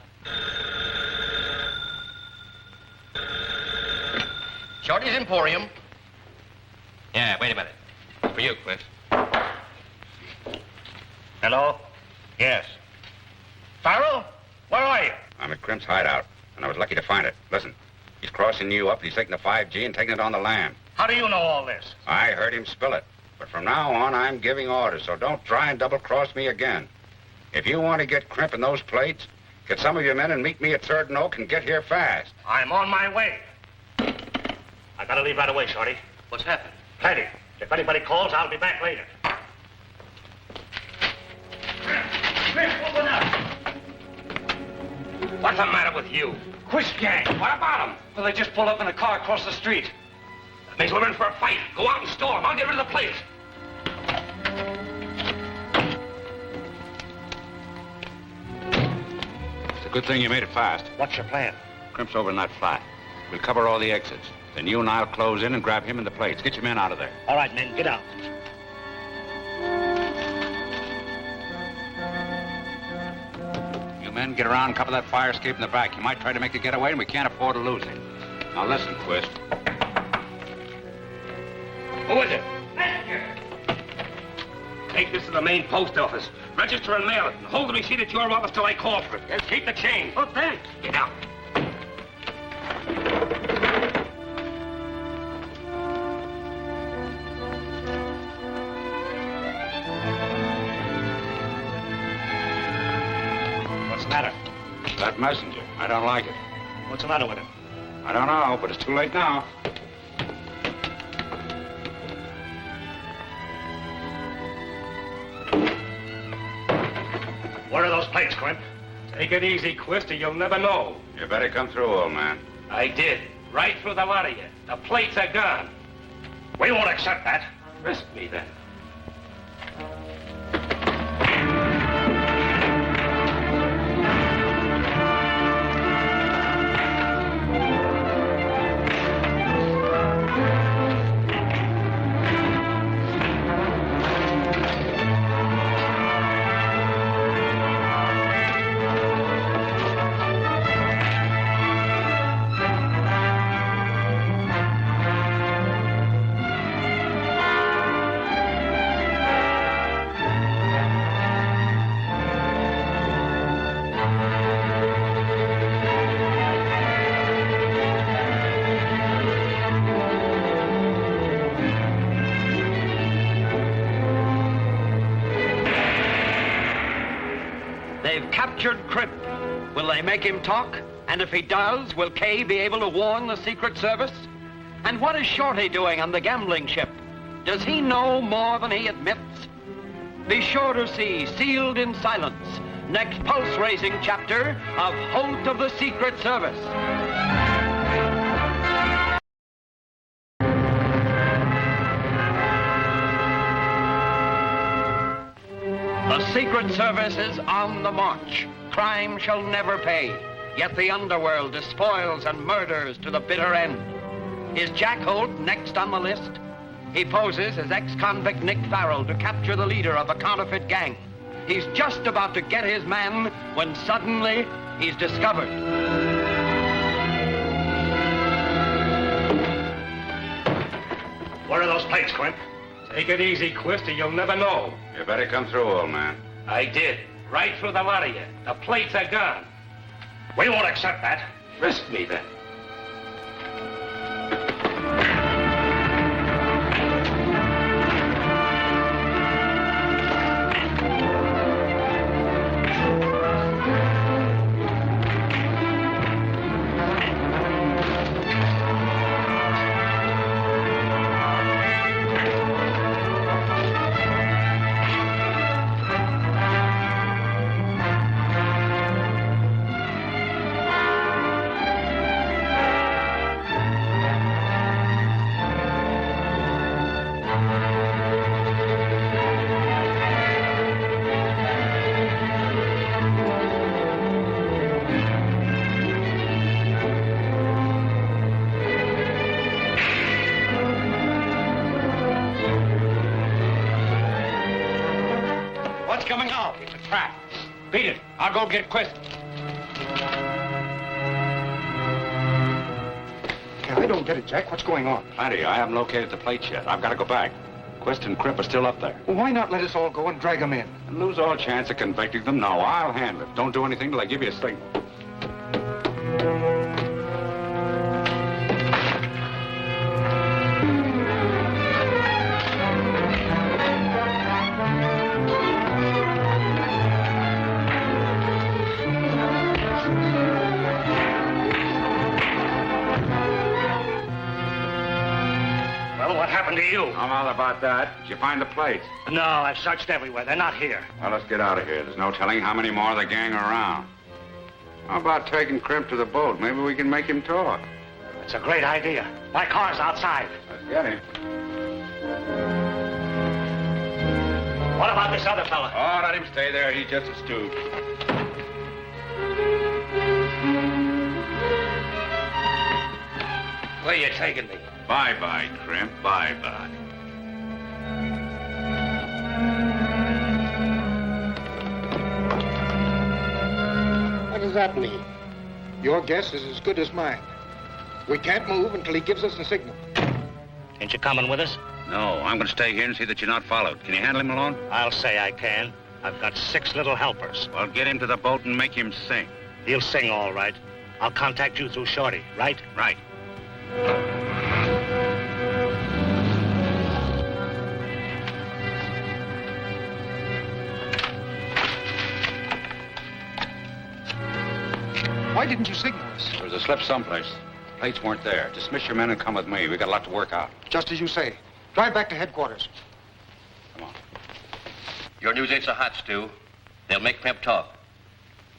Shorty's Emporium. Yeah, wait a minute. For you, Quist. Hello? Yes. Farrell? Where are you? I'm at Crimp's hideout, and I was lucky to find it. Listen, he's crossing you up, and he's taking the 5G and taking it on the lam. How do you know all this? I heard him spill it. But from now on, I'm giving orders, so don't try and double-cross me again. If you want to get Crimp in those plates, get some of your men and meet me at 3rd and Oak and get here fast. I'm on my way. I gotta leave right away, Shorty. What's happened? Plenty. If anybody calls, I'll be back later. Open up. What's the matter with you? Quist gang. What about them? Well, they just pulled up in a car across the street. That means we're in for a fight. Go out and storm. I'll get rid of the plates. It's a good thing you made it fast. What's your plan? Crimp's over in that flat. We'll cover all the exits. Then you and I'll close in and grab him and the plates. Get your men out of there. All right, men, get out. You men get around and cover that fire escape in the back. He might try to make a getaway, and we can't afford to lose him. Now listen, Quist. Who is it? Take this to the main post office. Register and mail it, and hold the receipt at your office till I call for it. Yes, keep the change. Oh, thanks. Get out. What's the matter? That messenger. I don't like it. What's the matter with him? I don't know, but it's too late now. Where are those plates, Crimp? Take it easy, Quist, or you'll never know. You better come through, old man. I did. Right through the lot of you. The plates are gone. We won't accept that. Risk me, then. They've captured Crimp. Will they make him talk? And if he does, will Kay be able to warn the Secret Service? And what is Shorty doing on the gambling ship? Does he know more than he admits? Be sure to see Sealed in Silence, next pulse-raising chapter of Holt of the Secret Service. The Secret Service is on the march. Crime shall never pay. Yet the underworld despoils and murders to the bitter end. Is Jack Holt next on the list? He poses as ex-convict Nick Farrell to capture the leader of a counterfeit gang. He's just about to get his man when suddenly he's discovered. Where are those plates, Crimp? Take it easy, Quist, or you'll never know. You better come through, old man. I did. Right through the lot of you. The plates are gone. We won't accept that. Risk me, then. Coming out. It's a trap. Beat it. I'll go get Quist. I don't get it, Jack. What's going on? Plenty. I haven't located the plates yet. I've got to go back. Quist and Crimp are still up there. Well, why not let us all go and drag them in? And lose all chance of convicting them? No, I'll handle it. Don't do anything till I give you a signal. What happened to you? I'm all about that. Did you find the plates? No, I've searched everywhere. They're not here. Well, let's get out of here. There's no telling how many more of the gang are around. How about taking Crimp to the boat? Maybe we can make him talk. It's a great idea. My car's outside. Let's get him. What about this other fella? Oh, let him stay there. He's just a stooge. Where you taking me? Bye-bye, Crimp. Bye-bye. What does that mean? Your guess is as good as mine. We can't move until he gives us the signal. Ain't you coming with us? No, I'm going to stay here and see that you're not followed. Can you handle him alone? I'll say I can. I've got 6 little helpers. Well, get him to the boat and make him sing. He'll sing all right. I'll contact you through Shorty, right? Right. Why didn't you signal us? There was a slip someplace. Plates weren't there. Dismiss your men and come with me. We got a lot to work out. Just as you say. Drive back to headquarters. Come on. Your news ain't so hot, Stu. They'll make Crimp talk.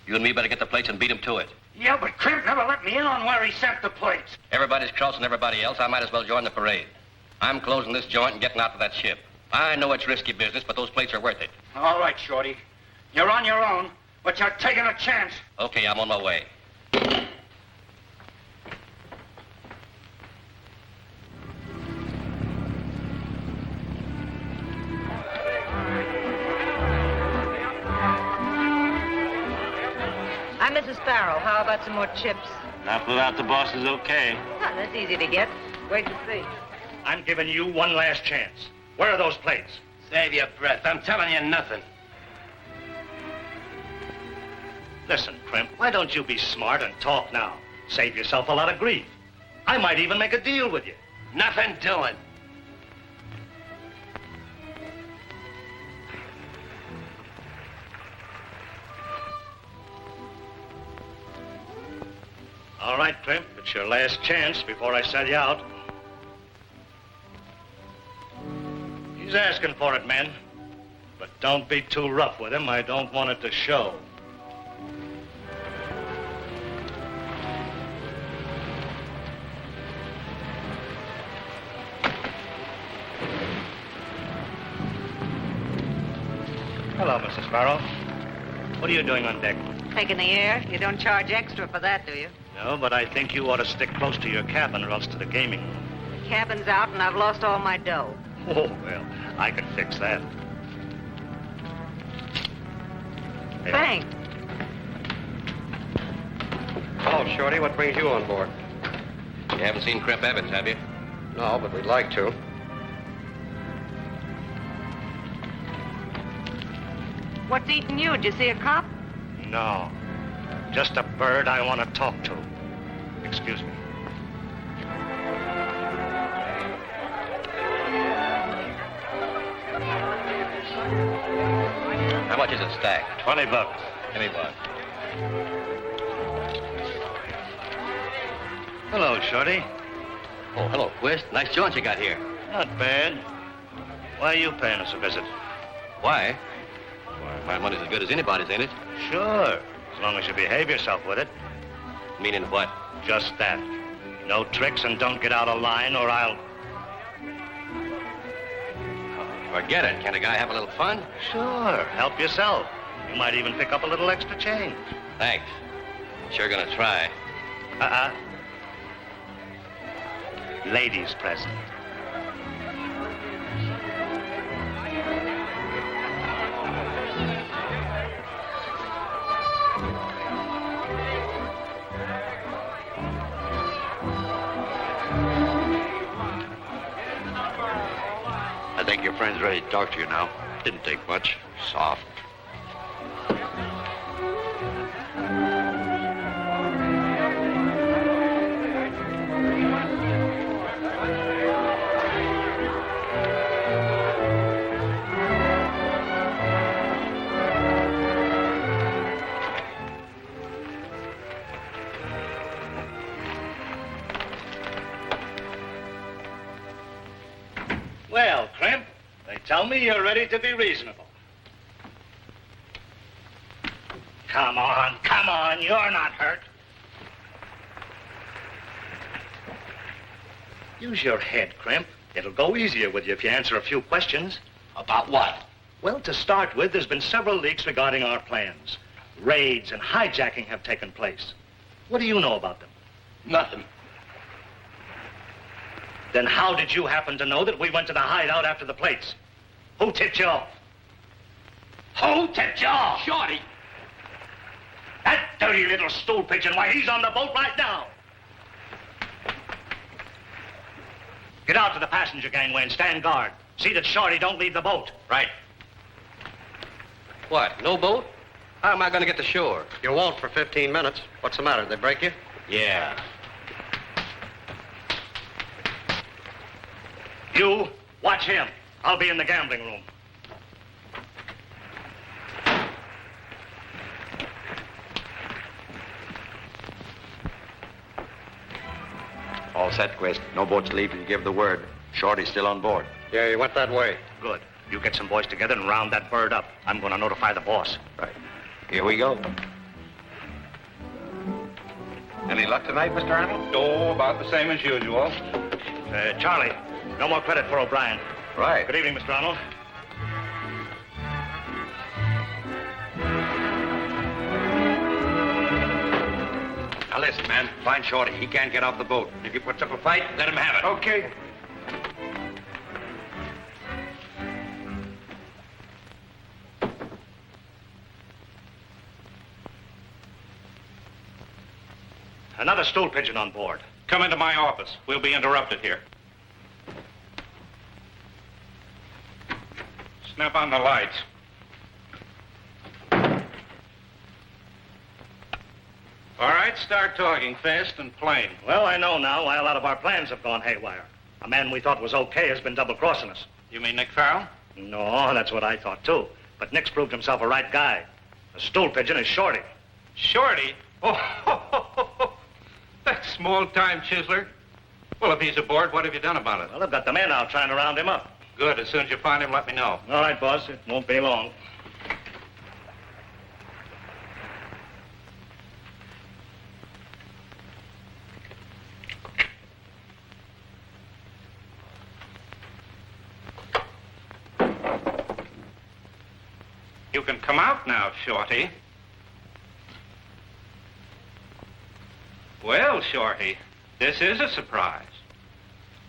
You and me better get the plates and beat him to it. Yeah, but Crimp never let me in on where he sent the plates. Everybody's crossing everybody else. I might as well join the parade. I'm closing this joint and getting out to that ship. I know it's risky business, but those plates are worth it. All right, Shorty. You're on your own, but you're taking a chance. Okay, I'm on my way. I'm Mrs. Sparrow. How about some more chips? Not without the boss is okay. Oh, that's easy to get. Wait to see. I'm giving you one last chance. Where are those plates? Save your breath. I'm telling you nothing. Listen, Crimp, why don't you be smart and talk now? Save yourself a lot of grief. I might even make a deal with you. Nothing doing. All right, Crimp, it's your last chance before I sell you out. He's asking for it, men. But don't be too rough with him. I don't want it to show. Hello, Mrs. Sparrow. What are you doing on deck? Taking the air? You don't charge extra for that, do you? No, but I think you ought to stick close to your cabin or else to the gaming. The cabin's out and I've lost all my dough. Oh, well, I can fix that. Hey. Thanks. Hello, Shorty. What brings you on board? You haven't seen Crimp Evans, have you? No, but we'd like to. What's eating you? Did you see a cop? No. Just a bird I want to talk to. Excuse me. How much is it stacked? $20. Give me one. Hello, Shorty. Oh, hello, Quist. Nice joint you got here. Not bad. Why are you paying us a visit? Why? Why, my money's as good as anybody's, ain't it? Sure. As long as you behave yourself with it. Meaning what? Just that. No tricks and don't get out of line or I'll... Forget it. Can't a guy have a little fun? Sure. Help yourself. You might even pick up a little extra change. Thanks. Sure gonna try. Ladies present. I think your friend's ready to talk to you now. Didn't take much. Soft. Well, Crimp, they tell me you're ready to be reasonable. Come on, you're not hurt. Use your head, Crimp. It'll go easier with you if you answer a few questions. About what? Well, to start with, there's been several leaks regarding our plans. Raids and hijacking have taken place. What do you know about them? Nothing. Then how did you happen to know that we went to the hideout after the plates? Who tipped you off? Who tipped you off? Shorty. That dirty little stool pigeon. Why, he's on the boat right now. Get out to the passenger gangway and stand guard. See that Shorty don't leave the boat. Right. What, no boat? How am I going to get to shore? You won't for 15 minutes. What's the matter? They break you? Yeah. You, watch him. I'll be in the gambling room. All set, Quist. No boats leave till you give the word. Shorty's still on board. Yeah, he went that way. Good. You get some boys together and round that bird up. I'm going to notify the boss. Right. Here we go. Any luck tonight, Mr. Arnold? Oh, about the same as usual. Charlie, no more credit for O'Brien. Right. Good evening, Mr. Arnold. Now listen, man. Find Shorty. He can't get off the boat. If he puts up a fight, let him have it. Okay. Another stool pigeon on board. Come into my office. We'll be interrupted here. Snap on the lights. All right, start talking fast and plain. Well, I know now why a lot of our plans have gone haywire. A man we thought was okay has been double-crossing us. You mean Nick Farrell? No, that's what I thought, too. But Nick's proved himself a right guy. The stool pigeon is Shorty. Shorty? Oh, that small-time chiseler. Well, if he's aboard, what have you done about it? Well, I've got the men out trying to round him up. Good. As soon as you find him, let me know. All right, boss. It won't be long. You can come out now, Shorty. Well, Shorty, this is a surprise.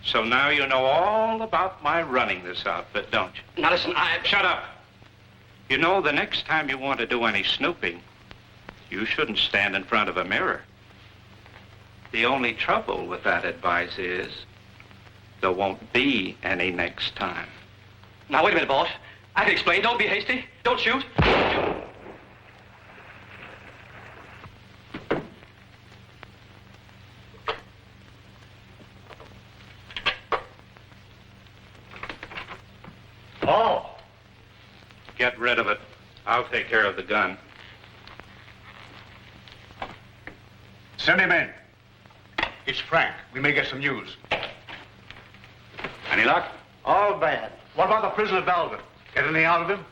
So now you know all about my running this outfit, don't you? Now listen, Shut up. You know, the next time you want to do any snooping, you shouldn't stand in front of a mirror. The only trouble with that advice is there won't be any next time. Now, wait a minute, boss. I can explain. Don't be hasty. Don't shoot. Oh. Get rid of it. I'll take care of the gun. Send him in. It's Frank. We may get some news. Any luck? All bad. What about the prisoner Belvin? Get anything out of him?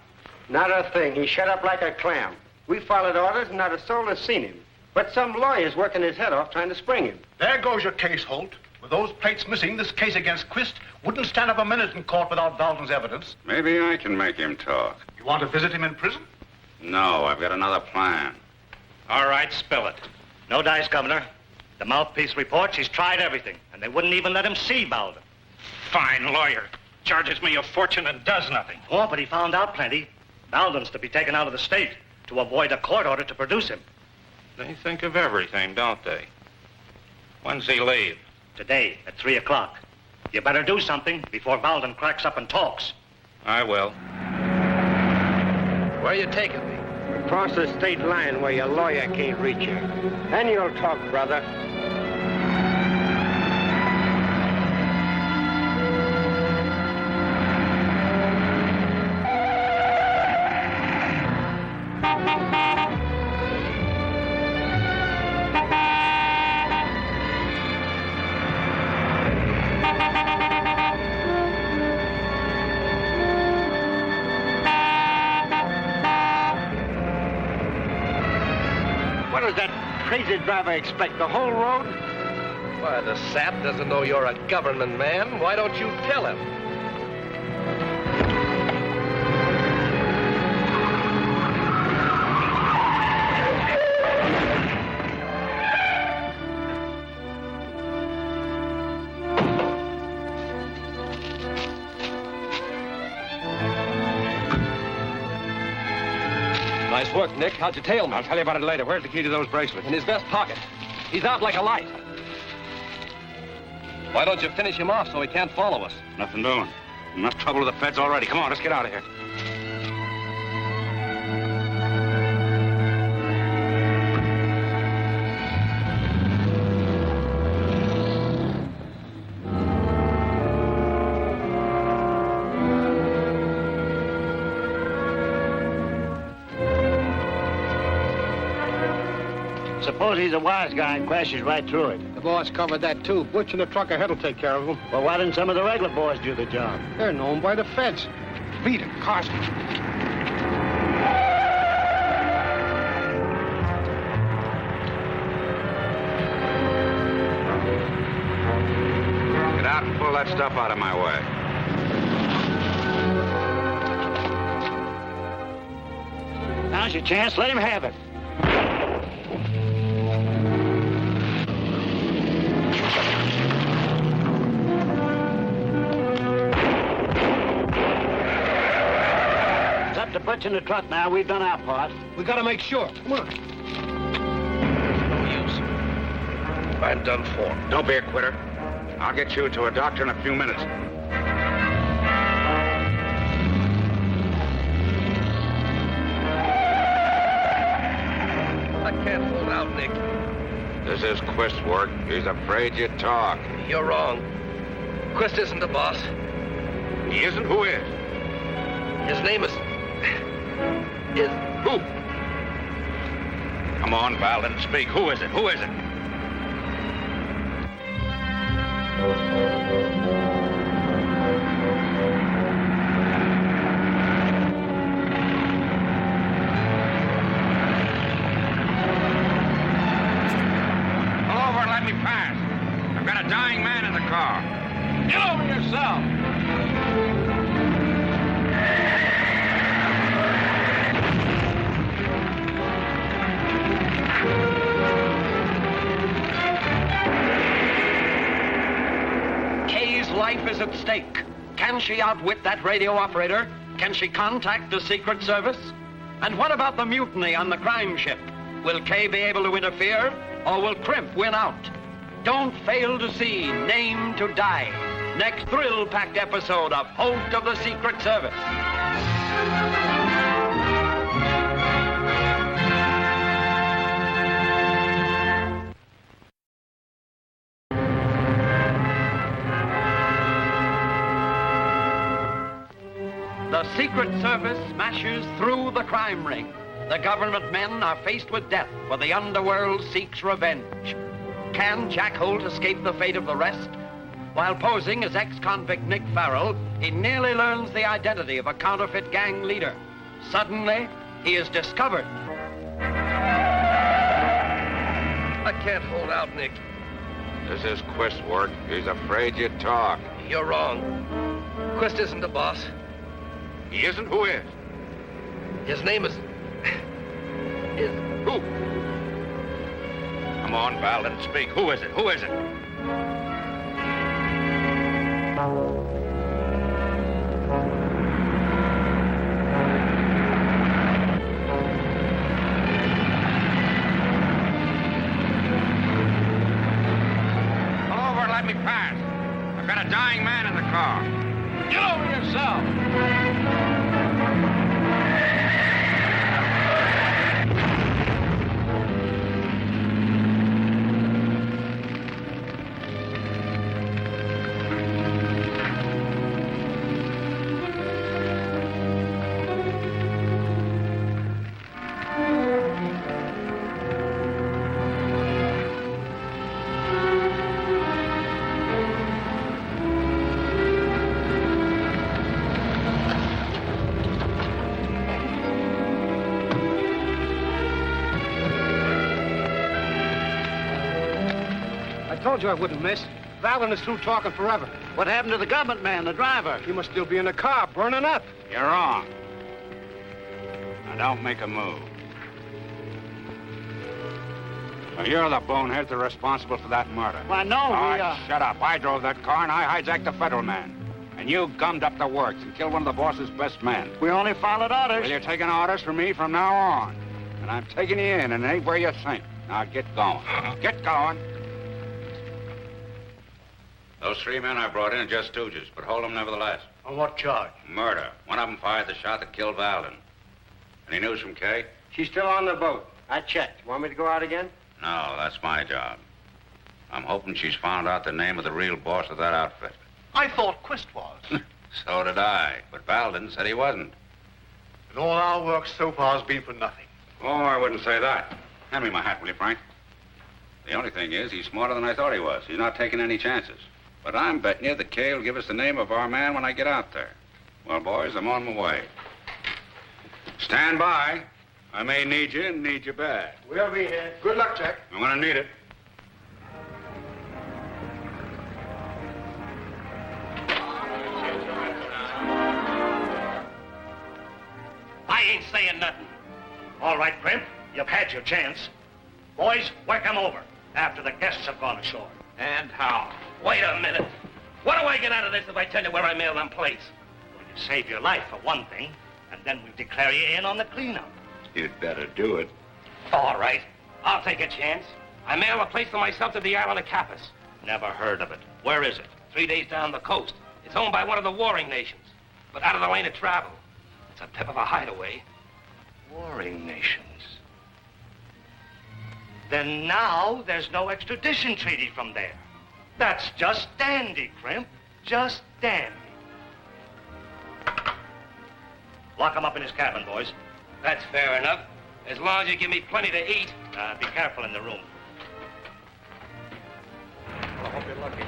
Not a thing. He shut up like a clam. We followed orders and not a soul has seen him. But some lawyer's working his head off trying to spring him. There goes your case, Holt. With those plates missing, this case against Quist wouldn't stand up a minute in court without Belvin's evidence. Maybe I can make him talk. You want to visit him in prison? No, I've got another plan. All right, spill it. No dice, Governor. The mouthpiece reports he's tried everything, and they wouldn't even let him see Belvin. Fine lawyer. Charges me a fortune and does nothing. Oh, but he found out plenty. Belvin's to be taken out of the state to avoid a court order to produce him. They think of everything, don't they? When's he leave? Today, at 3 o'clock. You better do something before Belvin cracks up and talks. I will. Where are you taking me? Across the state line where your lawyer can't reach you. Then you'll talk, brother. What does that crazy driver expect? The whole road? Why, the sap doesn't know you're a government man. Why don't you tell him? Nice work, Nick. How'd you tail me? I'll tell you about it later. Where's the key to those bracelets? In his vest pocket. He's out like a light. Why don't you finish him off so he can't follow us? Nothing doing. Enough trouble with the feds already. Come on, let's get out of here. Suppose he's a wise guy and crashes right through it. The boss covered that, too. Butch in the truck ahead will take care of him. Well, why didn't some of the regular boys do the job? They're known by the feds. Beat it, Carson. Get out and pull that stuff out of my way. Now's your chance. Let him have it. It's up to Butch in the truck now. We've done our part. We gotta make sure. Come on. No use. I'm done for. Don't be a quitter. I'll get you to a doctor in a few minutes. I can't hold out, Nick. This is Quist's work. He's afraid you talk. You're wrong. Quist isn't the boss. He isn't? Who is? His name is... Who? Come on, Valden, speak. Who is it? Who is it? Pull over and let me pass. I've got a dying man in the car. Get over yourself. Kay's life is at stake. Can she outwit that radio operator? Can she contact the Secret Service? And what about the mutiny on the crime ship? Will Kay be able to interfere, or will Crimp win out? Don't fail to see Name to Die, next thrill-packed episode of Holt of the Secret Service. The Secret Service smashes through the crime ring. The government men are faced with death, for the underworld seeks revenge. Can Jack Holt escape the fate of the rest? While posing as ex-convict Nick Farrell, he nearly learns the identity of a counterfeit gang leader. Suddenly, he is discovered. I can't hold out, Nick. This is Quist's work. He's afraid you talk. You're wrong. Quist isn't the boss. He isn't? Who is? His name is... Who? Come on, Valden, speak. Who is it? Who is it? Pull over and let me pass. I've got a dying man in the car. Get over yourself. I told you I wouldn't miss. Valden is through talking forever. What happened to the government man, the driver? He must still be in the car, burning up. You're wrong. Now, don't make a move. Now, you're the boneheads that are responsible for that murder. Why, no, Shut up. I drove that car, and I hijacked the federal man. And you gummed up the works and killed one of the boss's best men. We only followed orders. Well, you're taking orders from me from now on. And I'm taking you in, and it ain't where you think. Now, get going. Get going. Those three men I brought in are just stooges, but hold them nevertheless. On what charge? Murder. One of them fired the shot that killed Valden. Any news from Kay? She's still on the boat. I checked. Want me to go out again? No, that's my job. I'm hoping she's found out the name of the real boss of that outfit. I thought Quist was. So did I, but Valden said he wasn't. And all our work so far has been for nothing. Oh, I wouldn't say that. Hand me my hat, will you, Frank? The only thing is, he's smarter than I thought he was. He's not taking any chances. But I'm betting you that Kay will give us the name of our man when I get out there. Well, boys, I'm on my way. Stand by. I may need you and need you bad. We'll be here. Good luck, Jack. I'm gonna need it. I ain't saying nothing. All right, Crimp, you've had your chance. Boys, work him over after the guests have gone ashore. And how? Wait a minute. What do I get out of this if I tell you where I mail them plates? Well, you save your life, for one thing, and then we declare you in on the cleanup. You'd better do it. All right. I'll take a chance. I mail a place to myself to the island of Kappas. Never heard of it. Where is it? 3 days down the coast. It's owned by one of the warring nations, but out of the lane of travel. It's a tip of a hideaway. Warring nations. Then now there's no extradition treaty from there. That's just dandy, Crimp. Just dandy. Lock him up in his cabin, boys. That's fair enough, as long as you give me plenty to eat. Be careful in the room. I hope you're lucky.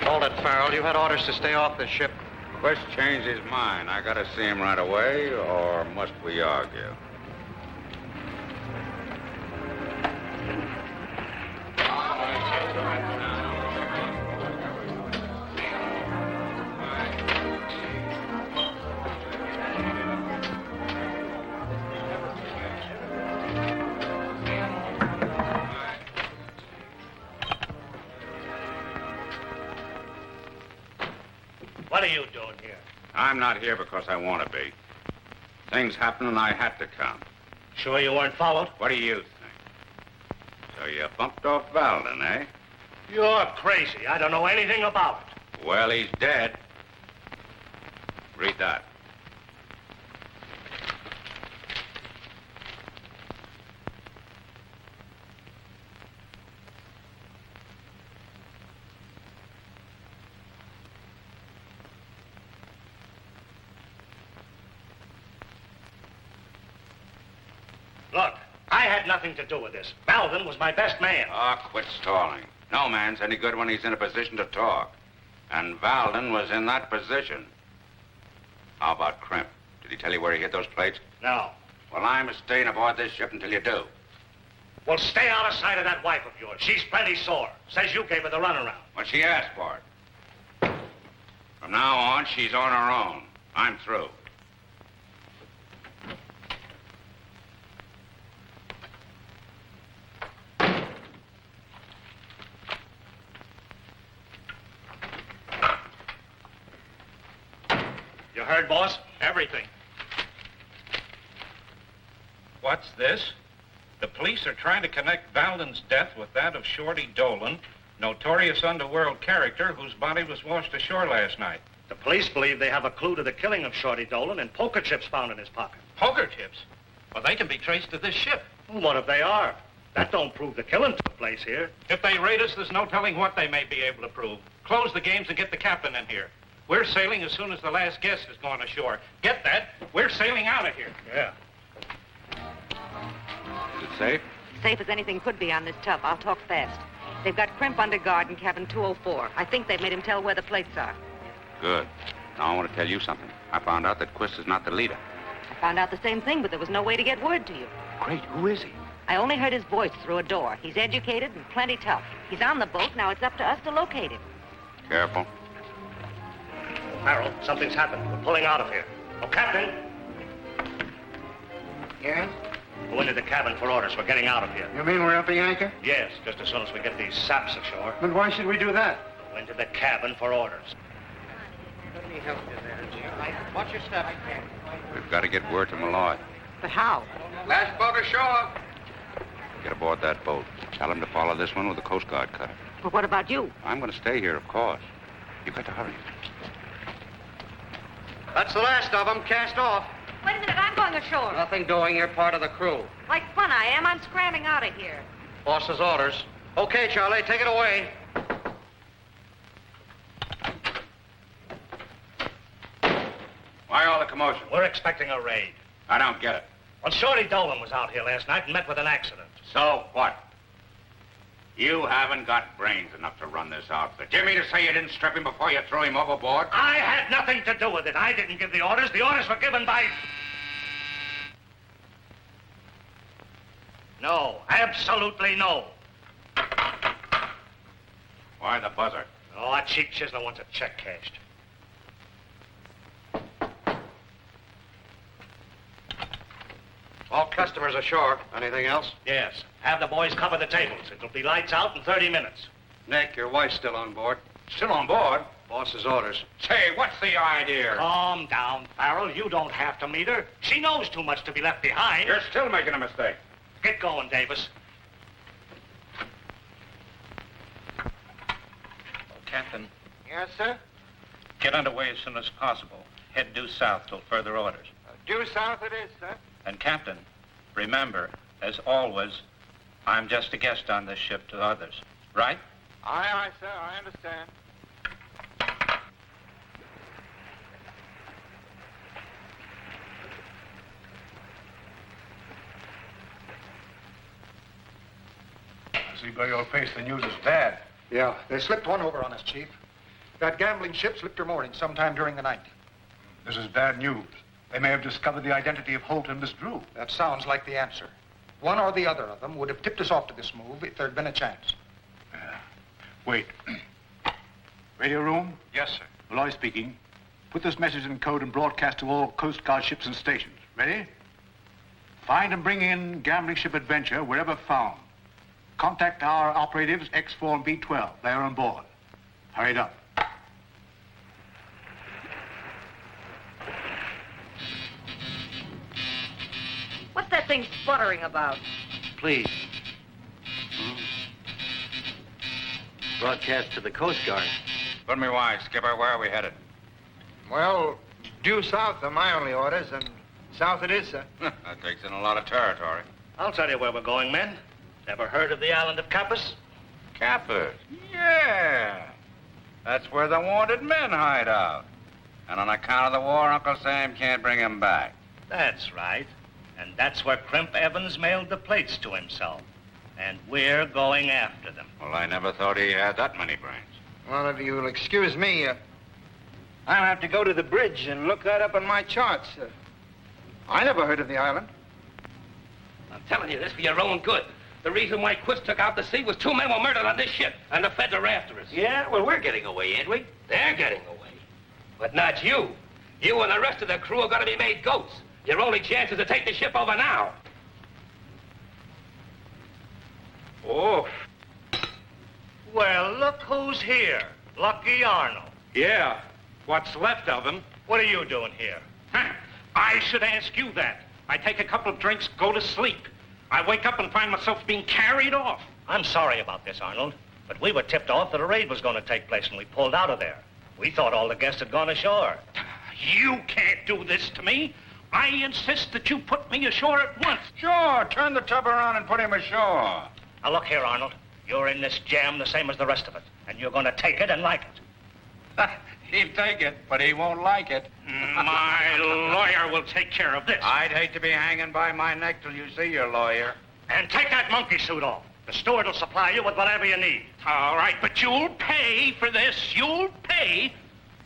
Hold it, Farrell. You had orders to stay off the ship. Quist changed his mind. I gotta see him right away, or must we argue? What are you doing here? I'm not here because I want to be. Things happened and I had to come. Sure you weren't followed? What do you think? So you bumped off Valden, eh? You're crazy. I don't know anything about it. Well, he's dead. Read that. Look, I had nothing to do with this. Valden was my best man. Oh, quit stalling. No man's any good when he's in a position to talk. And Valden was in that position. How about Crimp? Did he tell you where he hid those plates? No. Well, I'm staying aboard this ship until you do. Well, stay out of sight of that wife of yours. She's plenty sore. Says you gave her the runaround. Well, she asked for it. From now on, she's on her own. I'm through. You heard, boss? Everything. What's this? The police are trying to connect Valden's death with that of Shorty Dolan, notorious underworld character whose body was washed ashore last night. The police believe they have a clue to the killing of Shorty Dolan and poker chips found in his pocket. Poker chips? Well, they can be traced to this ship. Well, what if they are? That don't prove the killing took place here. If they raid us, there's no telling what they may be able to prove. Close the games and get the captain in here. We're sailing as soon as the last guest has gone ashore. Get that? We're sailing out of here. Yeah. Is it safe? Safe as anything could be on this tub. I'll talk fast. They've got Crimp under guard in cabin 204. I think they've made him tell where the plates are. Good. Now, I want to tell you something. I found out that Quist is not the leader. I found out the same thing, but there was no way to get word to you. Great. Who is he? I only heard his voice through a door. He's educated and plenty tough. He's on the boat. Now it's up to us to locate him. Careful. Harold, something's happened. We're pulling out of here. Oh, Captain! Yeah? Go into the cabin for orders. We're getting out of here. You mean we're upping anchor? Yes, just as soon as we get these saps ashore. But why should we do that? Go into the cabin for orders. Let me help you there, Jim. Watch your step. We've got to get word to Malloy. But how? Last boat ashore. Get aboard that boat. Tell him to follow this one with a Coast Guard cutter. But what about you? I'm going to stay here, of course. You've got to hurry. That's the last of them. Cast off. Wait a minute, I'm going ashore. Nothing doing. You're part of the crew. Like fun I am. I'm scrambling out of here. Boss's orders. Okay, Charlie, take it away. Why all the commotion? We're expecting a raid. I don't get it. Well, Shorty Dolan was out here last night and met with an accident. So what? You haven't got brains enough to run this outfit. Do you mean to say you didn't strip him before you threw him overboard? I had nothing to do with it. I didn't give the orders. The orders were given by... No, absolutely no. Why the buzzer? Oh, that cheap chiseler wants a check cashed. All customers ashore. Anything else? Yes. Have the boys cover the tables. It'll be lights out in 30 minutes. Nick, your wife's still on board. Still on board? Boss's orders. Say, what's the idea? Calm down, Farrell. You don't have to meet her. She knows too much to be left behind. You're still making a mistake. Get going, Davis. Captain, Yes, sir? get underway as soon as possible. Head due south till further orders. Due south it is, sir. And Captain, remember, as always, I'm just a guest on this ship to others, right? Aye, aye, sir. I understand. I see by your face the news is bad. Yeah, they slipped one over on us, Chief. That gambling ship slipped her mooring sometime during the night. This is bad news. They may have discovered the identity of Holt and Miss Drew. That sounds like the answer. One or the other of them would have tipped us off to this move if there'd been a chance. Wait. Radio room? Yes, sir. Malloy speaking. Put this message in code and broadcast to all Coast Guard ships and stations. Ready? Find and bring in gambling ship Adventure wherever found. Contact our operatives X4 and B12. They are on board. Hurry it up. What's that thing sputtering about? Please. Broadcast to the Coast Guard. Put me wise, Skipper. Where are we headed? Well, due south are my only orders, and south it is, sir. That takes in a lot of territory. I'll tell you where we're going, men. Ever heard of the island of Capas? Cappers? Yeah. That's where the wanted men hide out. And on account of the war, Uncle Sam can't bring them back. That's right. And that's where Crimp Evans mailed the plates to himself. And we're going after them. Well, I never thought he had that many brains. Well, if you'll excuse me, I'll have to go to the bridge and look that up on my charts. I never heard of the island. I'm telling you this for your own good. The reason why Quist took out to sea was 2 men were murdered on this ship, and the feds are after us. Yeah? Well, we're getting away, ain't we? They're getting away. But not you. You and the rest of the crew are going to be made goats. Your only chance is to take the ship over now. Oh. Well, look who's here. Lucky Arnold. Yeah. What's left of him? What are you doing here? I should ask you that. I take a couple of drinks, go to sleep. I wake up and find myself being carried off. I'm sorry about this, Arnold, but we were tipped off that a raid was going to take place and we pulled out of there. We thought all the guests had gone ashore. You can't do this to me. I insist that you put me ashore at once. Sure, turn the tub around and put him ashore. Now, look here, Arnold. You're in this jam the same as the rest of it, and you're going to take it and like it. He'll take it, but he won't like it. My lawyer will take care of this. I'd hate to be hanging by my neck till you see your lawyer. And take that monkey suit off. The steward will supply you with whatever you need. All right, but you'll pay for this. You'll pay.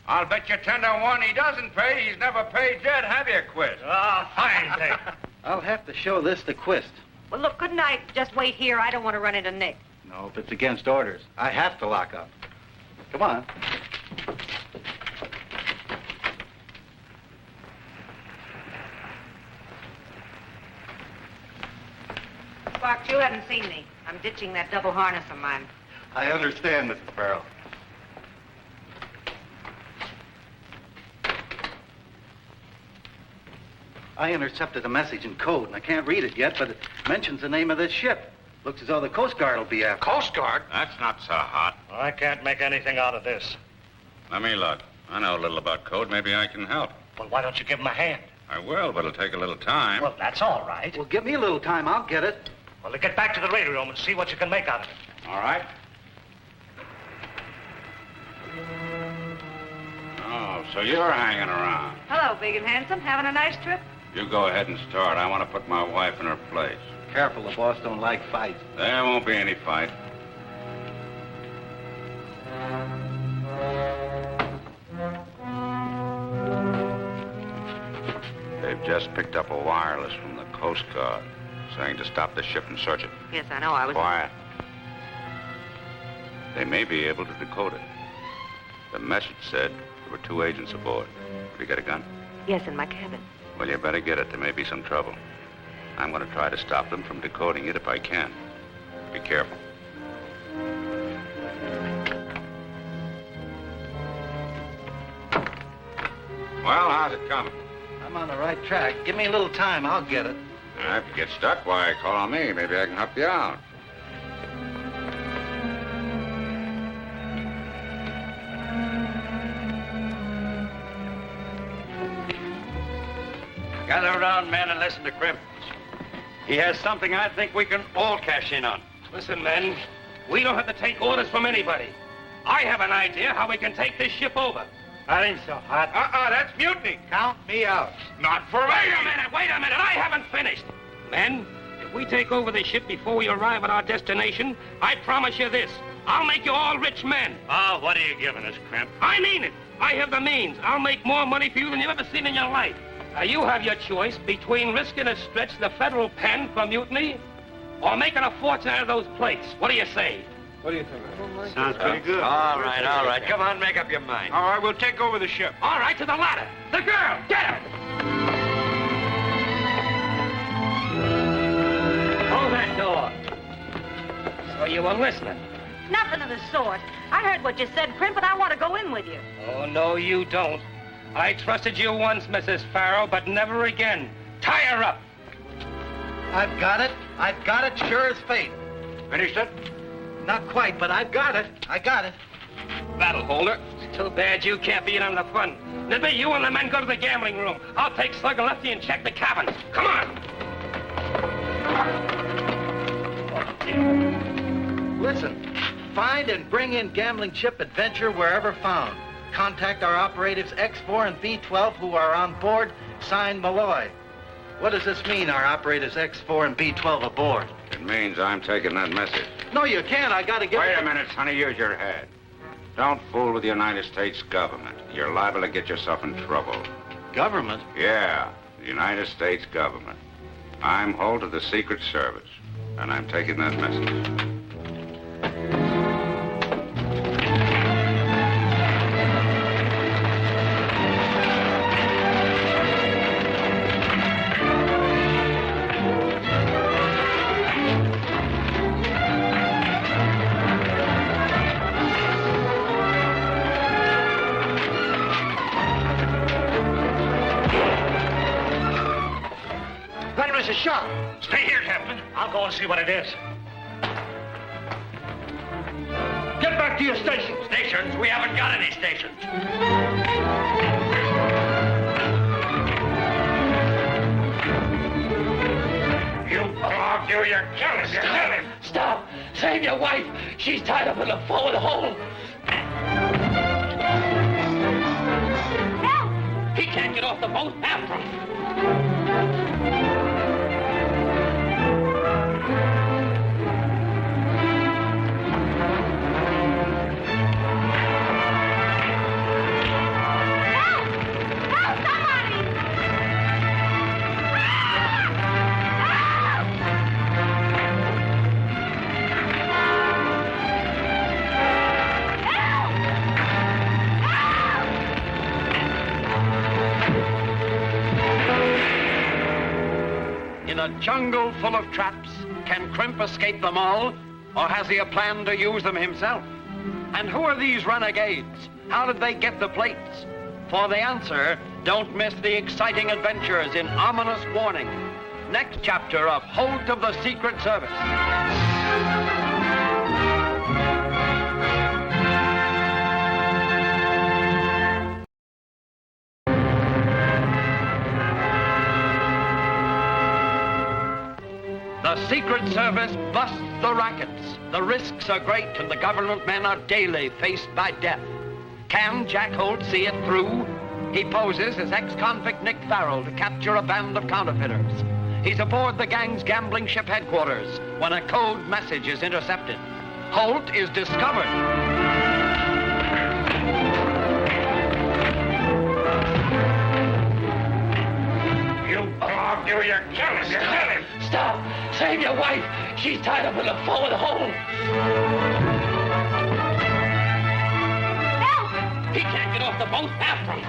I'll bet you 10 to 1 he doesn't pay. He's never paid yet, have you, Quist? Ah, fine, Dick. I'll have to show this to Quist. Well, look, couldn't I just wait here? I don't want to run into Nick. No, if it's against orders, I have to lock up. Come on. Sparks, you haven't seen me. I'm ditching that double harness of mine. I understand, Mr. Farrell. I intercepted a message in code, and I can't read it yet, but it mentions the name of this ship. Looks as though the Coast Guard will be after. Coast Guard? That's not so hot. I can't make anything out of this. Let me look. I know a little about code. Maybe I can help. Well, why don't you give him a hand? I will, but it'll take a little time. Well, that's all right. Well, give me a little time. I'll get it. Well, then get back to the radio room and see what you can make out of it. All right. Oh, so you're hanging around. Hello, big and handsome. Having a nice trip? You go ahead and start. I want to put my wife in her place. Careful, the boss don't like fights. There won't be any fight. They've just picked up a wireless from the Coast Guard saying to stop the ship and search it. Yes, I know. I was... Quiet. They may be able to decode it. The message said there were 2 agents aboard. Did you get a gun? Yes, in my cabin. Well, you better get it. There may be some trouble. I'm going to try to stop them from decoding it if I can. Be careful. Well, how's it coming? I'm on the right track. Give me a little time. I'll get it. If you get stuck, why, call on me. Maybe I can help you out. Gather around, men, and listen to Crimp. He has something I think we can all cash in on. Listen, men, we don't have to take orders from anybody. I have an idea how we can take this ship over. That ain't so hot. That's mutiny. Count me out. Not for me. Wait a minute, I haven't finished. Men, if we take over the ship before we arrive at our destination, I promise you this. I'll make you all rich men. Oh, what are you giving us, Crimp? I mean it. I have the means. I'll make more money for you than you've ever seen in your life. Now, you have your choice between risking a stretch to the federal pen for mutiny or making a fortune out of those plates. What do you say? What do you think? Sounds pretty good. All right. Come on, make up your mind. All right, we'll take over the ship. All right, to the ladder. The girl, get her. Hold that door. So you were listening. Nothing of the sort. I heard what you said, Crimp, and I want to go in with you. Oh, no, you don't. I trusted you once, Mrs. Farrow, but never again. Tie her up. I've got it. I've got it, sure as fate. Finished it? Not quite, but I've got it. I got it. That'll hold her. It's too bad you can't be in on the fun. Libby, you and the men go to the gambling room. I'll take Slug and Lefty and check the cabins. Come on. Listen, find and bring in gambling ship Adventure wherever found. Contact our operatives X4 and B12 who are on board. Signed, Malloy. What does this mean, our operatives X4 and B12 aboard? It means I'm taking that message. No, you can't. I gotta get... Wait a minute, Sonny. Use your head. Don't fool with the United States government. You're liable to get yourself in trouble. Government? Yeah, the United States government. I'm Holt of the Secret Service, and I'm taking that message. That was a shot. Stay here, Captain. I'll go and see what it is. Get back to your station. Stations? We haven't got any stations. You dog, you kill him. Stop. Save your wife. She's tied up in the forward hold. Help! He can't get off the boat. After him. In a jungle full of traps, can Crimp escape them all, or has he a plan to use them himself? And who are these renegades? How did they get the plates? For the answer, don't miss the exciting adventures in Ominous Warning. Next chapter of Holt of the Secret Service. The Secret Service busts the rackets. The risks are great and the government men are daily faced by death. Can Jack Holt see it through? He poses as ex-convict Nick Farrell to capture a band of counterfeiters. He's aboard the gang's gambling ship headquarters when a code message is intercepted. Holt is discovered. You're killing him. Stop! Save your wife! She's tied up in the forward hold. Help! He can't get off the boat. After him.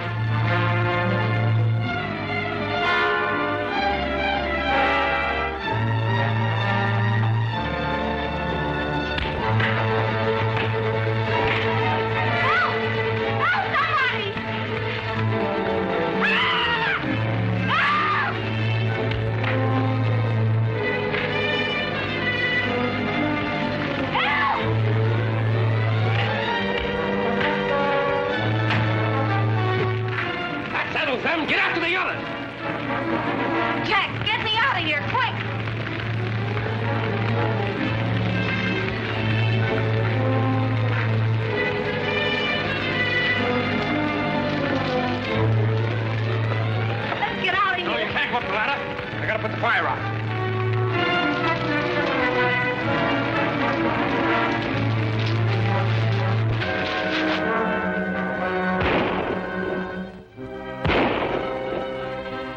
Them, get after the others! Jack, get me out of here, quick! Let's get out of here! No, you can't go up the ladder. I gotta put the fire out.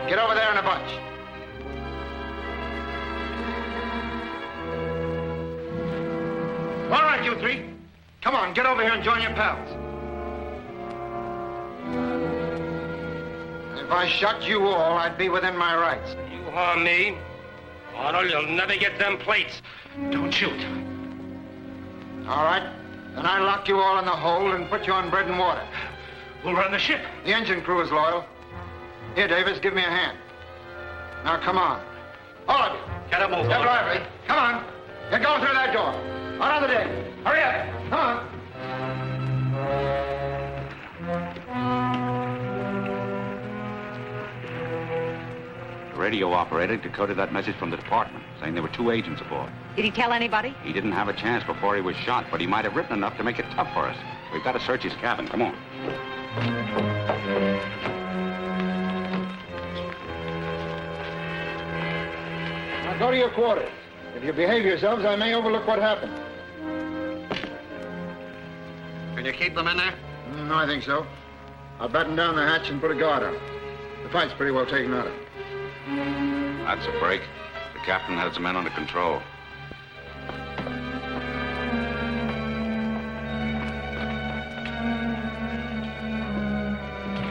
Get over there in a bunch. All right, you three. Come on, get over here and join your pals. If I shot you all, I'd be within my rights. You harm me, Arnold, you'll never get them plates. Don't shoot. All right. Then I lock you all in the hold and put you on bread and water. Who'll run the ship? The engine crew is loyal. Here, Davis, give me a hand. Now, come on. All of you. Get a move. Get lively. Come on. Get going through that door. Out on the deck. Hurry up. Come on. The radio operator decoded that message from the department, saying there were 2 agents aboard. Did he tell anybody? He didn't have a chance before he was shot, but he might have written enough to make it tough for us. We've got to search his cabin. Come on. Now, go to your quarters. If you behave yourselves, I may overlook what happened. Can you keep them in there? No, I think so. I'll batten down the hatch and put a guard on. The fight's pretty well taken out of it. That's a break. The captain has the men under control.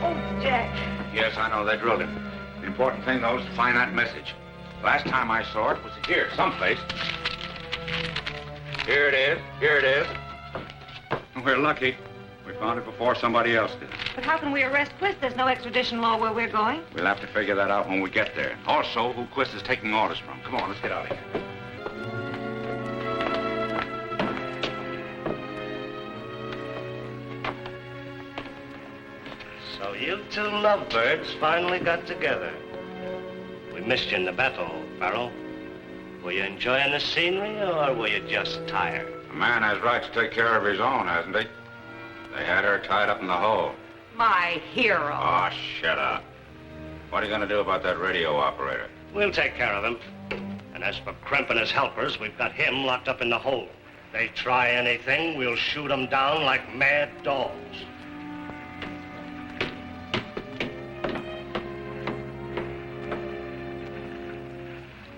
Oh, Jack. Yes, I know. They drilled him. The important thing, though, is to find that message. Last time I saw it was here, someplace. Here it is. Here it is. We're lucky. We found it before somebody else did. But how can we arrest Quist? There's no extradition law where we're going. We'll have to figure that out when we get there. Also, who Quist is taking orders from. Come on, let's get out of here. So you 2 lovebirds finally got together. We missed you in the battle, Farrell. Were you enjoying the scenery, or were you just tired? A man has rights to take care of his own, hasn't he? They had her tied up in the hole. My hero. Oh, shut up. What are you going to do about that radio operator? We'll take care of him. And as for Kremp and his helpers, we've got him locked up in the hole. If they try anything, we'll shoot them down like mad dogs.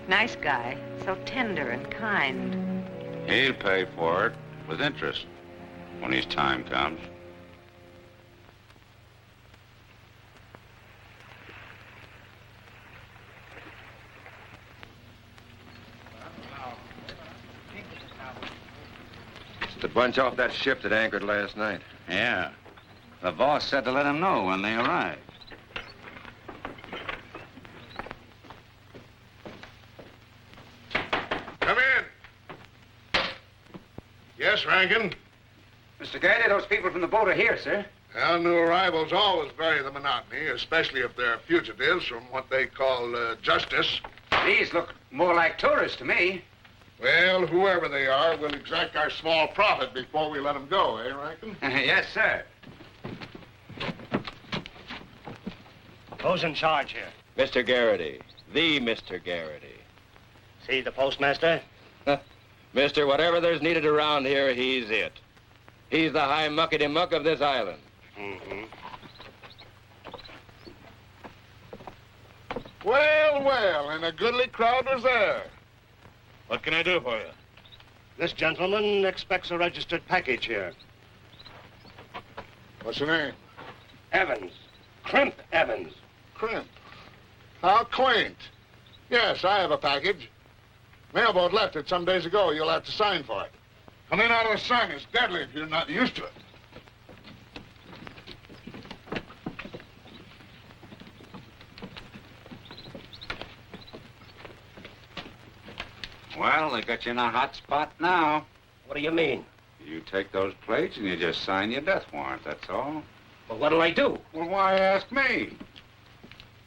Nice guy. So tender and kind. He'll pay for it with interest when his time comes. It's the bunch off that ship that anchored last night. Yeah. The boss said to let him know when they arrived. Come in. Yes, Rankin? Mr. Gailey, those people from the boat are here, sir. Well, new arrivals always vary the monotony, especially if they're fugitives from what they call justice. These look more like tourists to me. Well, whoever they are, we'll exact our small profit before we let them go, eh, Rankin? Yes, sir. Who's in charge here? Mr. Garrity. The Mr. Garrity. See the postmaster? Mister, whatever there's needed around here, he's it. He's the high muckety-muck of this island. Mm-hmm. Well, well, and a goodly crowd was there. What can I do for you? This gentleman expects a registered package here. What's your name? Evans. Crimp Evans. Crimp. How quaint. Yes, I have a package. Mailboat left it some days ago. You'll have to sign for it. Come in out of the sun. It's deadly if you're not used to it. Well, they got you in a hot spot now. What do you mean? You take those plates and you just sign your death warrant, that's all. Well, what'll I do? Well, why ask me?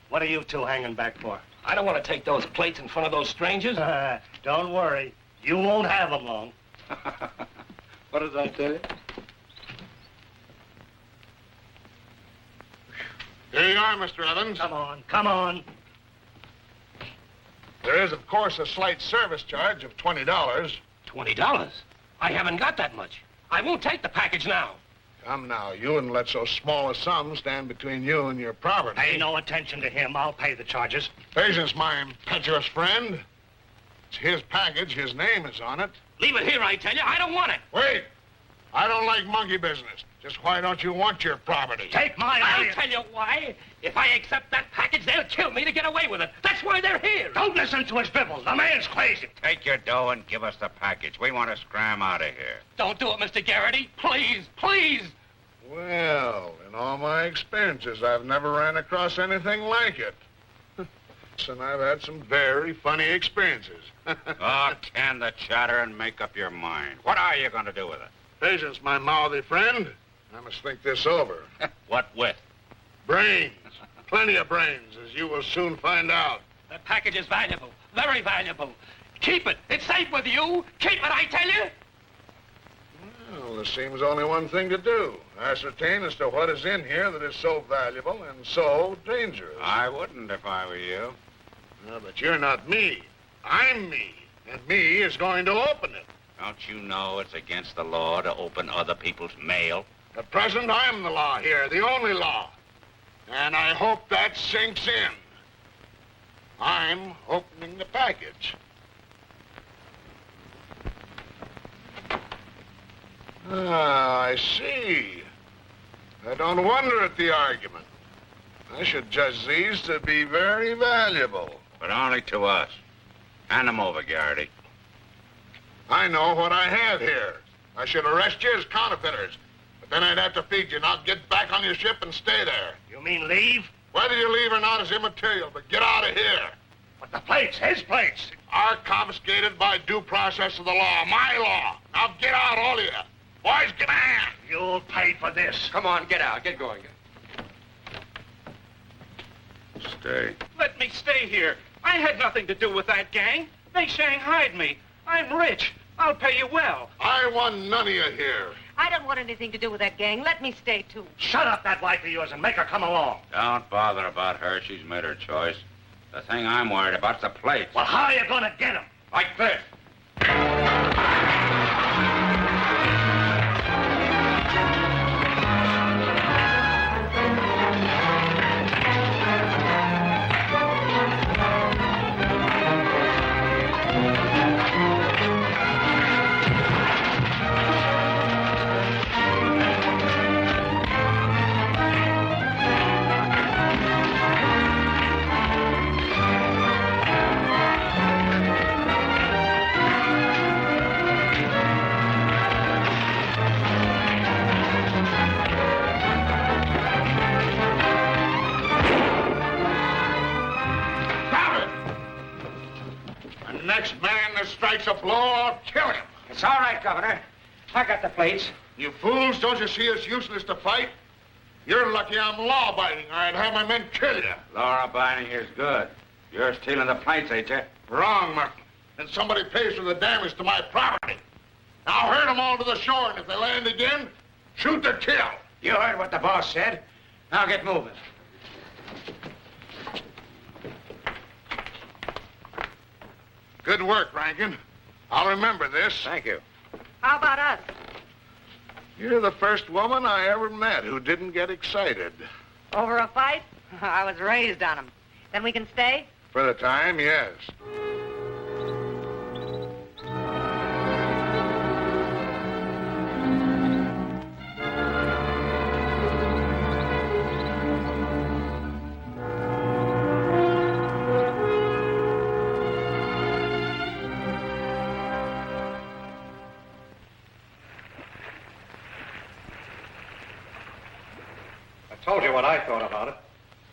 What are you two hanging back for? I don't want to take those plates in front of those strangers. Don't worry. You won't have them long. What does that tell you? Here you are, Mr. Evans. Come on, come on. There is, of course, a slight service charge of $20. $20? I haven't got that much. I won't take the package now. Come now, you wouldn't let so small a sum stand between you and your property. Pay no attention to him. I'll pay the charges. Patience, my impetuous friend. It's his package. His name is on it. Leave it here, I tell you. I don't want it. Wait. I don't like monkey business. Just why don't you want your property? Take my I'll money. tell you why. If I accept that package, they'll kill me to get away with it. That's why they're here. Don't listen to his bibbles. The man's crazy. Take your dough and give us the package. We want to scram out of here. Don't do it, Mr. Garrity. Please, please. Well, in all my experiences, I've never ran across anything like it. And I've had some very funny experiences. Oh, can the chatter and make up your mind. What are you going to do with it? Patience, my mouthy friend. I must think this over. What with? Brains. Plenty of brains, as you will soon find out. The package is valuable. Very valuable. Keep it. It's safe with you. Keep it, I tell you. Well, there seems only one thing to do. Ascertain as to what is in here that is so valuable and so dangerous. I wouldn't if I were you. No, but you're not me. I'm me. And me is going to open it. Don't you know it's against the law to open other people's mail? At present, I'm the law here, the only law. And I hope that sinks in. I'm opening the package. Ah, I see. I don't wonder at the argument. I should judge these to be very valuable. But only to us. Hand them over, Garrity. I know what I have here. I should arrest you as counterfeiters. But then I'd have to feed you. Now get back on your ship and stay there. You mean leave? Whether you leave or not is immaterial, but get out of here. But the plates, his plates. Are confiscated by due process of the law. My law. Now get out, all of you. Boys, get out. You'll pay for this. Come on, get out. Get going. Stay. Let me stay here. I had nothing to do with that gang. They shanghaied me. I'm rich. I'll pay you well. I want none of you here. I don't want anything to do with that gang. Let me stay, too. Shut up, that wife of yours, and make her come along. Don't bother about her. She's made her choice. The thing I'm worried about's the plates. Well, how are you going to get them? Like this. Next man that strikes a blow, I'll kill him. It's all right, Governor. I got the plates. You fools, don't you see it's useless to fight? You're lucky I'm law-abiding, or I'd have my men kill you. Law-abiding here's good. You're stealing the plates, ain't you? Wrong, Martin. And somebody pays for the damage to my property. Now herd them all to the shore, and if they land again, shoot to kill. You heard what the boss said. Now get moving. Good work, Rankin. I'll remember this. Thank you. How about us? You're the first woman I ever met who didn't get excited. Over a fight? I was raised on 'em. Then we can stay? For the time, yes. Told you what I thought about it.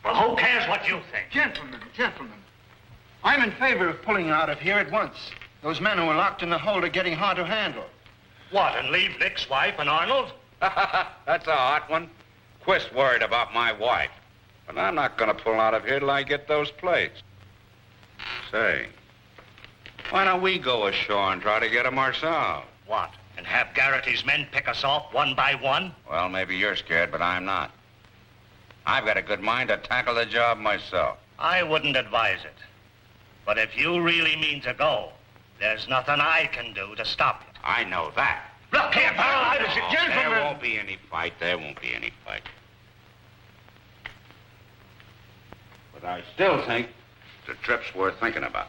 Well, who cares what you think? Gentlemen. I'm in favor of pulling out of here at once. Those men who are locked in the hold are getting hard to handle. What, and leave Nick's wife and Arnold? That's a hot one. Quist worried about my wife. But I'm not going to pull out of here till I get those plates. Say, why don't we go ashore and try to get them ourselves? What, and have Garrity's men pick us off one by one? Well, maybe you're scared, but I'm not. I've got a good mind to tackle the job myself. I wouldn't advise it. But if you really mean to go, there's nothing I can do to stop you. I know that. Look here, pal, I was a gentleman. There won't be any fight. There won't be any fight. But I still think the trip's worth thinking about.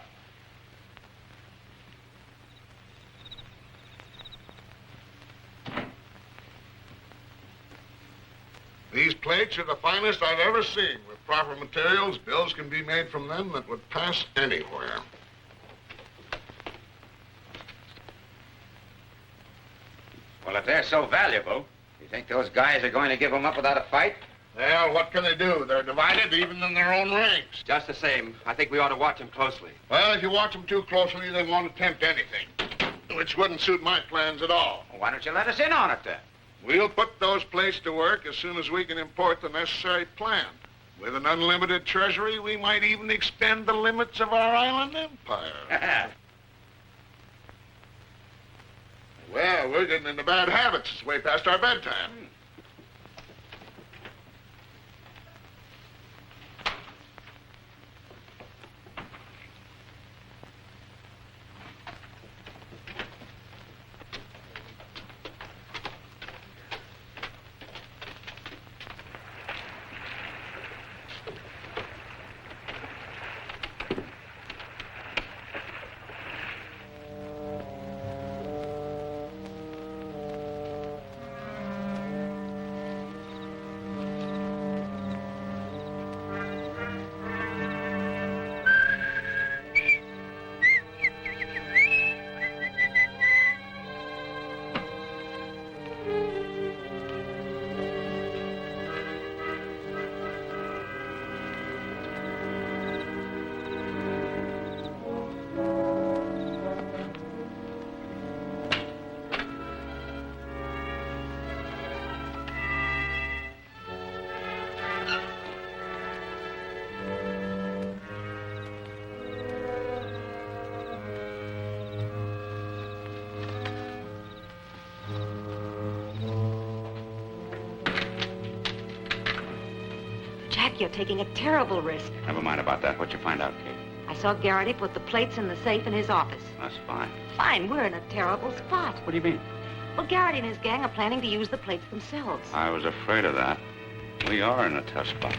These plates are the finest I've ever seen. With proper materials, bills can be made from them that would pass anywhere. Well, if they're so valuable, you think those guys are going to give them up without a fight? Well, what can they do? They're divided even in their own ranks. Just the same, I think we ought to watch them closely. Well, if you watch them too closely, they won't attempt anything, which wouldn't suit my plans at all. Well, why don't you let us in on it, then? We'll put those plates to work as soon as we can import the necessary plant. With an unlimited treasury, we might even extend the limits of our island empire. Well, we're getting into bad habits. It's way past our bedtime. Jack, you're taking a terrible risk. Never mind about that. What'd you find out, Kate? I saw Garrity put the plates in the safe in his office. That's fine. Fine, we're in a terrible spot. What do you mean? Well, Garrity and his gang are planning to use the plates themselves. I was afraid of that. We are in a tough spot.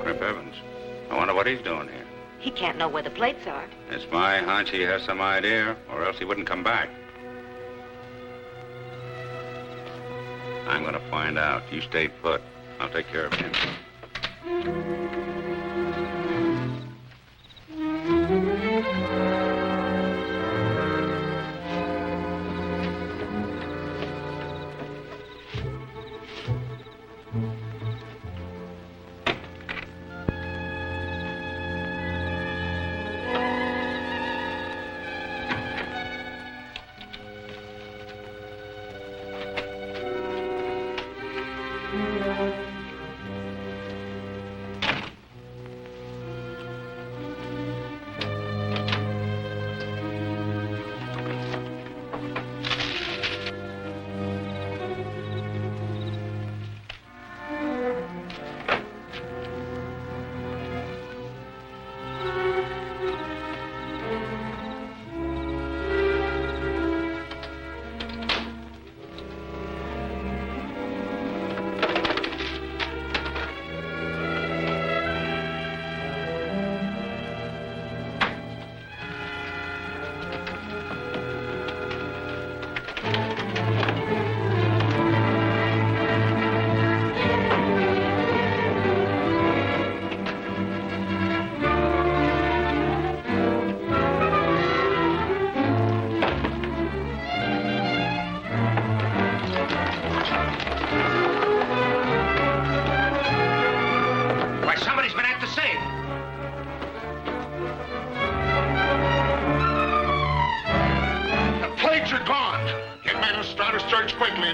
Crip Evans. I wonder what he's doing here. He can't know where the plates are. It's my hunch he has some idea, or else he wouldn't come back. I'm gonna find out. You stay put. I'll take care of him.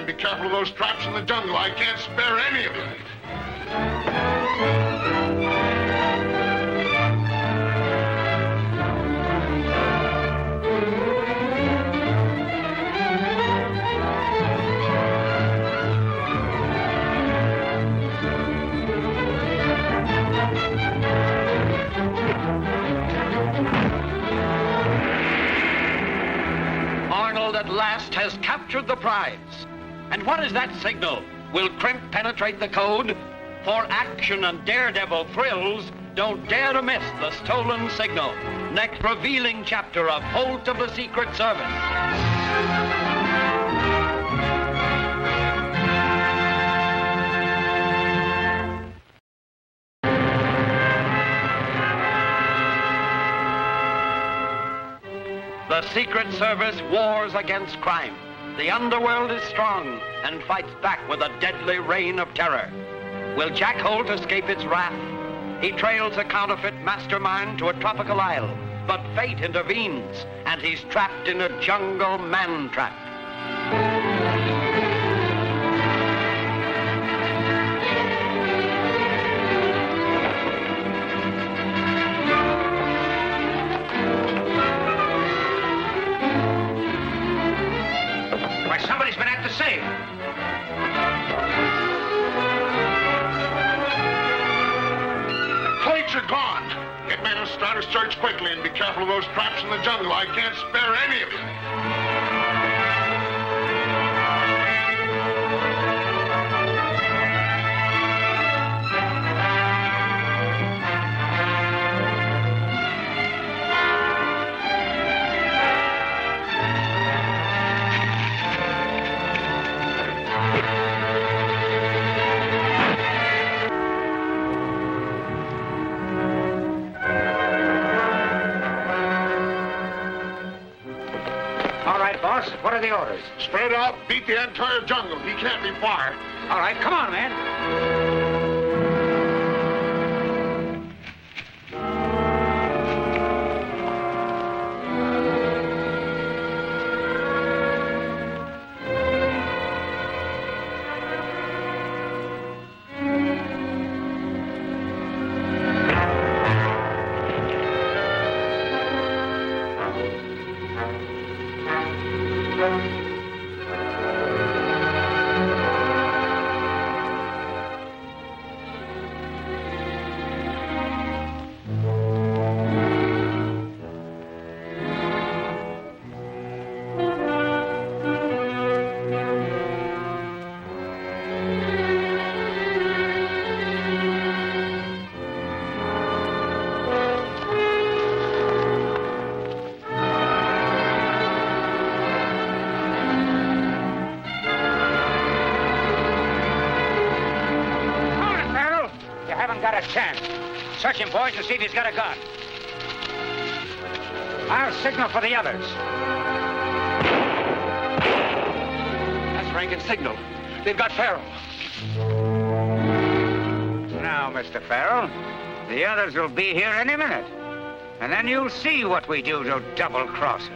and be careful of those traps in the jungle. I can't spare any of you. Arnold at last has captured the prize. And what is that signal? Will Crimp penetrate the code? For action and daredevil thrills, don't dare to miss the stolen signal. Next revealing chapter of Holt of the Secret Service. The Secret Service wars against crime. The underworld is strong and fights back with a deadly reign of terror. Will Jack Holt escape its wrath? He trails a counterfeit mastermind to a tropical isle, but fate intervenes, and he's trapped in a jungle man-trap. Why, somebody's been at the safe. The plates are gone. Get men to start a search quickly and be careful of those traps in the jungle. I can't spare any of you. All right, boss. What are the orders? Spread out, beat the entire jungle. He can't be far. All right, come on, man. Got a chance. Search him, boys, and see if he's got a gun. I'll signal for the others. That's Rankin's signal. They've got Farrell. Now, Mr. Farrell, the others will be here any minute. And then you'll see what we do to double-crossers.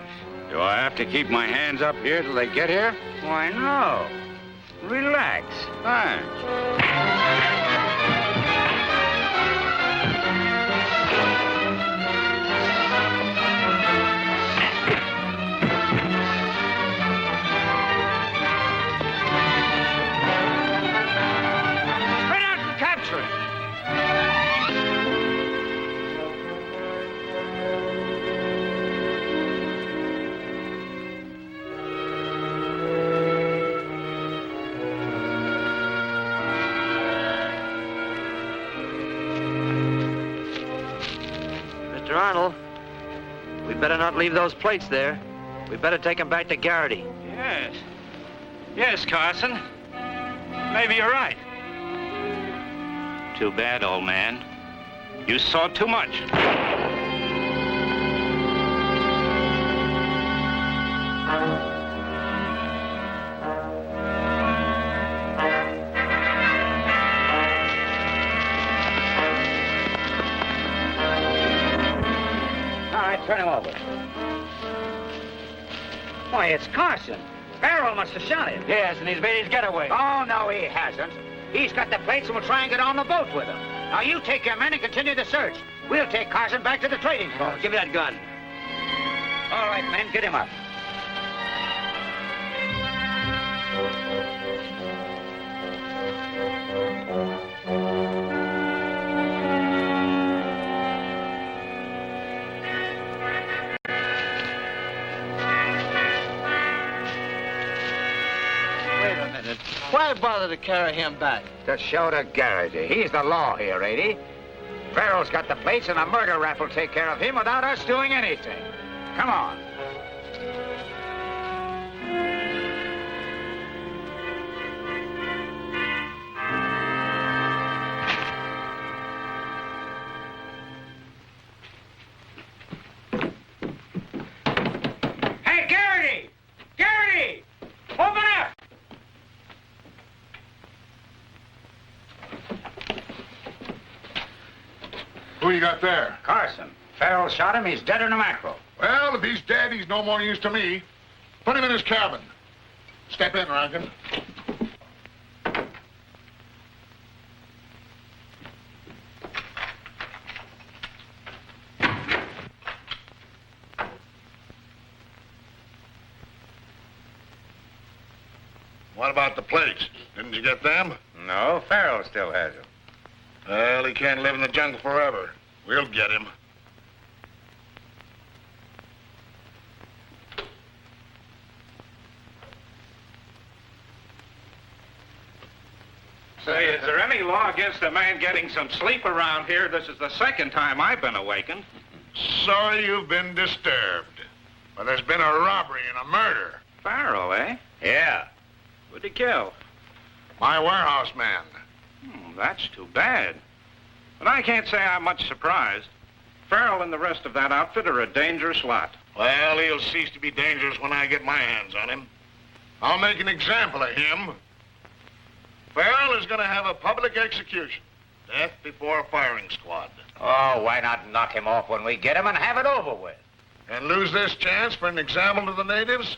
Do I have to keep my hands up here till they get here? Why, no. Relax. Thanks. Mr. Arnold, we better not leave those plates there. We better take them back to Garrity. Yes. Yes, Carson. Maybe you're right. Too bad, old man. You saw too much. All right, turn him over. Why, it's Carson. Farrell must have shot him. Yes, and he's made his getaway. Oh, no, he hasn't. He's got the plates and we'll try and get on the boat with him. Now, you take your men and continue the search. We'll take Carson back to the trading post. Give me that gun. All right, men, get him up. Wait a minute. Why bother to carry him back? To show to Garrity. He's the law here, ain't he? Farrell's got the plates and a murder rap will take care of him without us doing anything. Come on. Hey, Garrity! Garrity! Open up! Who you got there? Carson. Farrell shot him. He's dead in a mackerel. Well, if he's dead, he's no more use to me. Put him in his cabin. Step in, Rankin. What about the plates? Didn't you get them? No, Farrell still has them. Well, he can't live in the jungle forever. We'll get him. Say, is there any law against a man getting some sleep around here? This is the second time I've been awakened. Sorry you've been disturbed. But there's been a robbery and a murder. Farrell, eh? Yeah. Who'd he kill? My warehouse man. That's too bad. But I can't say I'm much surprised. Farrell and the rest of that outfit are a dangerous lot. Well, he'll cease to be dangerous when I get my hands on him. I'll make an example of him. Farrell is going to have a public execution. Death before a firing squad. Oh, why not knock him off when we get him and have it over with? And lose this chance for an example to the natives?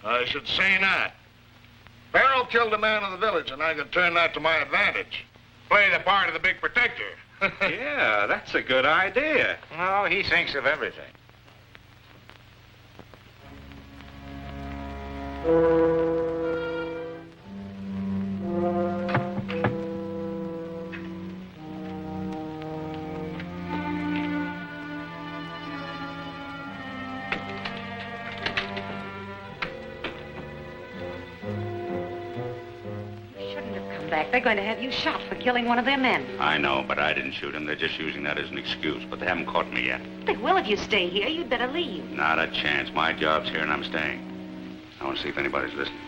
I should say not. Farrell killed a man of the village, and I could turn that to my advantage. Play the part of the big protector. Yeah, that's a good idea. Oh, he thinks of everything. Back. They're going to have you shot for killing one of their men. I know, but I didn't shoot him. They're just using that as an excuse, but they haven't caught me yet. They will if you stay here. You'd better leave. Not a chance. My job's here and I'm staying. I want to see if anybody's listening.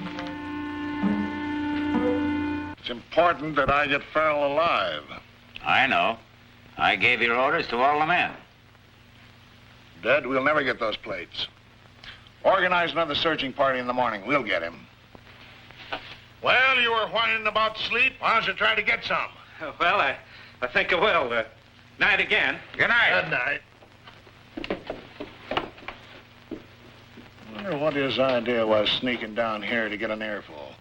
It's important that I get Farrell alive. I know. I gave your orders to all the men. Dead, we'll never get those plates. Organize another searching party in the morning. We'll get him. Well, you were whining about sleep. Why don't you try to get some? Well, I think I will. Night again. Good night. Good night. I wonder what his idea was sneaking down here to get an earful.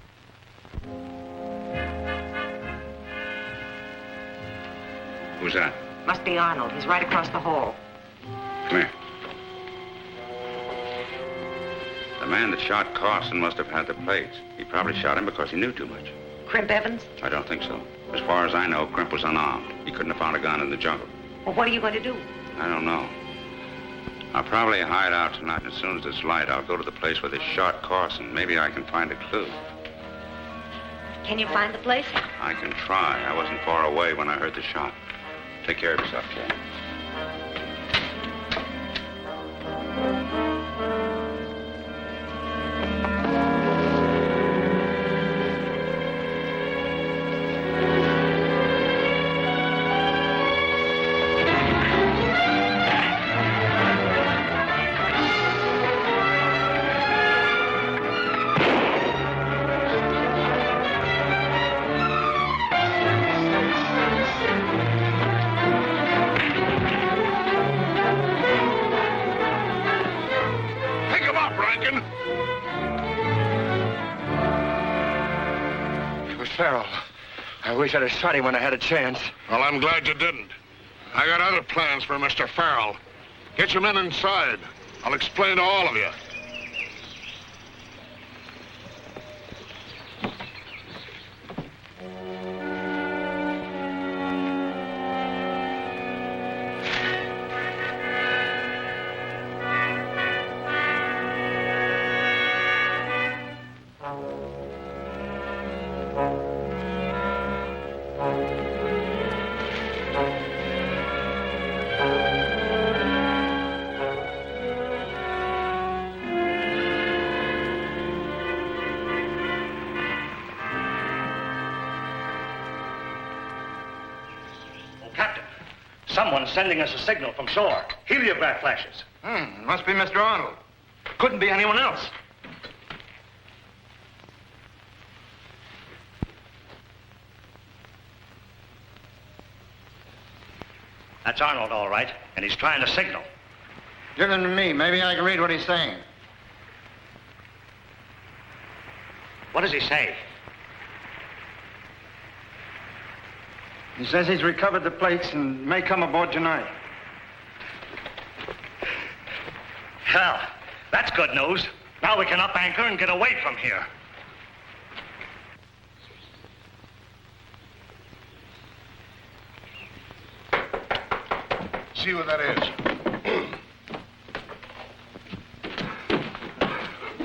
Who's that? Must be Arnold. He's right across the hall. Come here. The man that shot Carson must have had the plates. He probably shot him because he knew too much. Crimp Evans? I don't think so. As far as I know, Crimp was unarmed. He couldn't have found a gun in the jungle. Well, what are you going to do? I don't know. I'll probably hide out tonight, and as soon as it's light, I'll go to the place where they shot Carson. Maybe I can find a clue. Can you find the place? I can try. I wasn't far away when I heard the shot. Take care of yourself, Jay. Farrell. I wish I'd have shot him when I had a chance. Well, I'm glad you didn't. I got other plans for Mr. Farrell. Get your men inside. I'll explain to all of you. Someone's sending us a signal from shore. Heliograph flashes. Must be Mr. Arnold. Couldn't be anyone else. That's Arnold, all right, and he's trying to signal. Give him to me. Maybe I can read what he's saying. What does he say? He says he's recovered the plates and may come aboard tonight. Hell, that's good news. Now we can up anchor and get away from here. See what that is.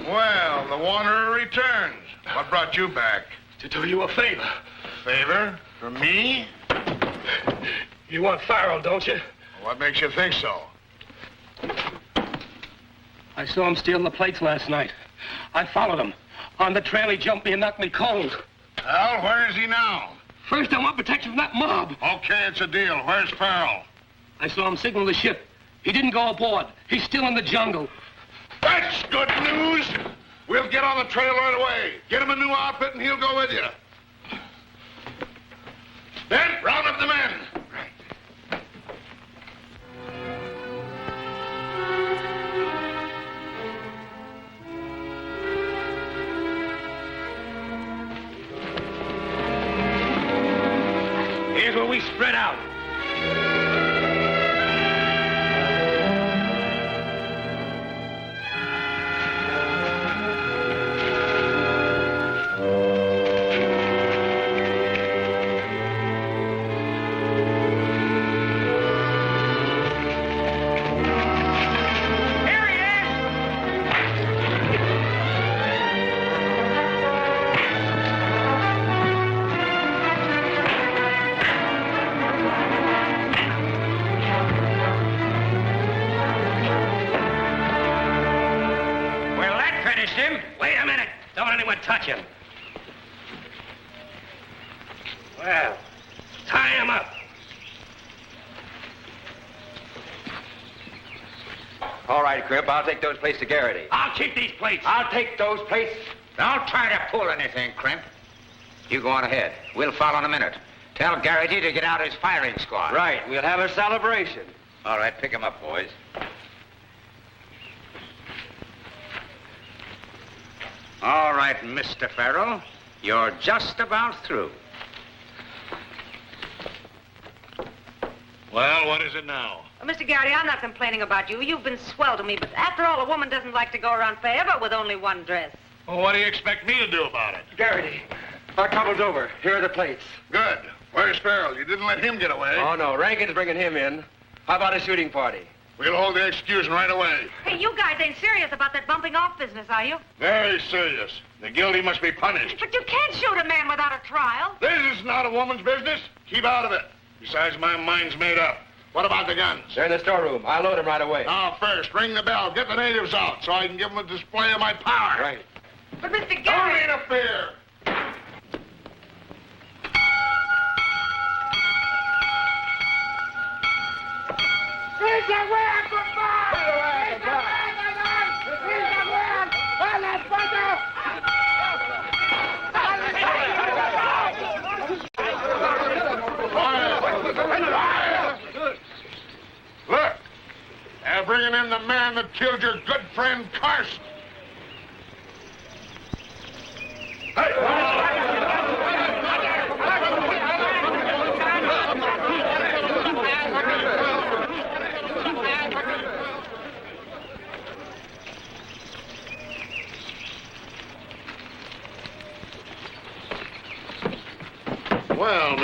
Well, the Wanderer returns. What brought you back? To do you a favor. Favor? For me? You want Farrell, don't you? What makes you think so? I saw him stealing the plates last night. I followed him. On the trail, he jumped me and knocked me cold. Well, where is he now? First, I want protection from that mob. Okay, it's a deal. Where's Farrell? I saw him signal the ship. He didn't go aboard. He's still in the jungle. That's good news. We'll get on the trail right away. Get him a new outfit and he'll go with you. Then, round up the men. Here's where we spread out. Wait a minute. Don't let anyone touch him. Well, tie him up. All right, Crip, I'll take those plates to Garrity. I'll keep these plates. I'll take those plates. Don't try to pull anything, Crimp. You go on ahead. We'll follow in a minute. Tell Garrity to get out his firing squad. Right, we'll have a celebration. All right, pick him up, boys. All right, Mr. Farrell. You're just about through. Well, what is it now? Well, Mr. Garrity, I'm not complaining about you. You've been swell to me, but after all, a woman doesn't like to go around forever with only one dress. Well, what do you expect me to do about it? Garrity, our trouble's over. Here are the plates. Good. Where's Farrell? You didn't let him get away. Oh, no. Rankin's bringing him in. How about a shooting party? We'll hold the execution right away. Hey, you guys ain't serious about that bumping off business, are you? Very serious. The guilty must be punished. But you can't shoot a man without a trial. This is not a woman's business. Keep out of it. Besides, my mind's made up. What about the guns? They're in the storeroom. I'll load them right away. Now, first, ring the bell. Get the natives out so I can give them a display of my power. Right. But, Mr. Garrity... Don't interfere. He's the way goodbye! He's the way He's the way let's Look, they're bringing in the man that killed your good friend Carson. Hey!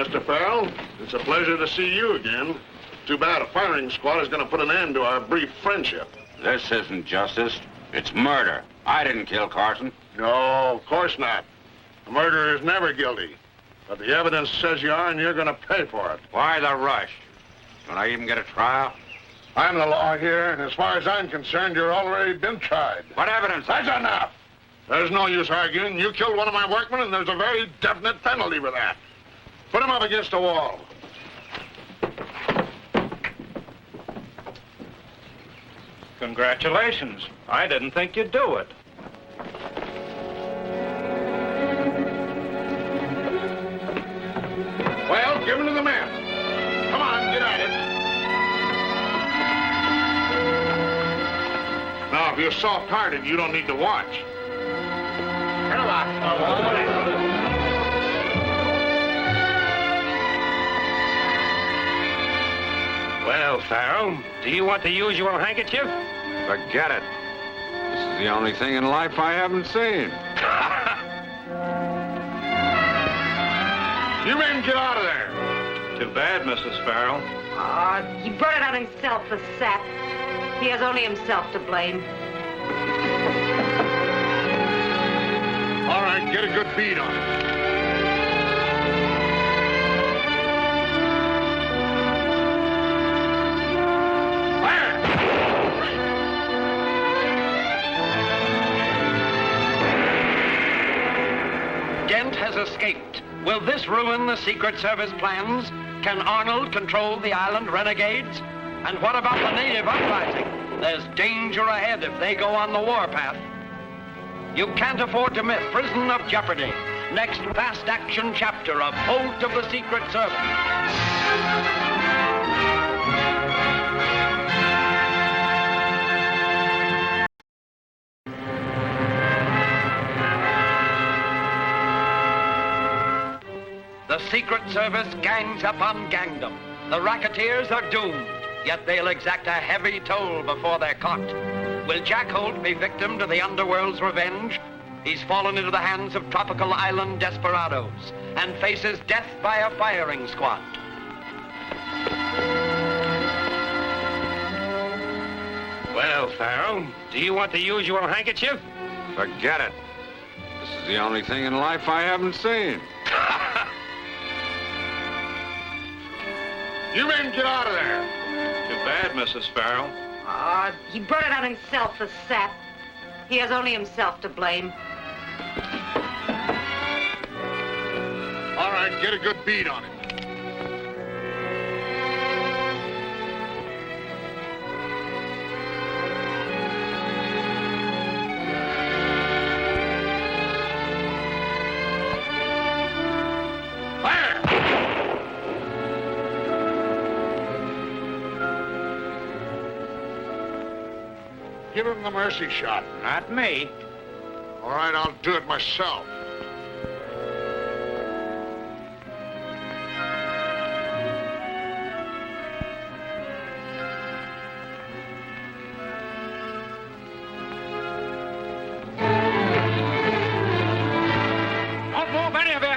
Mr. Farrell. It's a pleasure to see you again. Too bad a firing squad is going to put an end to our brief friendship. This isn't justice. It's murder. I didn't kill Carson. No, of course not. The murderer is never guilty. But the evidence says you are, and you're going to pay for it. Why the rush? Don't I even get a trial? I'm the law here, and as far as I'm concerned, you've already been tried. What evidence? That's enough. There's no use arguing. You killed one of my workmen, and there's a very definite penalty for that. Put him up against the wall. Congratulations. I didn't think you'd do it. Well, give him to the men. Come on, get at it. Now, if you're soft-hearted, you don't need to watch. Well, Farrell, do you want the usual handkerchief? Forget it. This is the only thing in life I haven't seen. You men get out of there. Too bad, Mrs. Farrell. He brought it on himself, the sap. He has only himself to blame. All right, get a good beat on it. Dent has escaped. Will this ruin the Secret Service plans? Can Arnold control the island renegades? And what about the native uprising? There's danger ahead if they go on the warpath. You can't afford to miss Prison of Jeopardy. Next fast action chapter of Holt of the Secret Service. The Secret Service gangs up on gangdom. The racketeers are doomed, yet they'll exact a heavy toll before they're caught. Will Jack Holt be victim to the underworld's revenge? He's fallen into the hands of tropical island desperados and faces death by a firing squad. Well, Farrell, do you want the usual handkerchief? Forget it. This is the only thing in life I haven't seen. You men get out of there. Too bad, Mrs. Farrell. He brought it on himself, the sap. He has only himself to blame. All right, get a good beat on it. Give him the mercy shot. Not me. All right, I'll do it myself. Don't move, any of you.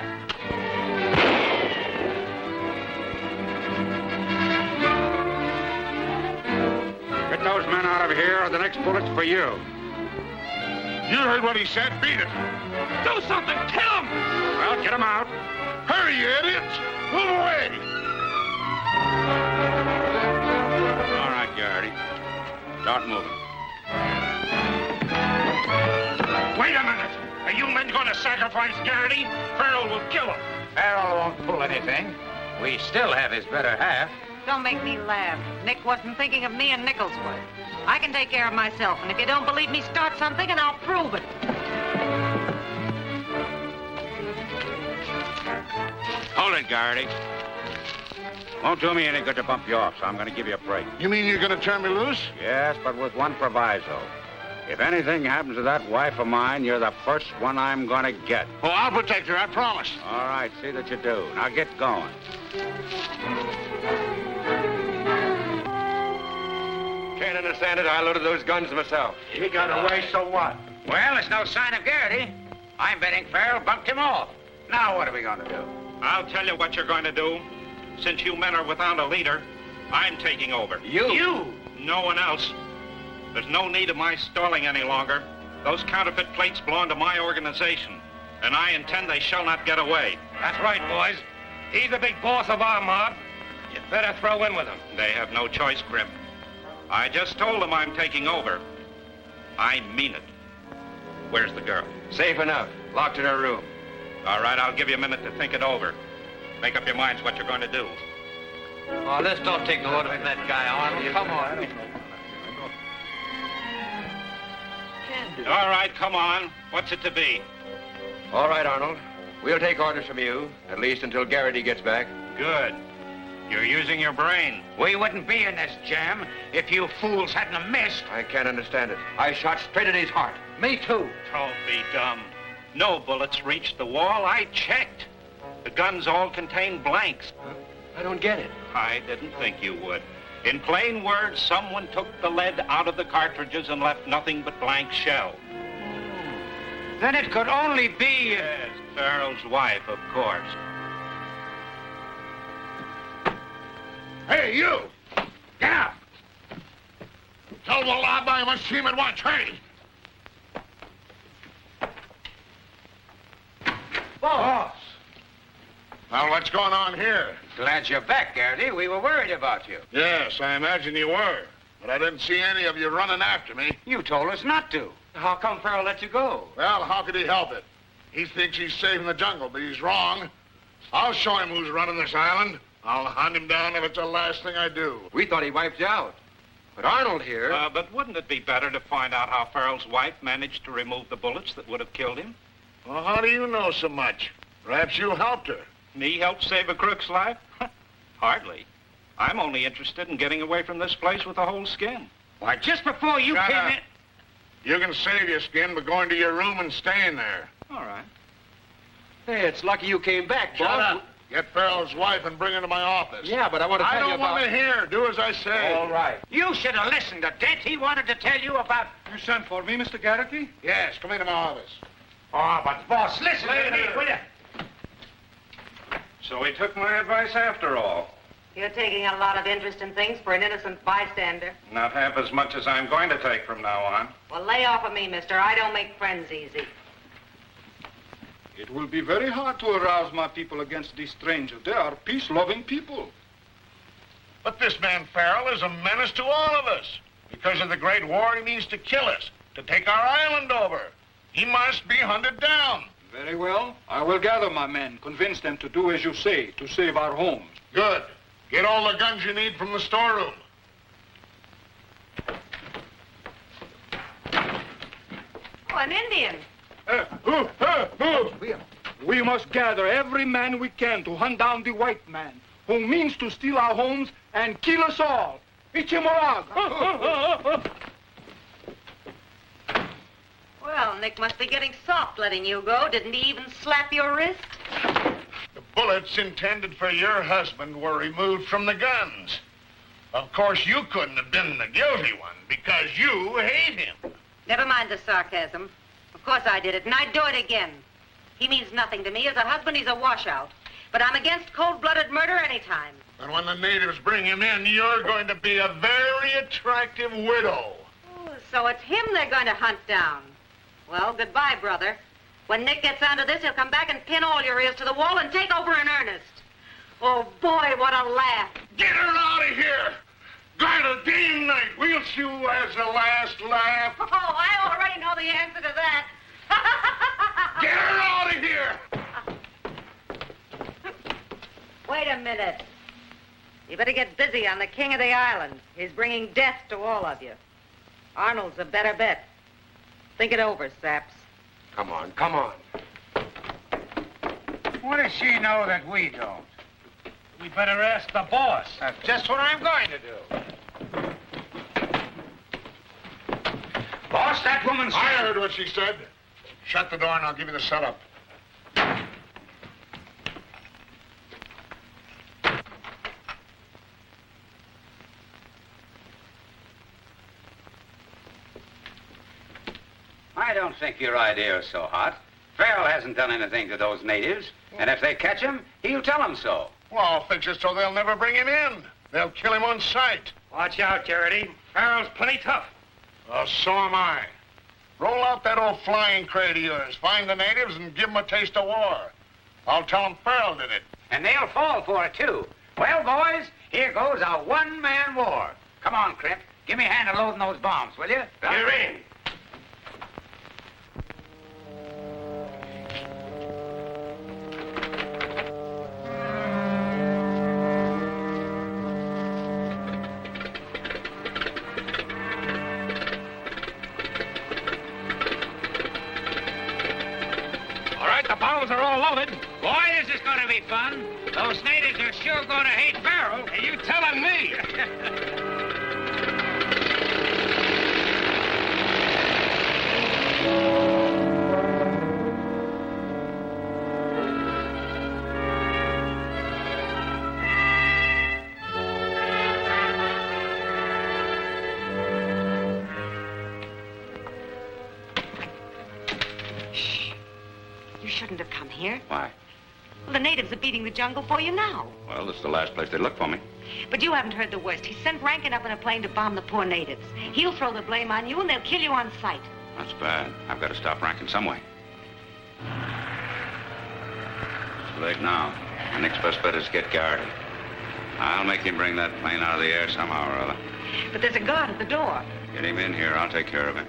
Get those men out of here, or the next bullet's for you. You heard what he said. Beat it. Do something! Kill him! Well, get him out. Hurry, you idiots! Move away! All right, Garrity. Start moving. Wait a minute! Are you men going to sacrifice Garrity? Farrell will kill him. Farrell won't pull anything. We still have his better half. Don't make me laugh. Nick wasn't thinking of me and Nicholsworth. I can take care of myself, and if you don't believe me, start something and I'll prove it. Hold it, Garrity. Won't do me any good to bump you off, so I'm going to give you a break. You mean you're going to turn me loose? Yes, but with one proviso. If anything happens to that wife of mine, you're the first one I'm going to get. Oh, I'll protect her, I promise. All right, see that you do. Now get going. Can't understand it. I loaded those guns myself. He got away, so what? Well, there's no sign of Garrity. I'm betting Farrell bumped him off. Now what are we going to do? I'll tell you what you're going to do. Since you men are without a leader, I'm taking over. You? No one else. There's no need of my stalling any longer. Those counterfeit plates belong to my organization, and I intend they shall not get away. That's right, boys. He's the big boss of our mob. You'd better throw in with him. They have no choice, Grim. I just told them I'm taking over. I mean it. Where's the girl? Safe enough. Locked in her room. All right, I'll give you a minute to think it over. Make up your minds what you're going to do. Oh, let's don't take no order from that guy, Arnold. Come on. All right, come on. What's it to be? All right, Arnold. We'll take orders from you, at least until Garrity gets back. Good. You're using your brain. We wouldn't be in this jam if you fools hadn't missed. I can't understand it. I shot straight at his heart. Me too. Don't be dumb. No bullets reached the wall. I checked. The guns all contain blanks. I don't get it. I didn't think you would. In plain words, someone took the lead out of the cartridges and left nothing but blank shell. Then it could only be... Yes, Farrell's wife, of course. Hey, you! Get up! Tell the law by much team at once. Hurry! Boss! Well, what's going on here? Glad you're back, Garrity. We were worried about you. Yes, I imagine you were. But I didn't see any of you running after me. You told us not to. How come Farrell let you go? Well, how could he help it? He thinks he's safe in the jungle, but he's wrong. I'll show him who's running this island. I'll hunt him down if it's the last thing I do. We thought he wiped you out. But Arnold here... But wouldn't it be better to find out how Farrell's wife managed to remove the bullets that would have killed him? Well, how do you know so much? Perhaps you helped her. Me help save a crook's life? Hardly. I'm only interested in getting away from this place with a whole skin. Why, just before you Shut came up. in... You can save your skin by going to your room and staying there. All right. Hey, it's lucky you came back, Shut boss. up. Get Farrell's wife and bring her to my office. Yeah, but I want to tell you about... I don't want to hear. Do as I say. All right. You should have listened to Dent. He wanted to tell you about... You sent for me, Mr. Garrity? Yes, come into my office. Oh, but boss, listen to me, will you? So he took my advice after all. You're taking a lot of interest in things for an innocent bystander. Not half as much as I'm going to take from now on. Well, lay off of me, mister. I don't make friends easy. It will be very hard to arouse my people against these strangers. They are peace-loving people. But this man Farrell is a menace to all of us. Because of the Great War, he means to kill us, to take our island over. He must be hunted down. Very well. I will gather my men, convince them to do as you say, to save our homes. Good. Get all the guns you need from the storeroom. Oh, an Indian. We must gather every man we can to hunt down the white man, who means to steal our homes and kill us all. Ichimorag! Well, Nick must be getting soft letting you go. Didn't he even slap your wrist? The bullets intended for your husband were removed from the guns. Of course, you couldn't have been the guilty one because you hate him. Never mind the sarcasm. Of course I did it, and I'd do it again. He means nothing to me. As a husband, he's a washout. But I'm against cold-blooded murder anytime. And when the natives bring him in, you're going to be a very attractive widow. Oh, so it's him they're going to hunt down. Well, goodbye, brother. When Nick gets onto this, he'll come back and pin all your ears to the wall and take over in earnest. Oh, boy, what a laugh. Get her out of here! Guard a game night. We'll see who has the last laugh. Oh, I already know the answer to that. Get her out of here! Wait a minute. You better get busy on the king of the island. He's bringing death to all of you. Arnold's a better bet. Think it over, Saps. Come on, come on. What does she know that we don't? We better ask the boss. That's just what I'm going to do. Boss, that woman said... I heard what she said. Shut the door and I'll give you the setup. I don't think your idea is so hot. Farrell hasn't done anything to those natives, and if they catch him, he'll tell them so. Well, I'll fix it so they'll never bring him in. They'll kill him on sight. Watch out, Garrity. Farrell's plenty tough. Well, so am I. Roll out that old flying crate of yours. Find the natives and give them a taste of war. I'll tell them Farrell did it. And they'll fall for it, too. Well, boys, here goes a one-man war. Come on, Crimp. Give me a hand in loading those bombs, will you? You're in. All right, the bombs are all loaded. Boy, this is going to be fun. Those natives are sure going to hate Farrell. Are you telling me? You shouldn't have come here. Why? Well, the natives are beating the jungle for you now. Well, this is the last place they look for me. But you haven't heard the worst. He sent Rankin up in a plane to bomb the poor natives. He'll throw the blame on you, and they'll kill you on sight. That's bad. I've got to stop Rankin some way. It's too late now. My next best bet is to get Garrity. I'll make him bring that plane out of the air somehow or other. But there's a guard at the door. Get him in here. I'll take care of him.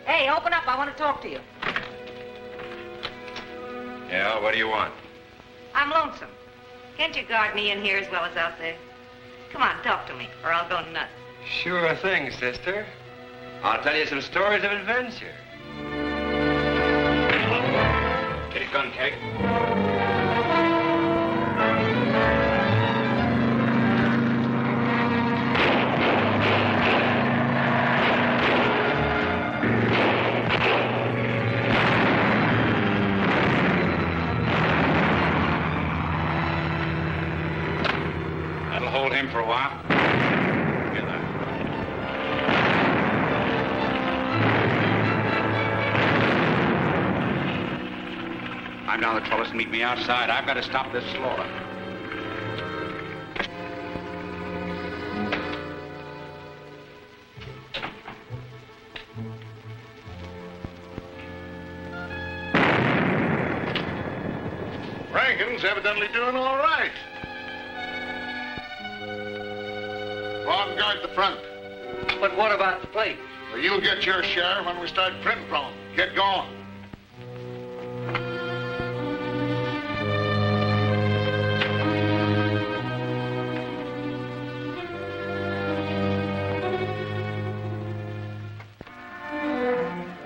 Hey, open up. I want to talk to you. Yeah, what do you want? I'm lonesome. Can't you guard me in here as well as out there? Come on, talk to me, or I'll go nuts. Sure thing, sister. I'll tell you some stories of adventure. Get his gun, Keg. That'll hold him for a while. Get that. I'm down the trellis and meet me outside. I've got to stop this slaughter. Rankin's evidently doing all right. Go out and guard the front. But what about the plate? Well, you'll get your share when we start printing from 'em. Get going.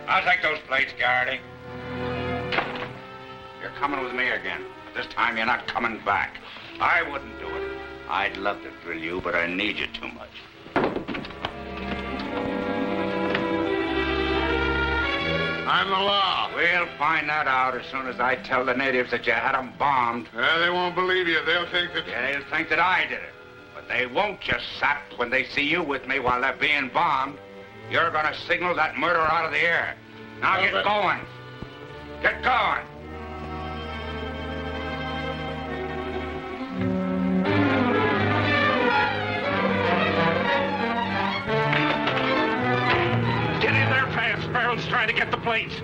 I'll take those plates, Garrity. You're coming with me again. This time you're not coming back. I wouldn't do it. I'd love to drill you, but I need you too much. I'm the law. We'll find that out as soon as I tell the natives that you had them bombed. They won't believe you. They'll think that... Yeah, they'll think that I did it. But they won't just sap when they see you with me while they're being bombed. You're going to signal that murder out of the air. Now get going. Get going. Get in there fast. Farrell's trying to get the plates.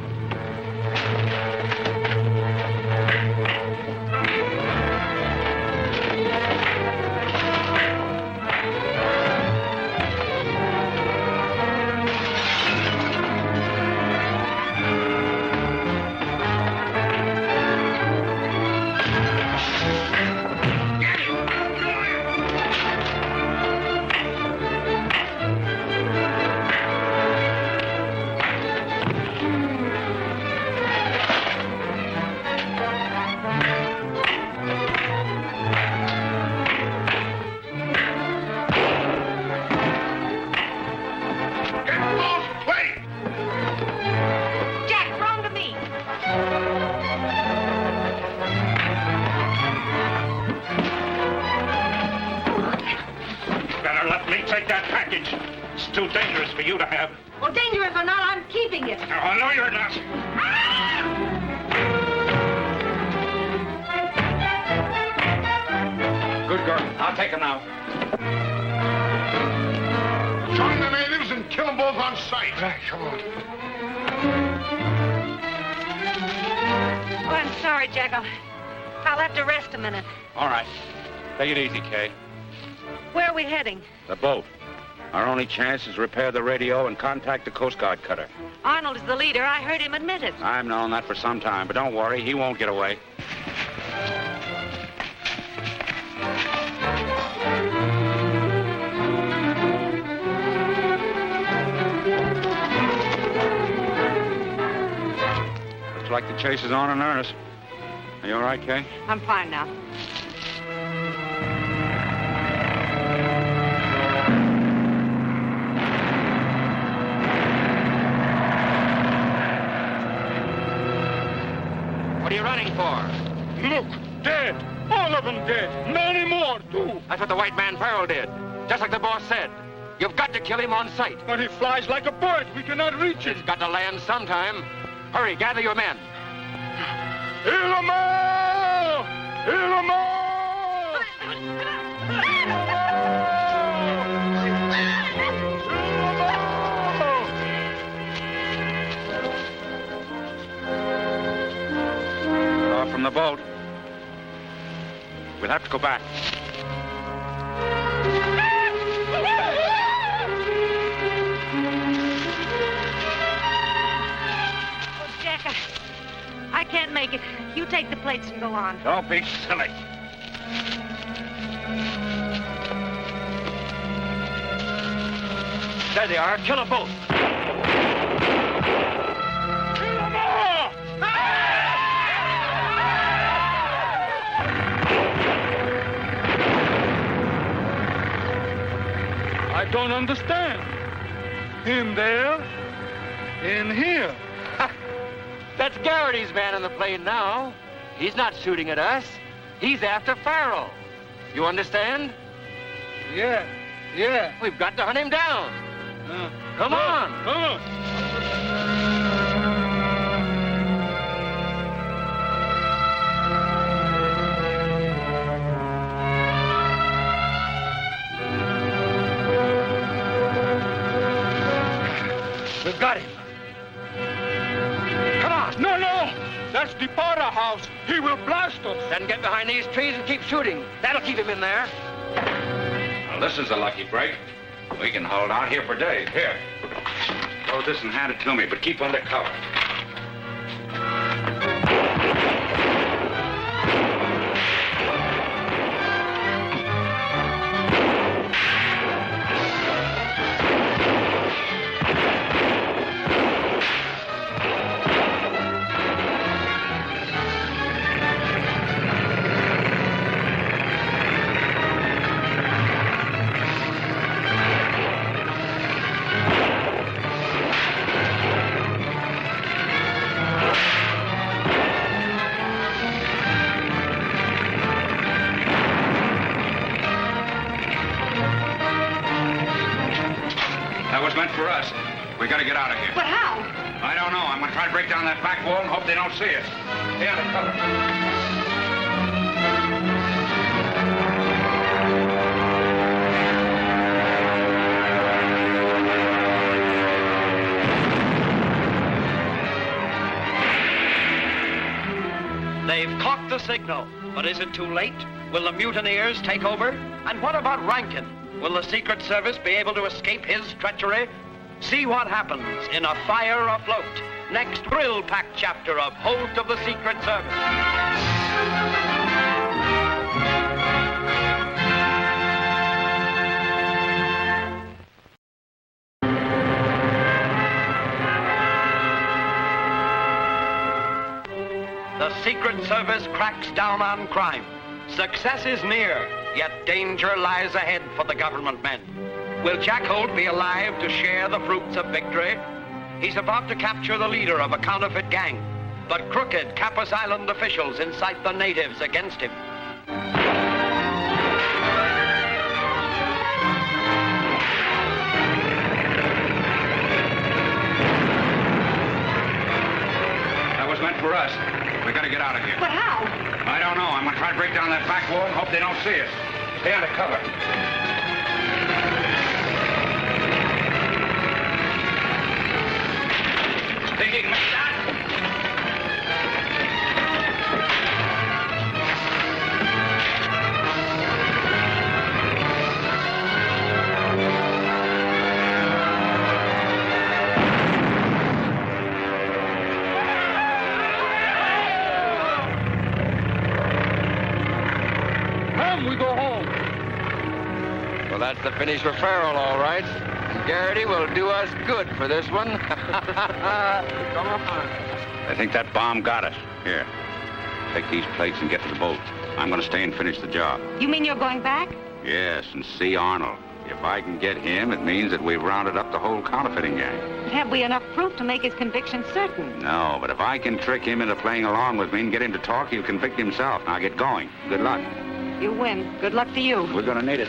too dangerous for you to have. Well, dangerous or not, I'm keeping it. Oh, no, you're not. Good girl. I'll take him now. Join the natives and kill them both on sight. Come on. Oh, I'm sorry, Jack. I'll have to rest a minute. All right. Take it easy, Kay. Where are we heading? The boat. Our only chance is repair the radio and contact the Coast Guard cutter. Arnold is the leader. I heard him admit it. I've known that for some time, but don't worry, he won't get away. Looks like the chase is on in earnest. Are you all right, Kay? I'm fine now. What are you running for? Look, dead. All of them dead. Many more, too. That's what the white man Farrell did. Just like the boss said. You've got to kill him on sight. But he flies like a bird. We cannot reach him. He's got to land sometime. Hurry, gather your men. Ilma! Ilma! Off from the boat. We'll have to go back. Oh, Jack, I can't make it. You take the plates and go on. Don't be silly. There they are. Kill them both. I don't understand. Him there, in here. That's Garrity's man on the plane now. He's not shooting at us. He's after Farrell. You understand? Yeah. We've got to hunt him down. Come on. Come on. We've got him. Come on. No. That's the powder house. He will blast us. Then get behind these trees and keep shooting. That'll keep him in there. Well, this is a lucky break. We can hold out here for days. Here. Load this and hand it to me, but keep under cover. For us. We gotta get out of here. But how? I don't know. I'm gonna try to break down that back wall and hope they don't see us. Stay under cover. They've caught the signal, but is it too late? Will the mutineers take over? And what about Rankin? Will the Secret Service be able to escape his treachery? See what happens in A Fire Afloat. Next thrill-packed chapter of Holt of the Secret Service. The Secret Service cracks down on crime. Success is near, yet danger lies ahead for the government men. Will Jack Holt be alive to share the fruits of victory? He's about to capture the leader of a counterfeit gang, but crooked Capus Island officials incite the natives against him. down that back wall and hope they don't see us. Stay under cover. Think you can make that? We go home. Well, that's the finish for Farrell, all right. And Garrity will do us good for this one. Come on. I think that bomb got us. Here, take these plates and get to the boat. I'm going to stay and finish the job. You mean you're going back? Yes, and see Arnold. If I can get him, it means that we've rounded up the whole counterfeiting gang. Have we enough proof to make his conviction certain? No, but if I can trick him into playing along with me and get him to talk, he'll convict himself. Now get going. Good luck. You win. Good luck to you. We're going to need it.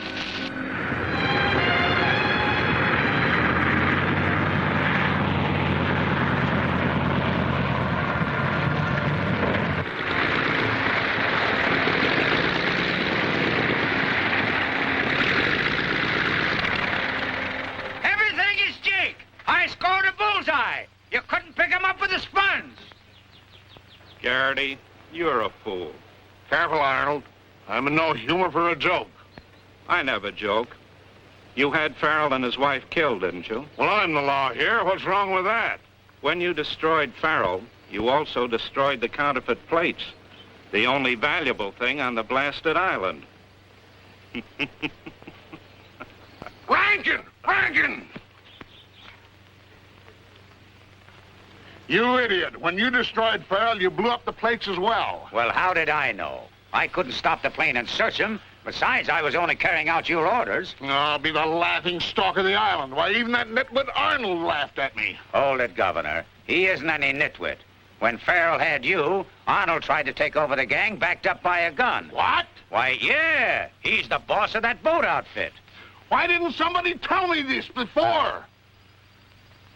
Everything is Jake. I scored a bullseye. You couldn't pick him up with a sponge. Garrity, you're a fool. Careful, Arnold. I'm in no humor for a joke. I never joke. You had Farrell and his wife killed, didn't you? Well, I'm the law here. What's wrong with that? When you destroyed Farrell, you also destroyed the counterfeit plates, the only valuable thing on the blasted island. Rankin! Rankin! You idiot. When you destroyed Farrell, you blew up the plates as well. Well, how did I know? I couldn't stop the plane and search him. Besides, I was only carrying out your orders. I'll be the laughing stock of the island. Why, even that nitwit Arnold laughed at me. Hold it, Governor. He isn't any nitwit. When Farrell had you, Arnold tried to take over the gang backed up by a gun. What? Why, yeah. He's the boss of that boat outfit. Why didn't somebody tell me this before?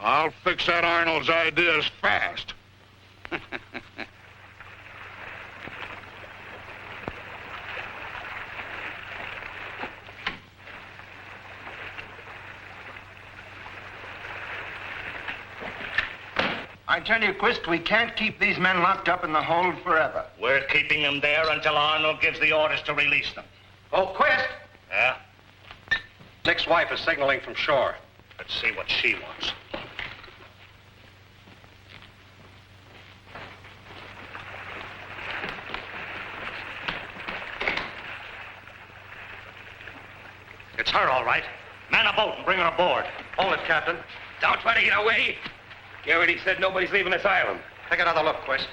I'll fix that Arnold's ideas fast. I tell you, Quist, we can't keep these men locked up in the hold forever. We're keeping them there until Arnold gives the orders to release them. Oh, Quist! Yeah? Nick's wife is signaling from shore. Let's see what she wants. It's her, all right. Man a boat and bring her aboard. Hold it, Captain. Don't try to get away. Garrity said nobody's leaving this island. Take another look, Quist.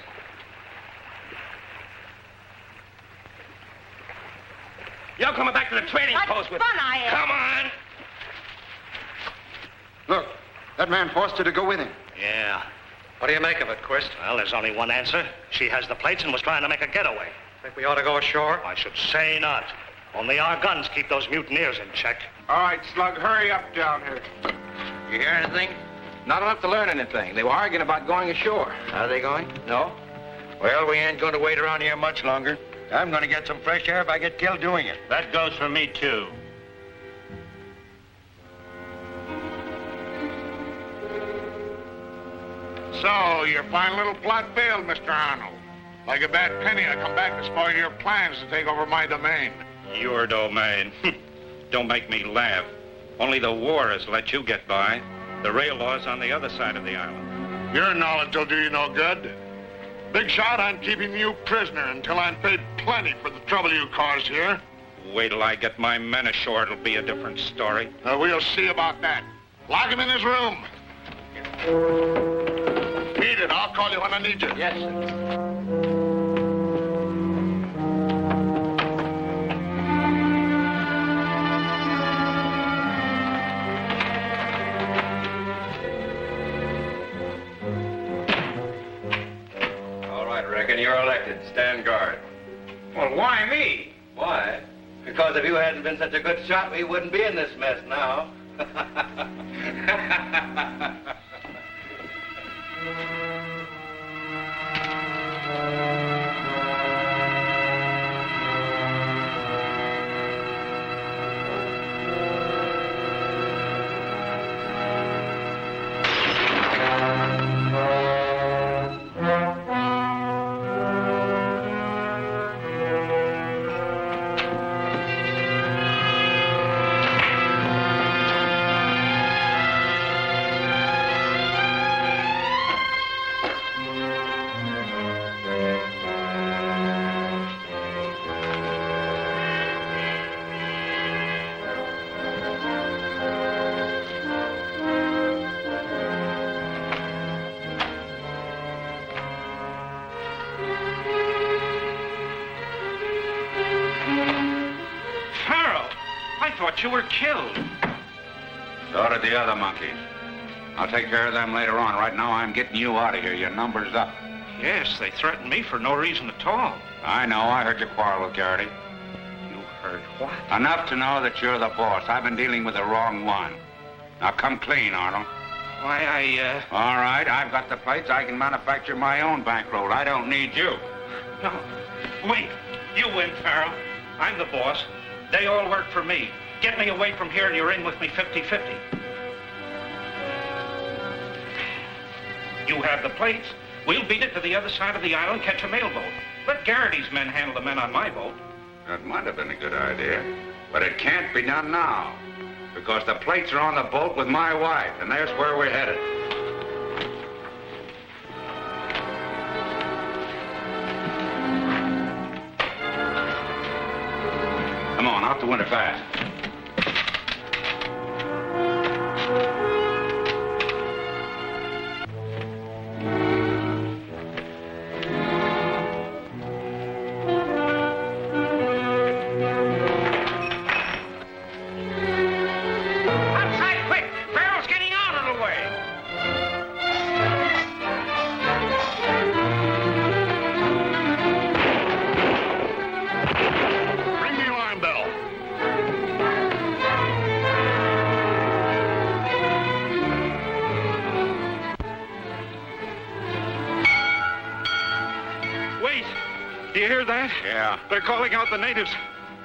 You're coming back to the trading post with... fun I am. Come on. Look, that man forced her to go with him. Yeah. What do you make of it, Quist? Well, there's only one answer. She has the plates and was trying to make a getaway. Think we ought to go ashore? I should say not. Only our guns keep those mutineers in check. All right, Slug, hurry up down here. You hear anything? Not enough to learn anything. They were arguing about going ashore. Are they going? No? Well, we ain't going to wait around here much longer. I'm going to get some fresh air if I get killed doing it. That goes for me, too. So, your fine little plot failed, Mr. Arnold. Like a bad penny, I come back to spoil your plans to take over my domain. Your domain. Don't make me laugh. Only the war has let you get by. The rail law's on the other side of the island. Your knowledge will do you no good. Big shot, I'm keeping you prisoner until I'm paid plenty for the trouble you caused here. Wait till I get my men ashore, it'll be a different story. We'll see about that. Lock him in his room. Beat it. I'll call you when I need you. Yes, sir. Reckon you're elected. Stand guard. Well, why me? Why? Because if you hadn't been such a good shot, we wouldn't be in this mess now. thought you were killed. So did the other monkeys. I'll take care of them later on. Right now, I'm getting you out of here. Your number's up. Yes, they threatened me for no reason at all. I know. I heard you quarrel with Garrity. You heard what? Enough to know that you're the boss. I've been dealing with the wrong one. Now, come clean, Arnold. Why, All right, I've got the plates. I can manufacture my own bankroll. I don't need you. No. Wait. You win, Farrell. I'm the boss. They all work for me. Get me away from here and you're in with me 50-50. You have the plates. We'll beat it to the other side of the island, catch a mailboat. Let Garrity's men handle the men on my boat. That might have been a good idea. But it can't be done now. Because the plates are on the boat with my wife, and there's where we're headed. Come on, out the window fast. Yeah. They're calling out the natives.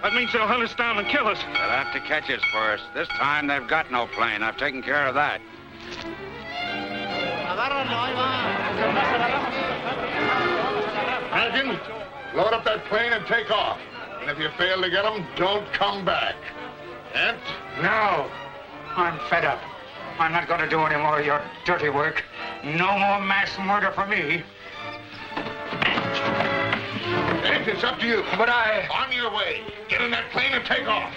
That means they'll hunt us down and kill us. They'll have to catch us first. This time they've got no plane. I've taken care of that. Rankin, load up that plane and take off. And if you fail to get them, don't come back. Ant? No. I'm fed up. I'm not going to do any more of your dirty work. No more mass murder for me. Ant, it's up to you. But I... On your way. Get in that plane and take off.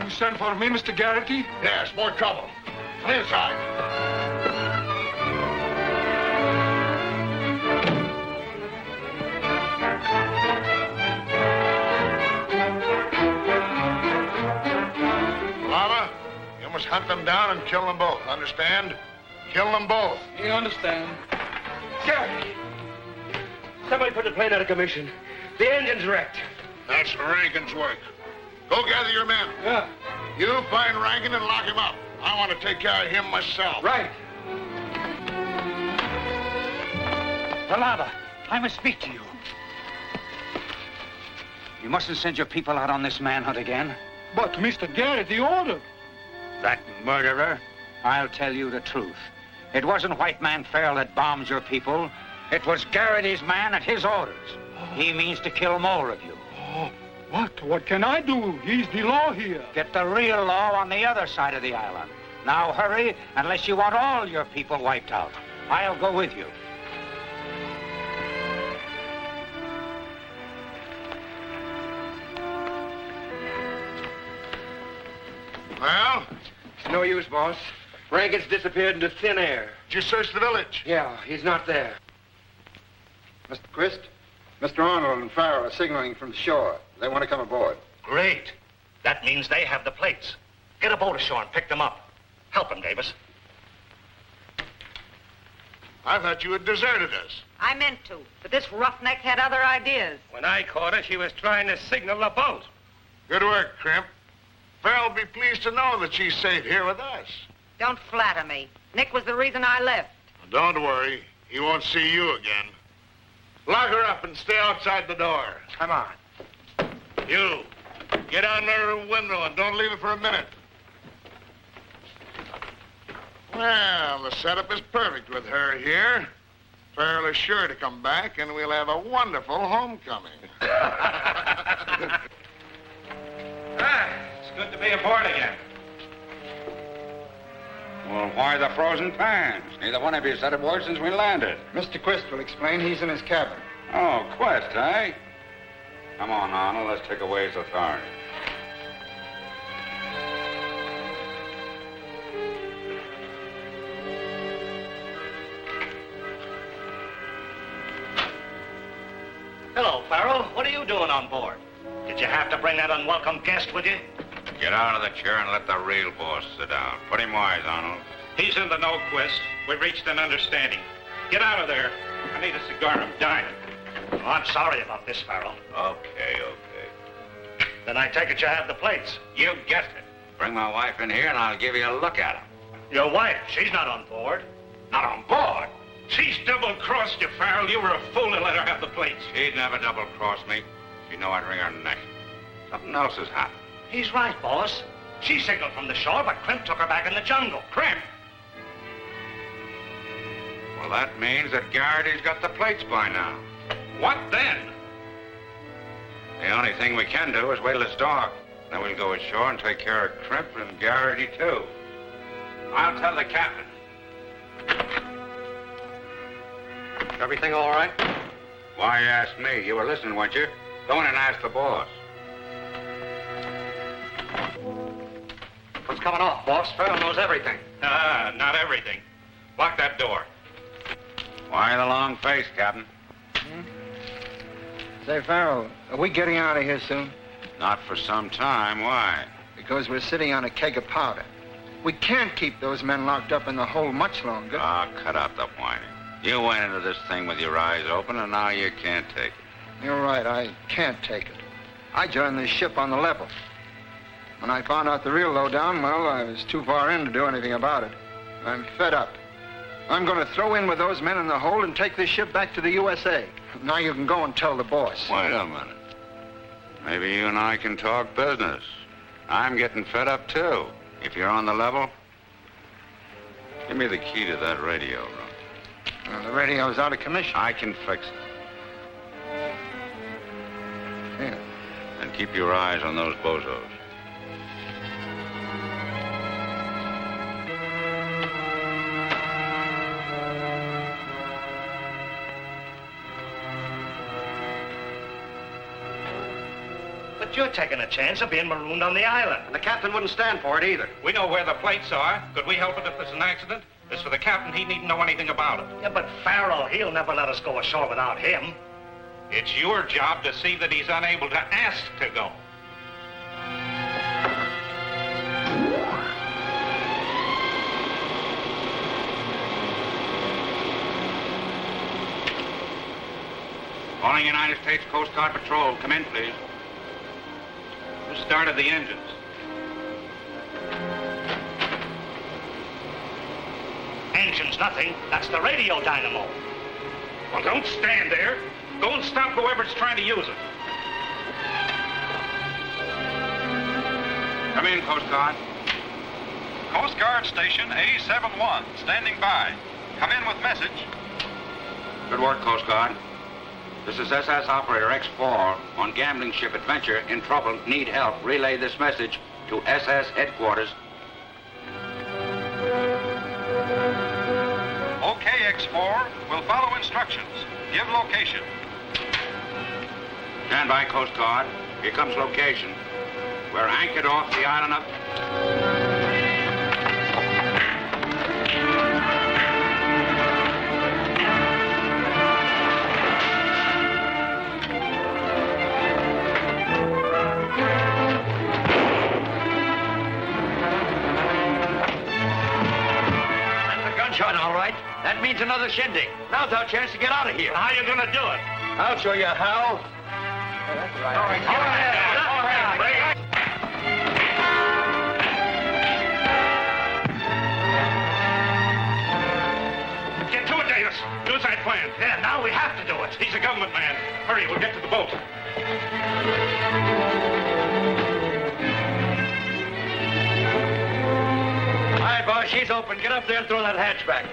You sent for me, Mr. Garrity? Yes, more trouble. Come inside. Lava, you must hunt them down and kill them both. Understand? Kill them both. You understand? Garrity! Somebody put the plane out of commission. The engine's wrecked. That's Rankin's work. Go gather your men. Yeah. You find Rankin and lock him up. I want to take care of him myself. Right. Lava, I must speak to you. You mustn't send your people out on this manhunt again. But, Mr. Garrity ordered. That murderer, I'll tell you the truth. It wasn't White Man Farrell that bombed your people. It was Garrity's man at his orders. He means to kill more of you. Oh, what? What can I do? He's the law here. Get the real law on the other side of the island. Now hurry, unless you want all your people wiped out. I'll go with you. Well? It's no use, boss. Rankin's disappeared into thin air. Did you search the village? Yeah, he's not there. Mr. Quist, Mr. Arnold and Farrell are signaling from the shore. They want to come aboard. Great. That means they have the plates. Get a boat ashore and pick them up. Help them, Davis. I thought you had deserted us. I meant to, but this roughneck had other ideas. When I caught her, she was trying to signal the boat. Good work, Crimp. Farrell will be pleased to know that she's safe here with us. Don't flatter me. Nick was the reason I left. Don't worry. He won't see you again. Lock her up and stay outside the door. Come on. You, get out near the window and don't leave it for a minute. Well, the setup is perfect with her here. Farrell is sure to come back, and we'll have a wonderful homecoming. It's good to be aboard again. Well, why the frozen pans? Neither one of you said a word since we landed. Mr. Quist will explain. He's in his cabin. Oh, Quest, eh? Come on, Arnold. Let's take away his authority. Hello, Farrell. What are you doing on board? Did you have to bring that unwelcome guest with you? Get out of the chair and let the real boss sit down. Put him wise, Arnold. He's in the know, Quist. We've reached an understanding. Get out of there. I need a cigar. I'm dying. Oh, I'm sorry about this, Farrell. Okay. Then I take it you have the plates. You guessed it. Bring my wife in here and I'll give you a look at 'em. Your wife, she's not on board. Not on board? She's double-crossed you, Farrell. You were a fool to let her have the plates. She'd never double-cross me. She'd know I'd wring her neck. Something else has happened. He's right, boss. She signaled from the shore, but Crimp took her back in the jungle. Crimp? Well, that means that Garrity's got the plates by now. What then? The only thing we can do is wait till it's dark. Then we'll go ashore and take care of Crimp and Garrity, too. I'll tell the captain. Everything all right? Why you ask me? You were listening, weren't you? Go in and ask the boss. What's coming off, boss? Farrell knows everything. Not everything. Lock that door. Why the long face, Captain? Say, Farrell, are we getting out of here soon? Not for some time. Why? Because we're sitting on a keg of powder. We can't keep those men locked up in the hole much longer. Ah, cut out the whining. You went into this thing with your eyes open, and now you can't take it. You're right, I can't take it. I joined this ship on the level. When I found out the real lowdown, well, I was too far in to do anything about it. I'm fed up. I'm going to throw in with those men in the hold and take this ship back to the USA. Now you can go and tell the boss. Wait a minute. Maybe you and I can talk business. I'm getting fed up, too. If you're on the level, give me the key to that radio room. The radio's out of commission. I can fix it. Yeah. And keep your eyes on those bozos. But you're taking a chance of being marooned on the island. And the captain wouldn't stand for it either. We know where the plates are. Could we help it if there's an accident? As for the captain, he needn't know anything about it. Yeah, but Farrell, he'll never let us go ashore without him. It's your job to see that he's unable to ask to go. Calling United States Coast Guard Patrol. Come in, please. Who started the engines? Engine's nothing. That's the radio dynamo. Well, don't stand there. Go and stop whoever's trying to use it. Come in, Coast Guard. Coast Guard Station A71, standing by. Come in with message. Good work, Coast Guard. This is SS Operator X4 on gambling ship Adventure, in trouble, need help. Relay this message to SS Headquarters. Okay, X4. We'll follow instructions. Give location. Stand by, Coast Guard. Here comes location. We're anchored off the island of... All right. That means another shindig. Now's our chance to get out of here. How are you going to do it? I'll show you how. That's right. All right. Go ahead. Get to it, Davis. Do as I planned. Yeah, now we have to do it. He's a government man. Hurry, we'll get to the boat. All right, boss, she's open. Get up there and throw that hatch back.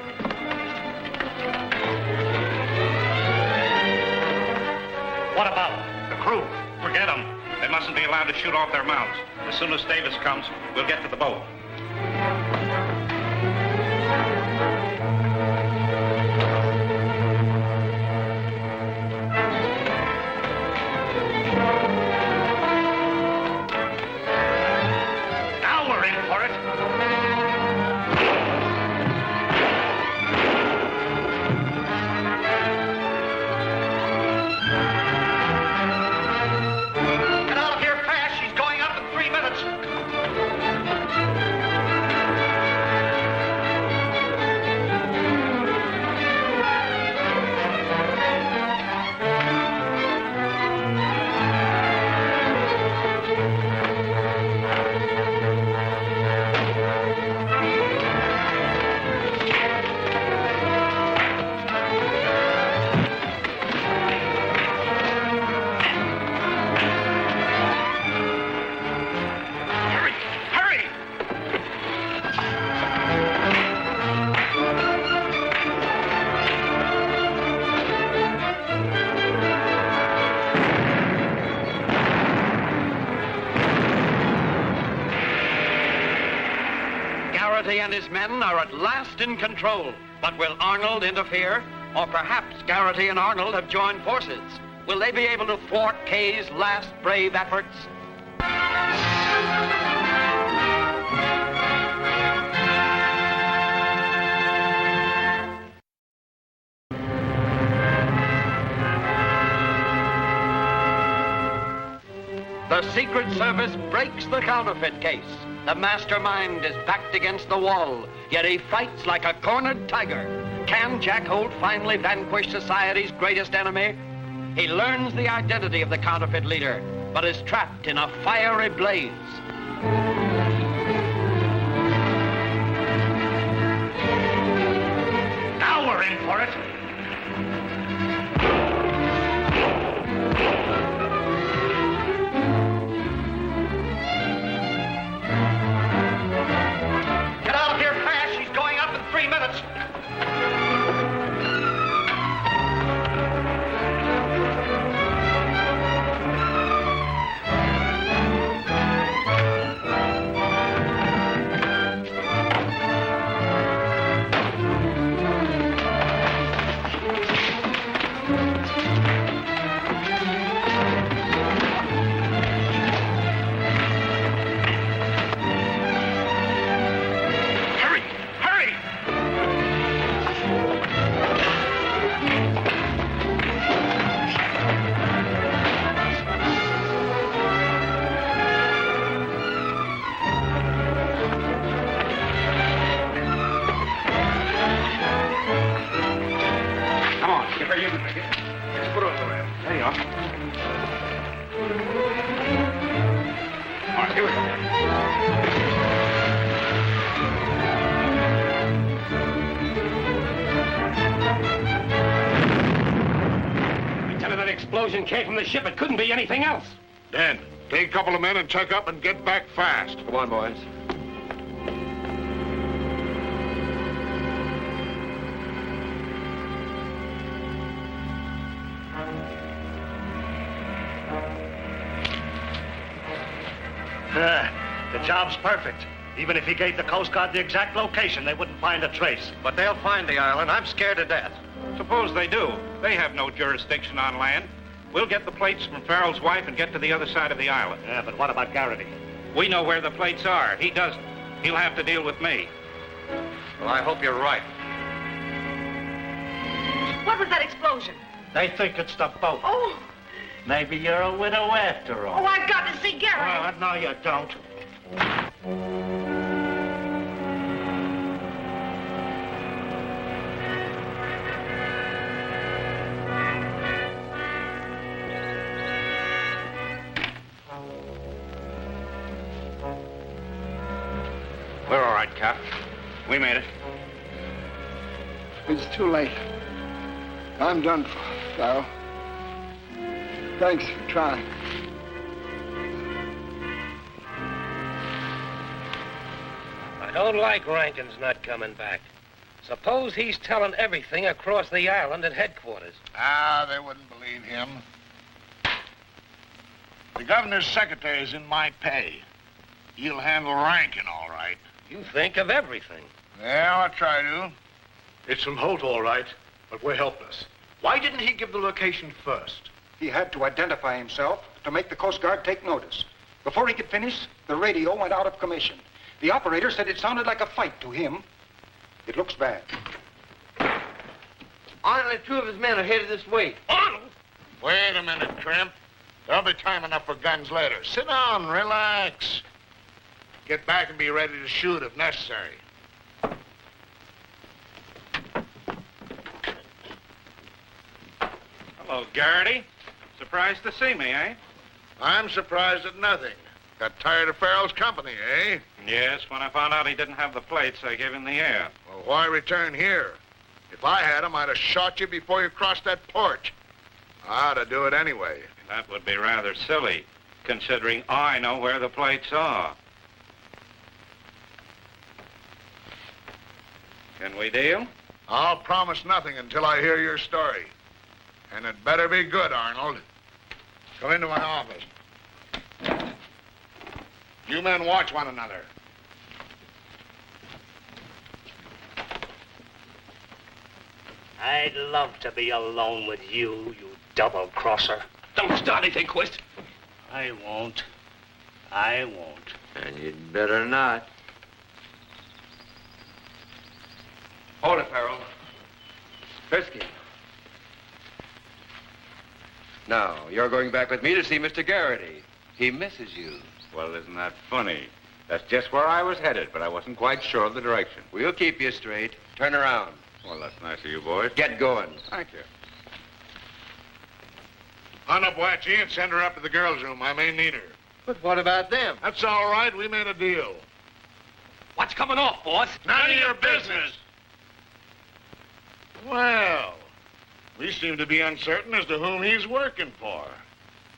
What about the crew? Forget them. They mustn't be allowed to shoot off their mounts. As soon as Davis comes, we'll get to the boat. Now we're in for it. Get out of here fast. She's going up in 3 minutes. Garrity and his men are at last in control. But will Arnold interfere? Or perhaps Garrity and Arnold have joined forces. Will they be able to thwart Kay's last brave efforts? The Secret Service breaks the counterfeit case. The mastermind is backed against the wall, yet he fights like a cornered tiger. Can Jack Holt finally vanquish society's greatest enemy? He learns the identity of the counterfeit leader, but is trapped in a fiery blaze. Now we're in for it. Get out of here fast. She's going up in 3 minutes. Came from the ship. It couldn't be anything else. Dan, take a couple of men and check up and get back fast. Come on, boys. The job's perfect. Even if he gave the Coast Guard the exact location, they wouldn't find a trace. But they'll find the island. I'm scared to death. Suppose they do. They have no jurisdiction on land. We'll get the plates from Farrell's wife and get to the other side of the island. Yeah, but what about Garrity? We know where the plates are. He doesn't. He'll have to deal with me. Well, I hope you're right. What was that explosion? They think it's the boat. Oh. Maybe you're a widow after all. Oh, I've got to see Garrity. No, you don't. We're all right, Cap. We made it. It's too late. I'm done for, Farrell. Thanks for trying. I don't like Rankin's not coming back. Suppose he's telling everything across the island at headquarters. Ah, they wouldn't believe him. The governor's secretary is in my pay. He'll handle Rankin all right. You think of everything. Yeah, I'll try to. It's from Holt, all right, but we're helpless. Why didn't he give the location first? He had to identify himself to make the Coast Guard take notice. Before he could finish, the radio went out of commission. The operator said it sounded like a fight to him. It looks bad. Arnold and 2 of his men are headed this way. Arnold? Wait a minute, Tramp. There'll be time enough for guns later. Sit down, relax. Get back and be ready to shoot if necessary. Hello, Garrity. Surprised to see me, eh? I'm surprised at nothing. Got tired of Farrell's company, eh? Yes, when I found out he didn't have the plates, I gave him the air. Well, why return here? If I had him, I'd have shot you before you crossed that porch. I ought to do it anyway. That would be rather silly, considering I know where the plates are. Can we deal? I'll promise nothing until I hear your story. And it better be good, Arnold. Come into my office. You men watch one another. I'd love to be alone with you, you double-crosser. Don't start anything, Quist. I won't. I won't. And you'd better not. Hold it, Farrell. Frisky. Now, you're going back with me to see Mr. Garrity. He misses you. Well, isn't that funny? That's just where I was headed, but I wasn't quite sure of the direction. We'll keep you straight. Turn around. Well, that's nice of you, boys. Get going. Thank you. Hunt up Watchy and send her up to the girls' room. I may need her. But what about them? That's all right. We made a deal. What's coming off, boss? None of your business. Well, we seem to be uncertain as to whom he's working for.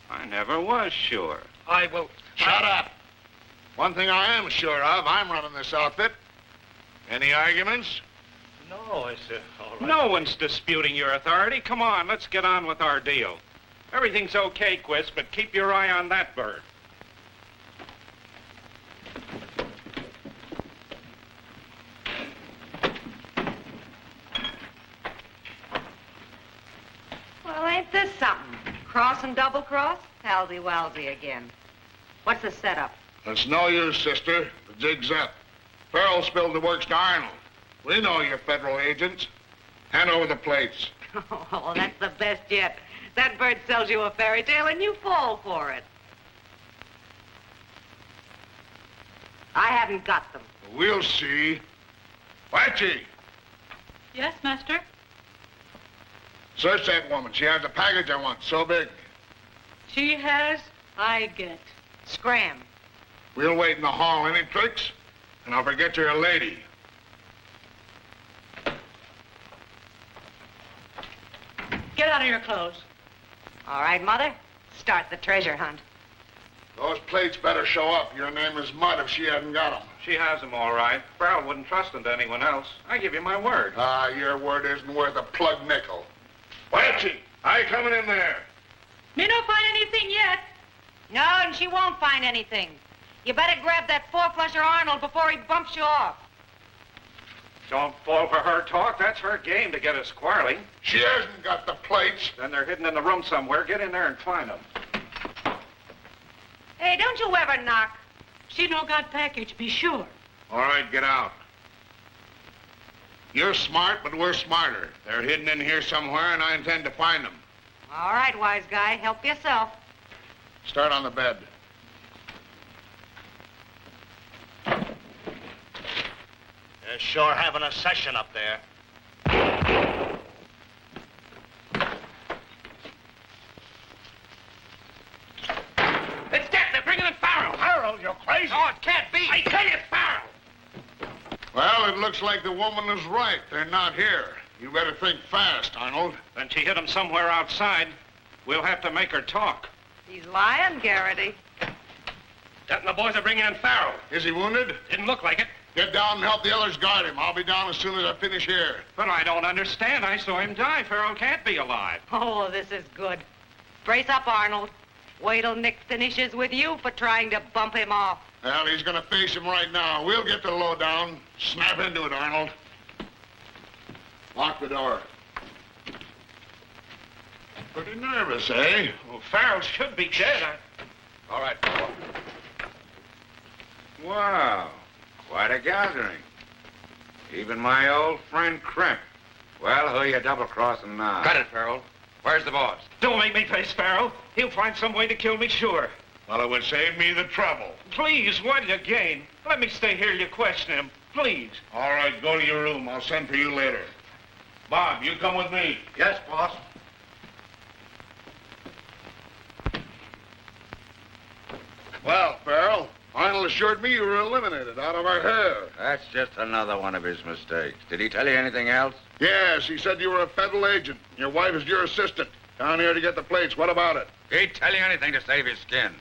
I never was sure. I will... Shut up. One thing I am sure of, I'm running this outfit. Any arguments? No, I said, all right. No one's disputing your authority. Come on, let's get on with our deal. Everything's okay, Quist, but keep your eye on that bird. Well, ain't this something? Cross and double cross? Halsy-walsy again. What's the setup? It's no use, sister. The jig's up. Farrell spilled the works to Arnold. We know you're federal agents. Hand over the plates. Oh, that's the best yet. That bird sells you a fairy tale and you fall for it. I haven't got them. We'll see. Watchy, Yes, master? search that woman. She has a package I want, so big. She has, I get. Scram. We'll wait in the hall. Any tricks? And I'll forget you're a lady. Get out of your clothes. All right, Mother. Start the treasure hunt. Those plates better show up. Your name is Mud if she hasn't got them. She has them all right. Farrell wouldn't trust them to anyone else. I give you my word. Ah, your word isn't worth a plug nickel. Watchy, I coming in there. Me no find anything yet. No, and she won't find anything. You better grab that four-flusher Arnold before he bumps you off. Don't fall for her talk. That's her game to get us quarreling. She hasn't got the plates. Then they're hidden in the room somewhere. Get in there and find them. Hey, don't you ever knock. She no got package, be sure. All right, get out. You're smart, but we're smarter. They're hidden in here somewhere, and I intend to find them. All right, wise guy. Help yourself. Start on the bed. They're sure having a session up there. It's Jack. They're bringing in Farrell. Farrell, you're crazy. Oh, it can't be. I tell you, it's Farrell. Well, it looks like the woman is right. They're not here. You better think fast, Arnold. Then she hid them somewhere outside. We'll have to make her talk. He's lying, Garrity. That and the boys are bringing in Farrell. Is he wounded? Didn't look like it. Get down and help the others guard him. I'll be down as soon as I finish here. But I don't understand. I saw him die. Farrell can't be alive. Oh, this is good. Brace up, Arnold. Wait till Nick finishes with you for trying to bump him off. Well, he's going to face him right now. We'll get the lowdown. Snap into it, Arnold. Lock the door. Pretty nervous, eh? Well, Farrell should be dead. All right, fellow. Wow, quite a gathering. Even my old friend Crimp. Well, who are you double-crossing now? Cut it, Farrell. Where's the boss? Don't make me face Farrell. He'll find some way to kill me, sure. Well, it would save me the trouble. Please, what do you gain? Let me stay here till you question him. Please. All right, go to your room. I'll send for you later. Bob, you come with me. Yes, boss. Well, Farrell, Arnold assured me you were eliminated out of our hair. That's just another one of his mistakes. Did he tell you anything else? Yes, he said you were a federal agent. Your wife is your assistant. Down here to get the plates. What about it? He'd tell you anything to save his skin.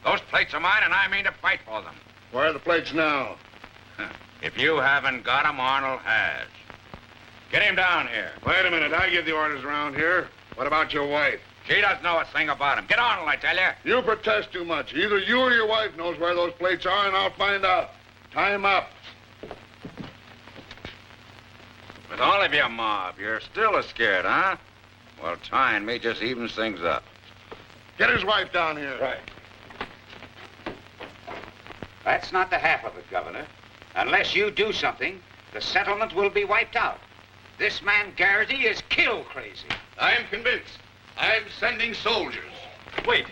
Those plates are mine, and I mean to fight for them. Where are the plates now? If you haven't got them, Arnold has. Get him down here. Wait a minute. I give the orders around here. What about your wife? She doesn't know a thing about him. Get Arnold, I tell you. You protest too much. Either you or your wife knows where those plates are, and I'll find out. Time up. With all of your mob, you're still as scared, huh? Well, tying me just evens things up. Get his wife down here. Right. That's not the half of it, Governor. Unless you do something, the settlement will be wiped out. This man Garrity is kill crazy. I'm convinced. I'm sending soldiers. Wait.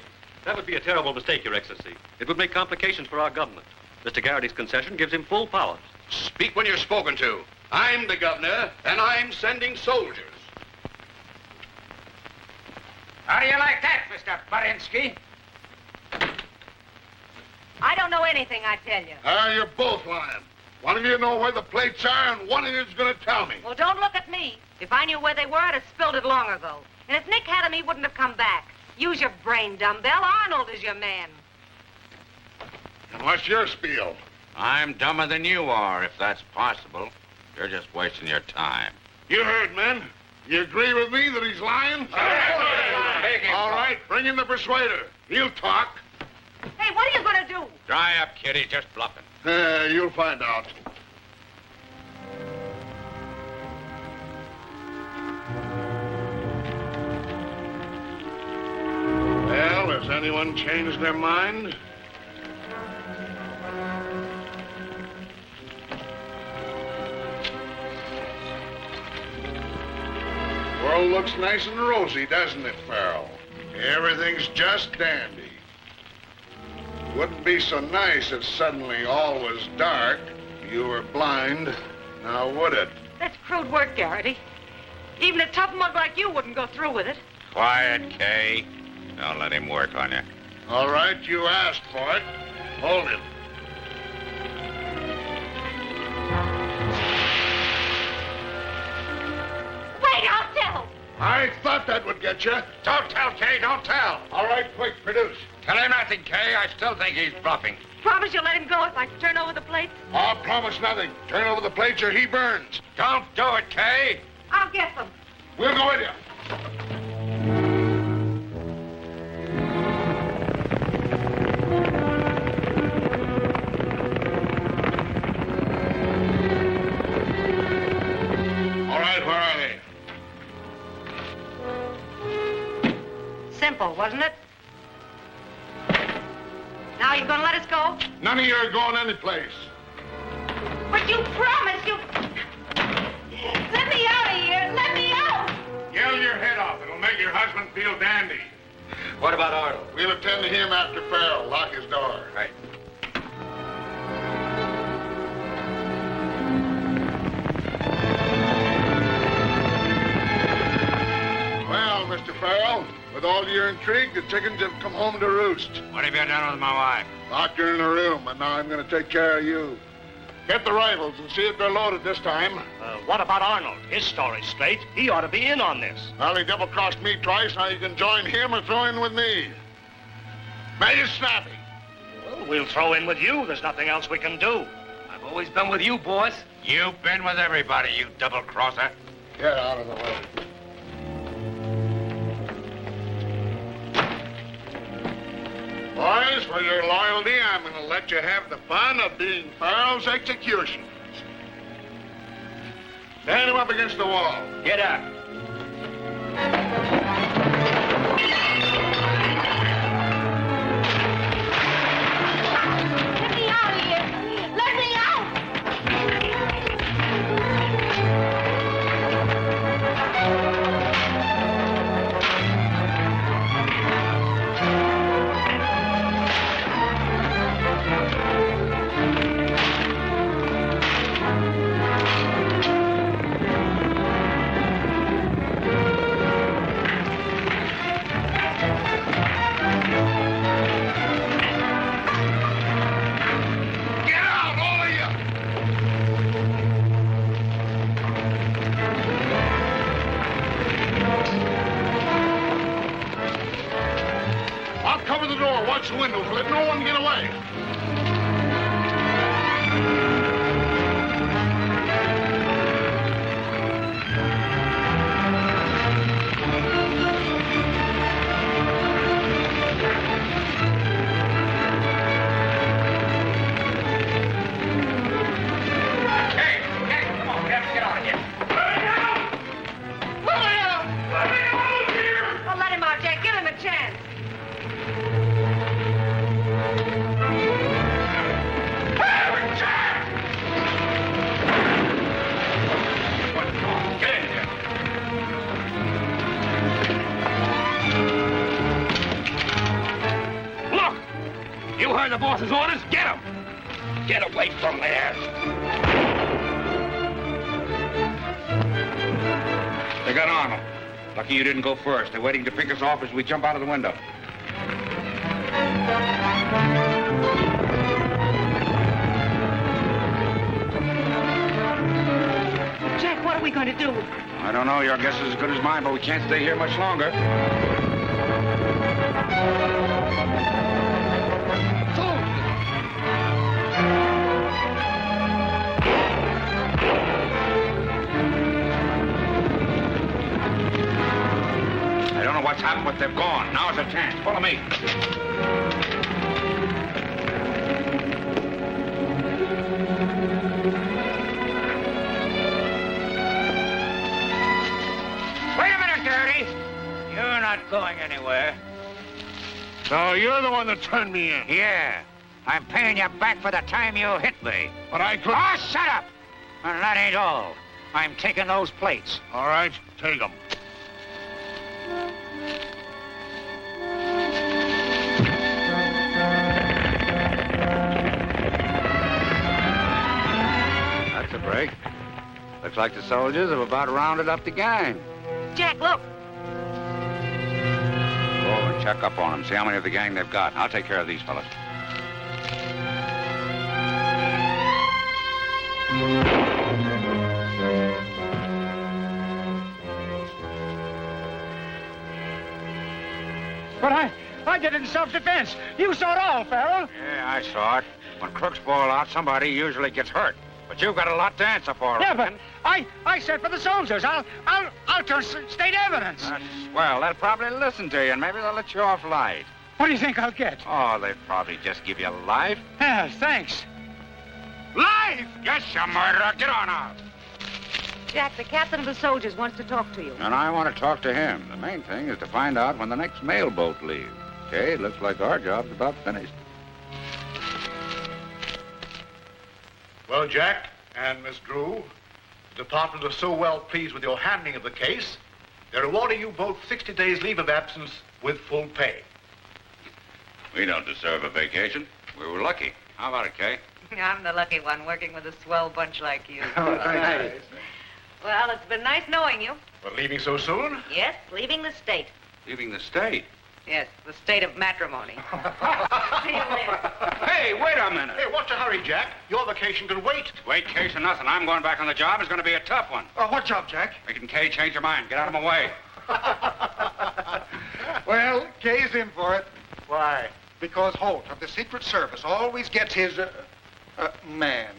That would be a terrible mistake, Your Excellency. It would make complications for our government. Mr. Garrity's concession gives him full powers. Speak when you're spoken to. I'm the governor, and I'm sending soldiers. How do you like that, Mr. Barinsky? I don't know anything, I tell you. You're both lying. One of you know where the plates are, and one of you's going to tell me. Well, don't look at me. If I knew where they were, I'd have spilled it long ago. And if Nick had 'em, he wouldn't have come back. Use your brain, dumbbell. Arnold is your man. And what's your spiel? I'm dumber than you are, if that's possible. You're just wasting your time. You heard, men. You agree with me that he's lying? All right, bring in the persuader. He'll talk. Hey, what are you going to do? Dry up, kid. He's just bluffing. You'll find out. Well, has anyone changed their mind? World looks nice and rosy, doesn't it, Farrell? Everything's just dandy. Wouldn't be so nice if suddenly all was dark, you were blind, now would it? That's crude work, Garrity. Even a tough mug like you wouldn't go through with it. Quiet, Kay. Don't let him work on you. All right, you asked for it. Hold him. Wait, I'll tell. I thought that would get you. Don't tell, Kay. Don't tell. All right, quick, produce. Tell him nothing, Kay. I still think he's bluffing. Promise you'll let him go if I turn over the plates? I'll promise nothing. Turn over the plates or he burns. Don't do it, Kay. I'll get them. We'll go with you. All right, where are they? Simple, wasn't it? Now you're gonna let us go? None of you are going anyplace. But you promised you... Let me out of here! Let me out! Yell your head off. It'll make your husband feel dandy. What about Arnold? We'll attend to him after Farrell. Lock his door. Right. Well, Mr. Farrell, with all your intrigue, the chickens have come home to roost. What have you done with my wife? Locked her in a room, and now I'm going to take care of you. Get the rifles and see if they're loaded this time. What about Arnold? His story's straight. He ought to be in on this. Well, he double-crossed me twice. Now you can join him or throw in with me. Make it snappy. Well, we'll throw in with you. There's nothing else we can do. I've always been with you, boss. You've been with everybody, you double-crosser. Get out of the way. Boys, for your loyalty, I'm going to let you have the fun of being Farrell's execution. Stand him up against the wall. Get up. Let me out of here! Let me out! Get out, all of you! I'll cover the door. Watch the windows. Let no one get away. Hey, come on, we have to get out of here. boss's orders. Get him! Get away from there. They got Arnold. Lucky you didn't go first. They're waiting to pick us off as we jump out of the window. Jack, what are we going to do? I don't know. Your guess is as good as mine, but we can't stay here much longer. I don't know what's happened, but they've gone. Now's the chance. Follow me. Wait a minute, Garrity. You're not going anywhere. So you're the one that turned me in. Yeah. I'm paying you back for the time you hit me. But I could... Oh, shut up! And that ain't all. I'm taking those plates. All right, take them. That's a break. Looks like the soldiers have about rounded up the gang. Jack, look. Go over and check up on them. See how many of the gang they've got. I'll take care of these fellas. But I did it in self-defense. You saw it all, Farrell. Yeah, I saw it. When crooks ball out, somebody usually gets hurt. But you've got a lot to answer for. Yeah, but I said for the soldiers. I'll turn state evidence. That's swell. They'll probably listen to you, and maybe they'll let you off light. What do you think I'll get? Oh, they'd probably just give you life. Yeah, thanks. Life? Yes, you murderer. Get on out. Jack, the captain of the soldiers wants to talk to you. And I want to talk to him. The main thing is to find out when the next mail boat leaves. Okay, it looks like our job's about finished. Well, Jack and Miss Drew, the department are so well pleased with your handling of the case, they're awarding you both 60 days leave of absence with full pay. We don't deserve a vacation. We were lucky. How about it, Kay? I'm the lucky one, working with a swell bunch like you. Nice. Well, it's been nice knowing you. But leaving so soon? Yes, leaving the state. Leaving the state? Yes, the state of matrimony. See you later. Hey, wait a minute. Hey, what's the hurry, Jack? Your vacation can wait. Wait, case or nothing. I'm going back on the job. It's going to be a tough one. What job, Jack? Making Kay change her mind. Get out of my way. Well, Kay's in for it. Why? Because Holt of the Secret Service always gets his, man.